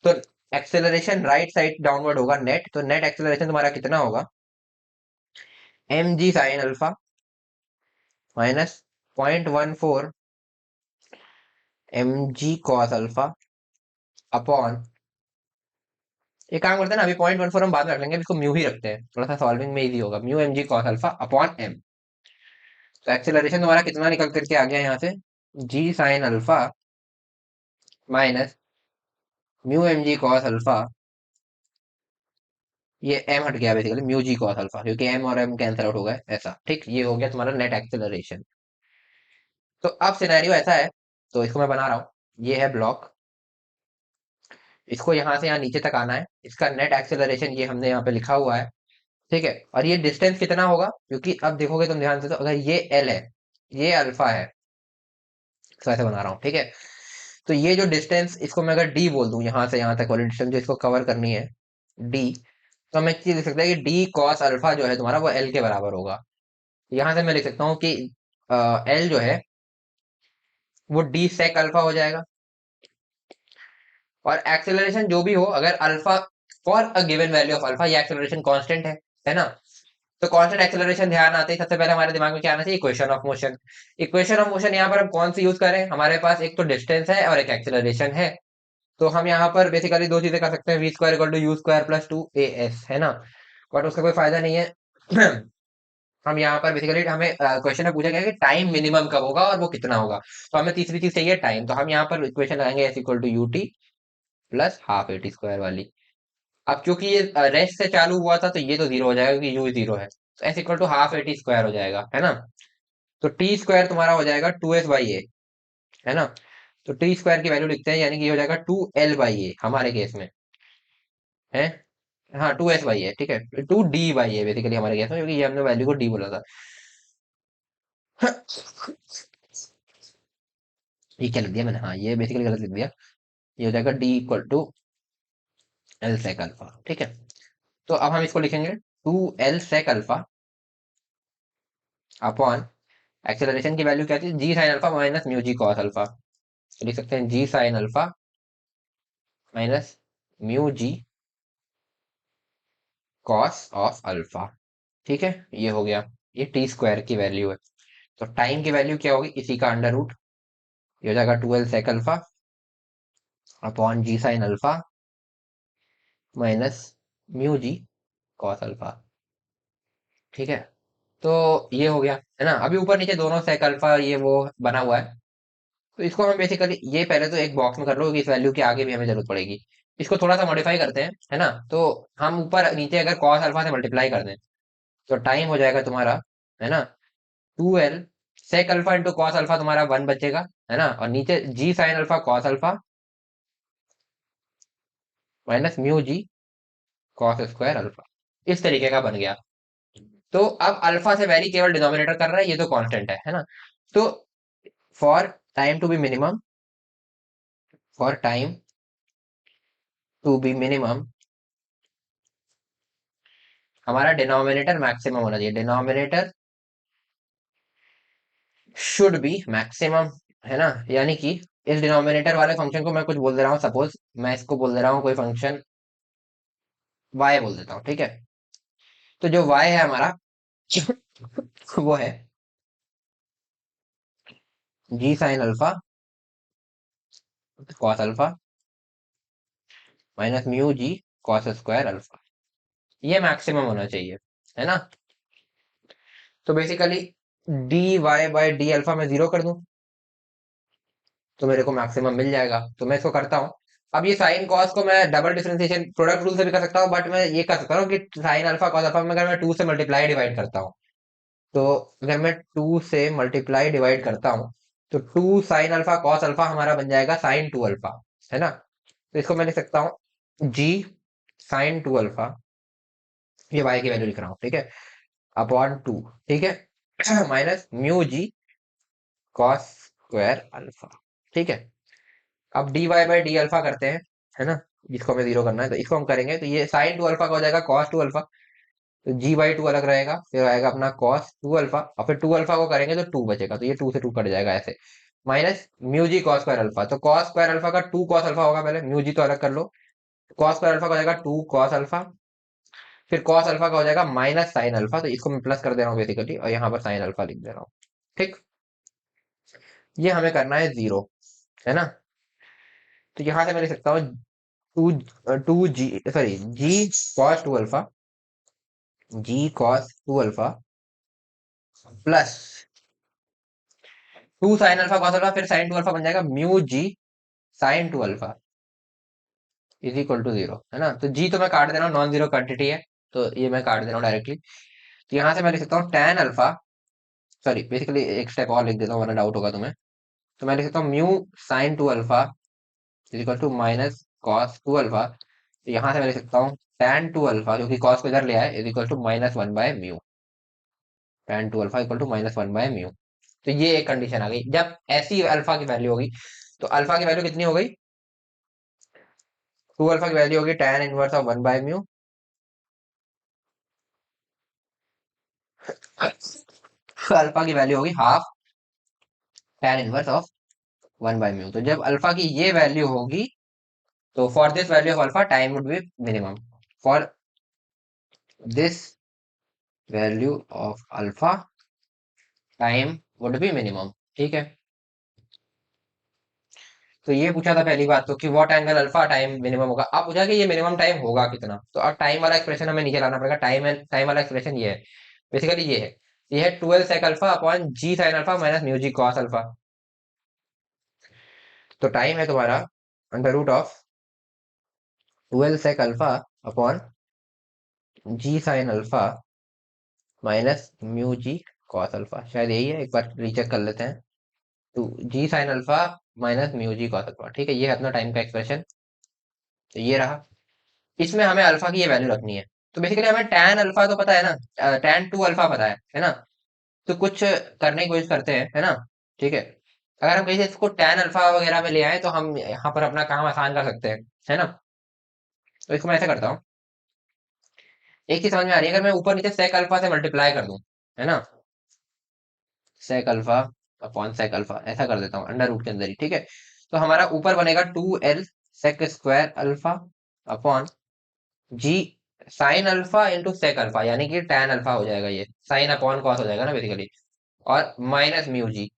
B: तो एक्सेलरेशन राइट साइड डाउनवर्ड होगा नेट, तो नेट एक्सेलरेशन तुम्हारा कितना होगा, एम जी sine alpha minus 0.14 mg cos alpha upon, ये काम करते हैं ना, अभी 0.14 हम बाद में रख लेंगे, अभी इसको म्यू ही रखते हैं, थोड़ा सा सॉल्विंग में इजी होगा। Mu mg cos alpha upon m। तो एक्सेलरेशन तुम्हारा कितना निकल करके आ गया यहाँ से, g sign alpha minus mu mg cos alpha, ये m हट गया basically, mu G cos alpha, क्योंकि m और m कैंसिल आउट हो गए ऐसा, ठीक। ये हो गया तुम्हारा नेट एक्सेलरेशन। तो अब सिनेरियो ऐसा है, तो इसको मैं बना रहा हूँ, ये है ब्लॉक, इसको यहाँ से यहाँ नीचे तक आना है, इसका नेट एक्सेलरेशन ये हमने यहाँ पे लिखा हुआ है, ठीक है। और ये डिस्टेंस कितना होगा, क्योंकि अब देखोगे तुम ध्यान से, तो अगर ये एल है, ये अल्फा है, तो ऐसे बना रहा हूँ, ठीक है। तो ये जो डिस्टेंस, इसको मैं अगर डी बोल दूं, यहाँ से यहाँ तक वाली डिस्टेंस जो इसको कवर करनी है, डी, तो मैं एक चीज लिख सकता है कि डी कॉस अल्फा जो है तुम्हारा, वो एल के बराबर होगा। यहाँ से मैं लिख सकता हूँ कि एल जो है वो डी सेक अल्फा हो जाएगा, और एक्सेलरेशन जो भी हो, अगर alpha for a given value of alpha, ये एक्सेलरेशन कांस्टेंट है ना। तो कांस्टेंट एक्सेलरेशन ध्यान आते ही सबसे पहले हमारे दिमाग में क्या आना चाहिए, equation of motion. Equation of motion यहाँ पर हम कौन सी यूज करें, हमारे पास एक तो डिस्टेंस है और एक एक्सेलरेशन है। तो हम यहाँ पर बेसिकली दो चीजें कर सकते हैं, v square equal to u square plus 2 as, है ना। बट उसका कोई फायदा नहीं है। हम यहाँ पर बेसिकली, हमें क्वेश्चन में पूछा गया है कि टाइम मिनिमम कब होगा और वो कितना होगा, तो हमें तीसरी चीज चाहिए टाइम। तो हम यहाँ पर इक्वेशन लगाएंगे s equal to u t plus half a t square वाली। अब क्योंकि ये रेस्ट से चालू हुआ था, तो ये तो जीरो हो जाएगा क्योंकि यू जीरो है, तो s equal to half a t square हो जाएगा, है ना। तो टी स्क्वायर तुम्हारा हो जाएगा 2s/a, है ना। तो टी स्क्वायर की वैल्यू लिखते हैं, यानी कि ये हो जाएगा 2l/a हमारे केस में, है। हाँ 2s/a, ठीक है, 2d/a बेसिकली हमारे केस में, क्योंकि ये हमने वैल्यू को डी बोला था। ये क्या लिख दिया मैंने, हाँ ये बेसिकली गलत लिख दिया। ये हो जाएगा D equal to L sec alpha, ठीक है। तो अब हम इसको लिखेंगे 2l sec alpha upon, acceleration की वैल्यू क्या थी, G sine alpha minus mu जी कॉस अल्फा। तो लिख सकते हैं G sine alpha minus mu ji cos of alpha, ठीक है। ये हो गया, ये टी स्क्वायर की वैल्यू है। तो टाइम की वैल्यू क्या होगी, इसी का अंडर रूट, ये हो जाएगा 2l sec alpha upon g sine alpha minus mu जी कॉस अल्फा, ठीक है। तो ये हो गया, है ना। अभी ऊपर नीचे दोनों sec अल्फा ये वो बना हुआ है, तो इसको हम बेसिकली, ये पहले तो एक बॉक्स में कर लो कि इस वैल्यू के आगे भी हमें जरूरत पड़ेगी। इसको थोड़ा सा मॉडिफाई करते हैं, है ना। तो हम ऊपर नीचे अगर कॉस अल्फा से मल्टीप्लाई कर दें, तो टाइम हो जाएगा तुम्हारा, है ना, 2l sec alpha into cos alpha, तुम्हारा 1 बचेगा, है ना। और नीचे G sine alpha cos alpha minus mu जी कॉस स्क्वायर अल्फा, इस तरीके का बन गया। तो अब अल्फा से वैरी केवल डिनोमिनेटर कर रहा है, ये तो कांस्टेंट है ना। तो for time to be minimum, for time to be minimum, हमारा डिनोमिनेटर मैक्सिमम होना चाहिए, डिनोमिनेटर शुड बी मैक्सिमम, है ना। यानी कि इस डिनोमिनेटर वाले फंक्शन को मैं कुछ बोल दे रहा हूँ, सपोज मैं इसको बोल दे रहा हूँ कोई फंक्शन y बोल देता हूँ, ठीक है। तो जो y है हमारा वो है g sine alpha cos alpha minus mu जी कॉस स्क्वायर अल्फा, ये मैक्सिमम होना चाहिए, है ना। तो basically d y by d alpha में जीरो कर दूं, तो मेरे को मैक्सिमम मिल जाएगा। तो मैं इसको करता हूँ। अब ये साइन कॉस को मैं डबल डिफरेंशिएशन प्रोडक्ट रूल से भी कर सकता हूँ, बट मैं ये कर सकता हूँ कि साइन अल्फा कॉस अल्फा में अगर मैं 2 से मल्टीप्लाई डिवाइड करता हूँ, तो अगर मैं 2 से मल्टीप्लाई डिवाइड करता हूँ, तो 2 साइन अल्फा कॉस अल्फा हमारा बन जाएगा साइन 2 अल्फा, है ना। तो इसको मैं लिख सकता हूँ जी साइन 2 अल्फा, ये वाई की वैल्यू लिख रहा हूँ, ठीक है, अपॉन 2, ठीक है, माइनस म्यू जी कॉस स्क्वायर अल्फा, ठीक है। अब d y by d alpha करते हैं, है ना। जिसको हमें जीरो करना है, तो इसको हम करेंगे, तो ये साइन 2 अल्फा का हो जाएगा कॉस 2 अल्फा, तो जी बाई 2 अलग रहेगा, फिर आएगा अपना कॉस 2 अल्फा, और फिर 2 अल्फा को करेंगे तो 2 बचेगा, तो ये 2 से 2 कट जाएगा ऐसे, माइनस म्यू जी कॉस स्क्वायर अल्फा। तो कॉस स्क्वायर अल्फा का 2 कॉस अल्फा होगा, पहले म्यू जी तो अलग कर लो, कॉस स्क्वायर अल्फा का हो जाएगा 2 कॉस अल्फा, फिर कॉस अल्फा का हो जाएगा माइनस साइन अल्फा, तो इसको मैं प्लस कर दे रहा हूँ बेसिकली, और यहाँ पर साइन अल्फा लिख दे रहा हूँ, ठीक, ये हमें करना है 0, है ना। तो यहां से मैं लिख सकता हूँ two two g sorry g cos two alpha, g cos two alpha plus two sine alpha cos alpha, फिर साइन टू अल्फा बन जाएगा mu g sine two alpha is equal to 0, है ना। तो जी तो मैं काट दे रहा हूँ, नॉन जीरो क्वांटिटी है, तो ये मैं काट दे रहा हूँ डायरेक्टली। तो यहाँ से मैं लिख सकता हूँ tan अल्फा, सॉरी बेसिकली एक स्टेप और लिख देता हूँ वरना डाउट होगा तुम्हें। तो मैं लिख सकता हूँ mu sine two alpha is equal to minus cos two alpha. तो यहाँ से मैं लिख सकता हूँ tan टू अल्फा, जो कि कॉस को इधर ले आए, is equal to minus one by mu, tan two alpha equal to minus one by mu. तो ये एक कंडीशन आ गई, जब ऐसी अल्फा की वैल्यू होगी। तो अल्फा की वैल्यू कितनी हो गई, टू अल्फा की वैल्यू होगी tan inverse of one by mu, alpha की वैल्यू होगी half tan inverse of one by mu. तो जब अल्फा की ये वैल्यू होगी, तो for this value of alpha time would be minimum, for this value of alpha time would be minimum. ठीक है, तो ये पूछा था पहली बात तो कि what angle alpha time minimum होगा। अब पूछा कि ये मिनिमम टाइम होगा कितना, तो अब टाइम वाला एक्सप्रेशन हमें नीचे लाना पड़ेगा। टाइम वाला एक्सप्रेशन ये है, बेसिकली ये है 12 sec alpha upon g sine alpha minus mu जी कॉस अल्फा। तो टाइम है तुम्हारा under root of 12 sec alpha upon g sine alpha minus mu ji cos alpha, शायद यही है, एक बार रीचेक कर लेते हैं। तो जी साइन अल्फा माइनस म्यू जी कॉस अल्फा, ठीक है, ये है अपना टाइम का एक्सप्रेशन। तो ये रहा, इसमें हमें अल्फा की ये वैल्यू रखनी है। तो बेसिकली हमें tan अल्फा तो पता है ना, tan टू अल्फा पता है ना। तो कुछ करने की कोशिश करते हैं, है ना। ठीक है, अगर हम कहीं से इसको tan अल्फा वगैरह में ले आए तो हम यहाँ पर अपना काम आसान कर सकते हैं, है ना। तो इसको मैं ऐसे करता हूँ, एक चीज समझ में आ रही है, अगर मैं ऊपर नीचे sec अल्फा से मल्टीप्लाई कर दूं, है ना, sec alpha upon sec alpha ऐसा कर देता हूँ अंडर रूट के अंदर ही, ठीक है। तो हमारा ऊपर बनेगा 2l sec square alpha upon g sine alpha into sec alpha, यानी कि tan अल्फा हो जाएगा, ये साइन अपॉन कॉस हो जाएगा ना बेसिकली, और माइनस म्यू जी,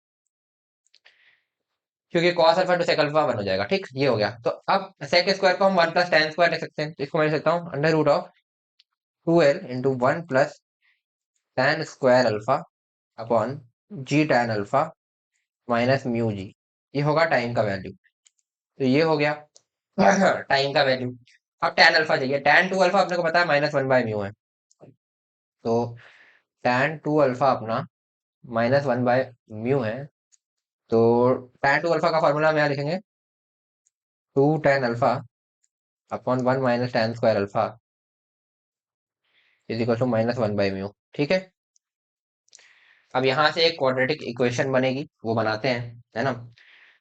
B: क्योंकि cos alpha two sec alpha one हो जाएगा। ठीक, ये हो गया। तो अब सेक स्क्वायर को हम वन प्लस tan स्क्वायर लिख सकते हैं, तो इसको मैं लिख सकता हूँ under root of 2l into one plus tan square alpha upon g tan alpha minus mu g, ये होगा टाइम का वैल्यू। तो ये हो गया टाइम का वैल्यू। अब tan अल्फा चाहिए, tan टू अल्फा अपने को पता है माइनस वन बाय म्यू है, तो tan टू अल्फा अपना माइनस वन बाय म्यू है। तो tan टू अल्फा का फॉर्मूला हम यहाँ लिखेंगे, two tan alpha upon one minus tan square alpha is equal to minus one by mu. ठीक है, अब यहाँ से एक क्वाड्रेटिक इक्वेशन बनेगी, वो बनाते हैं, है ना।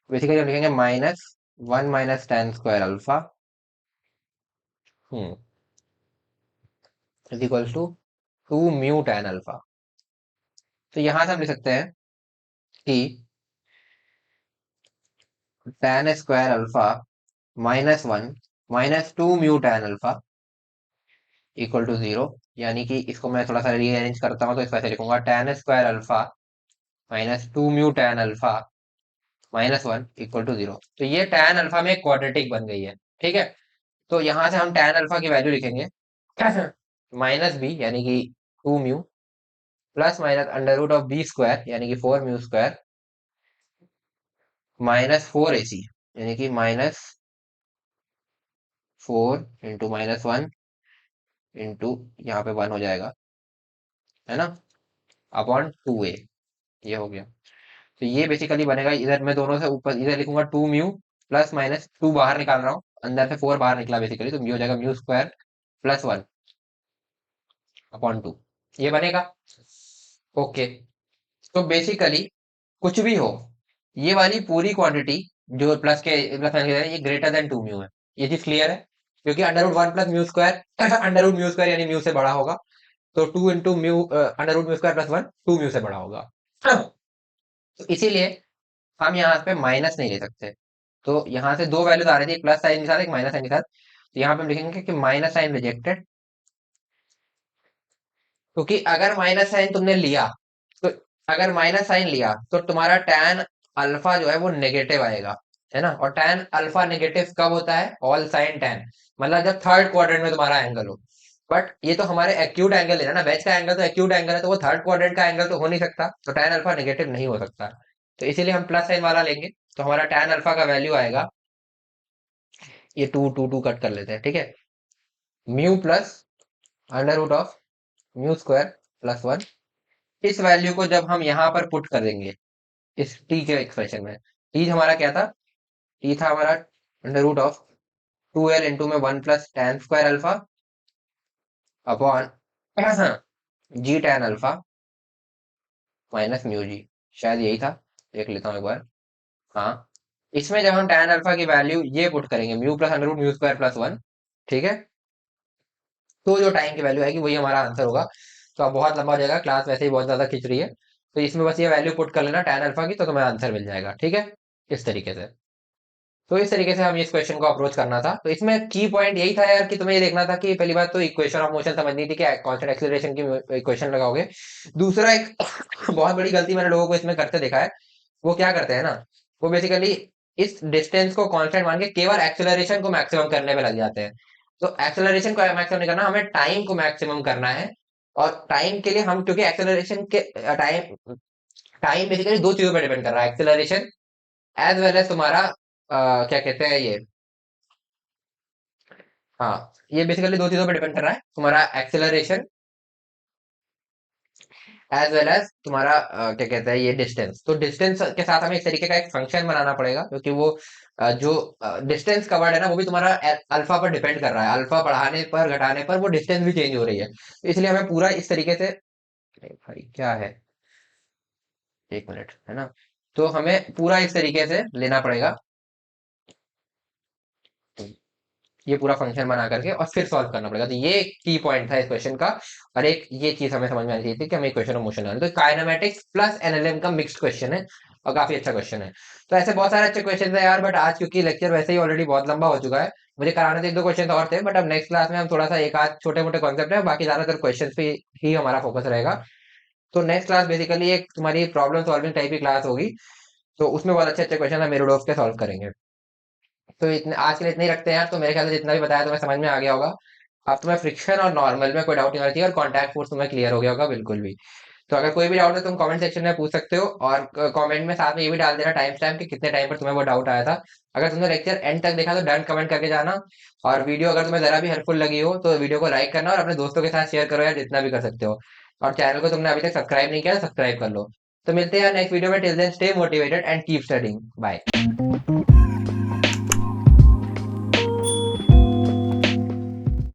B: बेसिकली हम लिखेंगे minus one minus tan square alpha is equal to two mu tan alpha. तो यहाँ से हम लिख सकते हैं कि tan square alpha minus one minus two mu tan alpha equal to 0, यानी कि इसको मैं थोड़ा सा रीअरेंज करता हूँ तो इस वैसे लिखूंगा tan square alpha minus two mu tan alpha minus one equal to 0। तो ये tan अल्फा में क्वाड्रेटिक बन गई है। ठीक है, तो यहाँ से हम tan अल्फा की वैल्यू लिखेंगे माइनस बी, यानी कि two mu plus minus under root of b square, यानी कि four mu square minus four a c, यानी कि minus four into minus one into यहाँ पे वन हो जाएगा, है ना, अपॉन टू ए, ये हो गया। तो ये बेसिकली बनेगा, इधर मैं दोनों से ऊपर इधर लिखूंगा two mu plus minus two बाहर निकाल रहा हूँ, अंदर से फोर बाहर निकला बेसिकली, तो म्यू हो जाएगा mu square plus one upon two, ये बनेगा। ओके, तो बेसिकली कुछ भी हो, ये वाली पूरी क्वांटिटी जो प्लस के प्लस माइनस के ये ग्रेटर देन टू म्यू है, ये चीज क्लियर है, क्योंकि under root one plus mu square under root mu square यानी म्यू से बड़ा होगा, तो two into mu under root mu square plus one two mu से बड़ा होगा। तो इसीलिए हम यहाँ पे माइनस नहीं ले सकते। तो यहाँ से दो वैल्यूज आ रही थी, प्लस साइन के साथ एक माइनस साइन के साथ, तो यहाँ पे हम लिखेंगे कि माइनस साइन रिजेक्टेड, क्योंकि अगर माइनस साइन तुमने लिया तो अगर माइनस साइन लिया तो तुम्हारा tan अल्फा जो है वो नेगेटिव आएगा, है ना। और tan अल्फा नेगेटिव कब होता है? ऑल साइन tan, मतलब जब थर्ड क्वाड्रेंट में तुम्हारा एंगल हो। बट ये तो हमारे एक्यूट एंगल है ना, वेज का एंगल तो एक्यूट एंगल है, तो वो थर्ड क्वाड्रेंट का एंगल तो हो नहीं सकता, तो tan अल्फा नेगेटिव नहीं हो सकता। तो इसीलिए हम प्लस साइन वाला लेंगे। तो हमारा tan अल्फा का वैल्यू आएगा, ये टू टू टू कट कर लेते हैं, ठीक है। Mu plus under root of mu square plus one. इस वैल्यू को जब हम यहाँ पर पुट कर देंगे इस टी के एक्सप्रेशन में, टी हमारा क्या था? टी था हमारा under root of 2l into में 1 plus tan square alpha upon g tan alpha minus mu g. शायद यही था, देख लेता हूँ एक बार। हाँ, इसमें जब हम tan अल्फा की वैल्यू ये पुट करेंगे, mu plus under root mu square plus one, ठीक है, तो जो टाइम की वैल्यू आएगी वही हमारा आंसर होगा। तो अब बहुत लंबा हो जाएगा, क्लास वैसे ही बहुत ज्यादा खिंच रही है, तो इसमें बस ये वैल्यू पुट कर लेना tan अल्फा की, तो तुम्हें आंसर मिल जाएगा, ठीक है, इस तरीके से। तो इस तरीके से हम इस क्वेश्चन को अप्रोच करना था। तो इसमें की पॉइंट यही था यार कि तुम्हें ये देखना था कि पहली बात तो इक्वेशन ऑफ मोशन समझनी थी कि कांस्टेंट एक्सीलरेशन की इक्वेशन लगाओगे। दूसरा एक बहुत बड़ी गलती मैंने लोगों को इसमें करते देखा है, वो क्या करते हैं ना, वो बेसिकली इस डिस्टेंस को कांस्टेंट मान के केवल एक्सेलरेशन को मैक्सिमम करने में लग जाते हैं। तो एक्सेलरेशन को मैक्सिमम नहीं करना, हमें टाइम को मैक्सिमम करना है। और टाइम के लिए हम, क्योंकि एक्सेलरेशन के टाइम टाइम बेसिकली दो चीजों पर डिपेंड कर रहा है, एक्सेलरेशन एज वेल एज तुम्हारा क्या कहते हैं ये, हाँ, ये बेसिकली दो चीजों पर डिपेंड कर रहा है, तुम्हारा एक्सेलरेशन एज वेल एज तुम्हारा क्या कहते हैं ये डिस्टेंस। तो डिस्टेंस के साथ हमें इस तरीके का एक फंक्शन बनाना पड़ेगा, क्योंकि वो जो डिस्टेंस कवर्ड है ना, वो भी तुम्हारा अल्फा पर डिपेंड कर रहा है, अल्फा बढ़ाने पर घटाने पर वो डिस्टेंस भी चेंज हो रही है, तो इसलिए हमें पूरा इस तरीके से, अरे भाई क्या है, एक मिनट, है ना। तो हमें पूरा इस तरीके से लेना पड़ेगा, ये पूरा फंक्शन बना करके और फिर सॉल्व करना पड़ेगा। तो ये की पॉइंट था इस क्वेश्चन का। और एक ये चीज हमें समझ में आनी चाहिए थी कि हमें क्वेश्चन ऑफ मोशन लाना, तो काइनेमेटिक्स प्लस एनएलएम का मिक्स्ड क्वेश्चन है और काफी अच्छा क्वेश्चन है। तो ऐसे बहुत सारे अच्छे क्वेश्चन है यार, बट आज क्योंकि लेक्चर वैसे ही ऑलरेडी बहुत लंबा हो चुका है, मुझे कराने थे एक दो क्वेश्चन और थे, बट अब नेक्स्ट क्लास में हम थोड़ा सा एक आध छोटे मोटे कॉन्सेप्ट है, बाकी ज्यादातर क्वेश्चन पे ही हमारा फोकस रहेगा। तो नेक्स्ट क्लास बेसिकली एक तुम्हारी प्रॉब्लम सॉल्विंग टाइप की क्लास होगी, तो उसमें बहुत अच्छे अच्छे क्वेश्चन हम मेरोडोव के सॉल्व करेंगे। तो इतने आज के लिए इतने ही रखते हैं यार। तो मेरे ख्याल से जितना भी बताया तुम्हें समझ में आ गया होगा। अब तुम्हें फ्रिक्शन और नॉर्मल में कोई डाउट नहीं होना चाहिए, और कॉन्टैक्ट फोर्स तुम्हें क्लियर हो गया होगा बिल्कुल भी। तो अगर कोई भी डाउट है तुम कमेंट सेक्शन में पूछ सकते हो, और कमेंट में साथ में ये भी डाल देना टाइम स्टैम्प कि कितने टाइम पर तुम्हें वो डाउट आया था। अगर तुमने लेक्चर एंड तक देखा तो डन कमेंट करके जाना। और वीडियो अगर तुम्हें जरा भी हेल्पफुल लगी हो तो वीडियो को लाइक करना और अपने दोस्तों के साथ शेयर करो यार, जितना भी कर सकते हो। और चैनल को तुमने अभी तक सब्सक्राइब नहीं किया, सब्सक्राइब कर लो। तो मिलते हैं यार नेक्स्ट वीडियो में, till then stay motivated and keep studying, bye.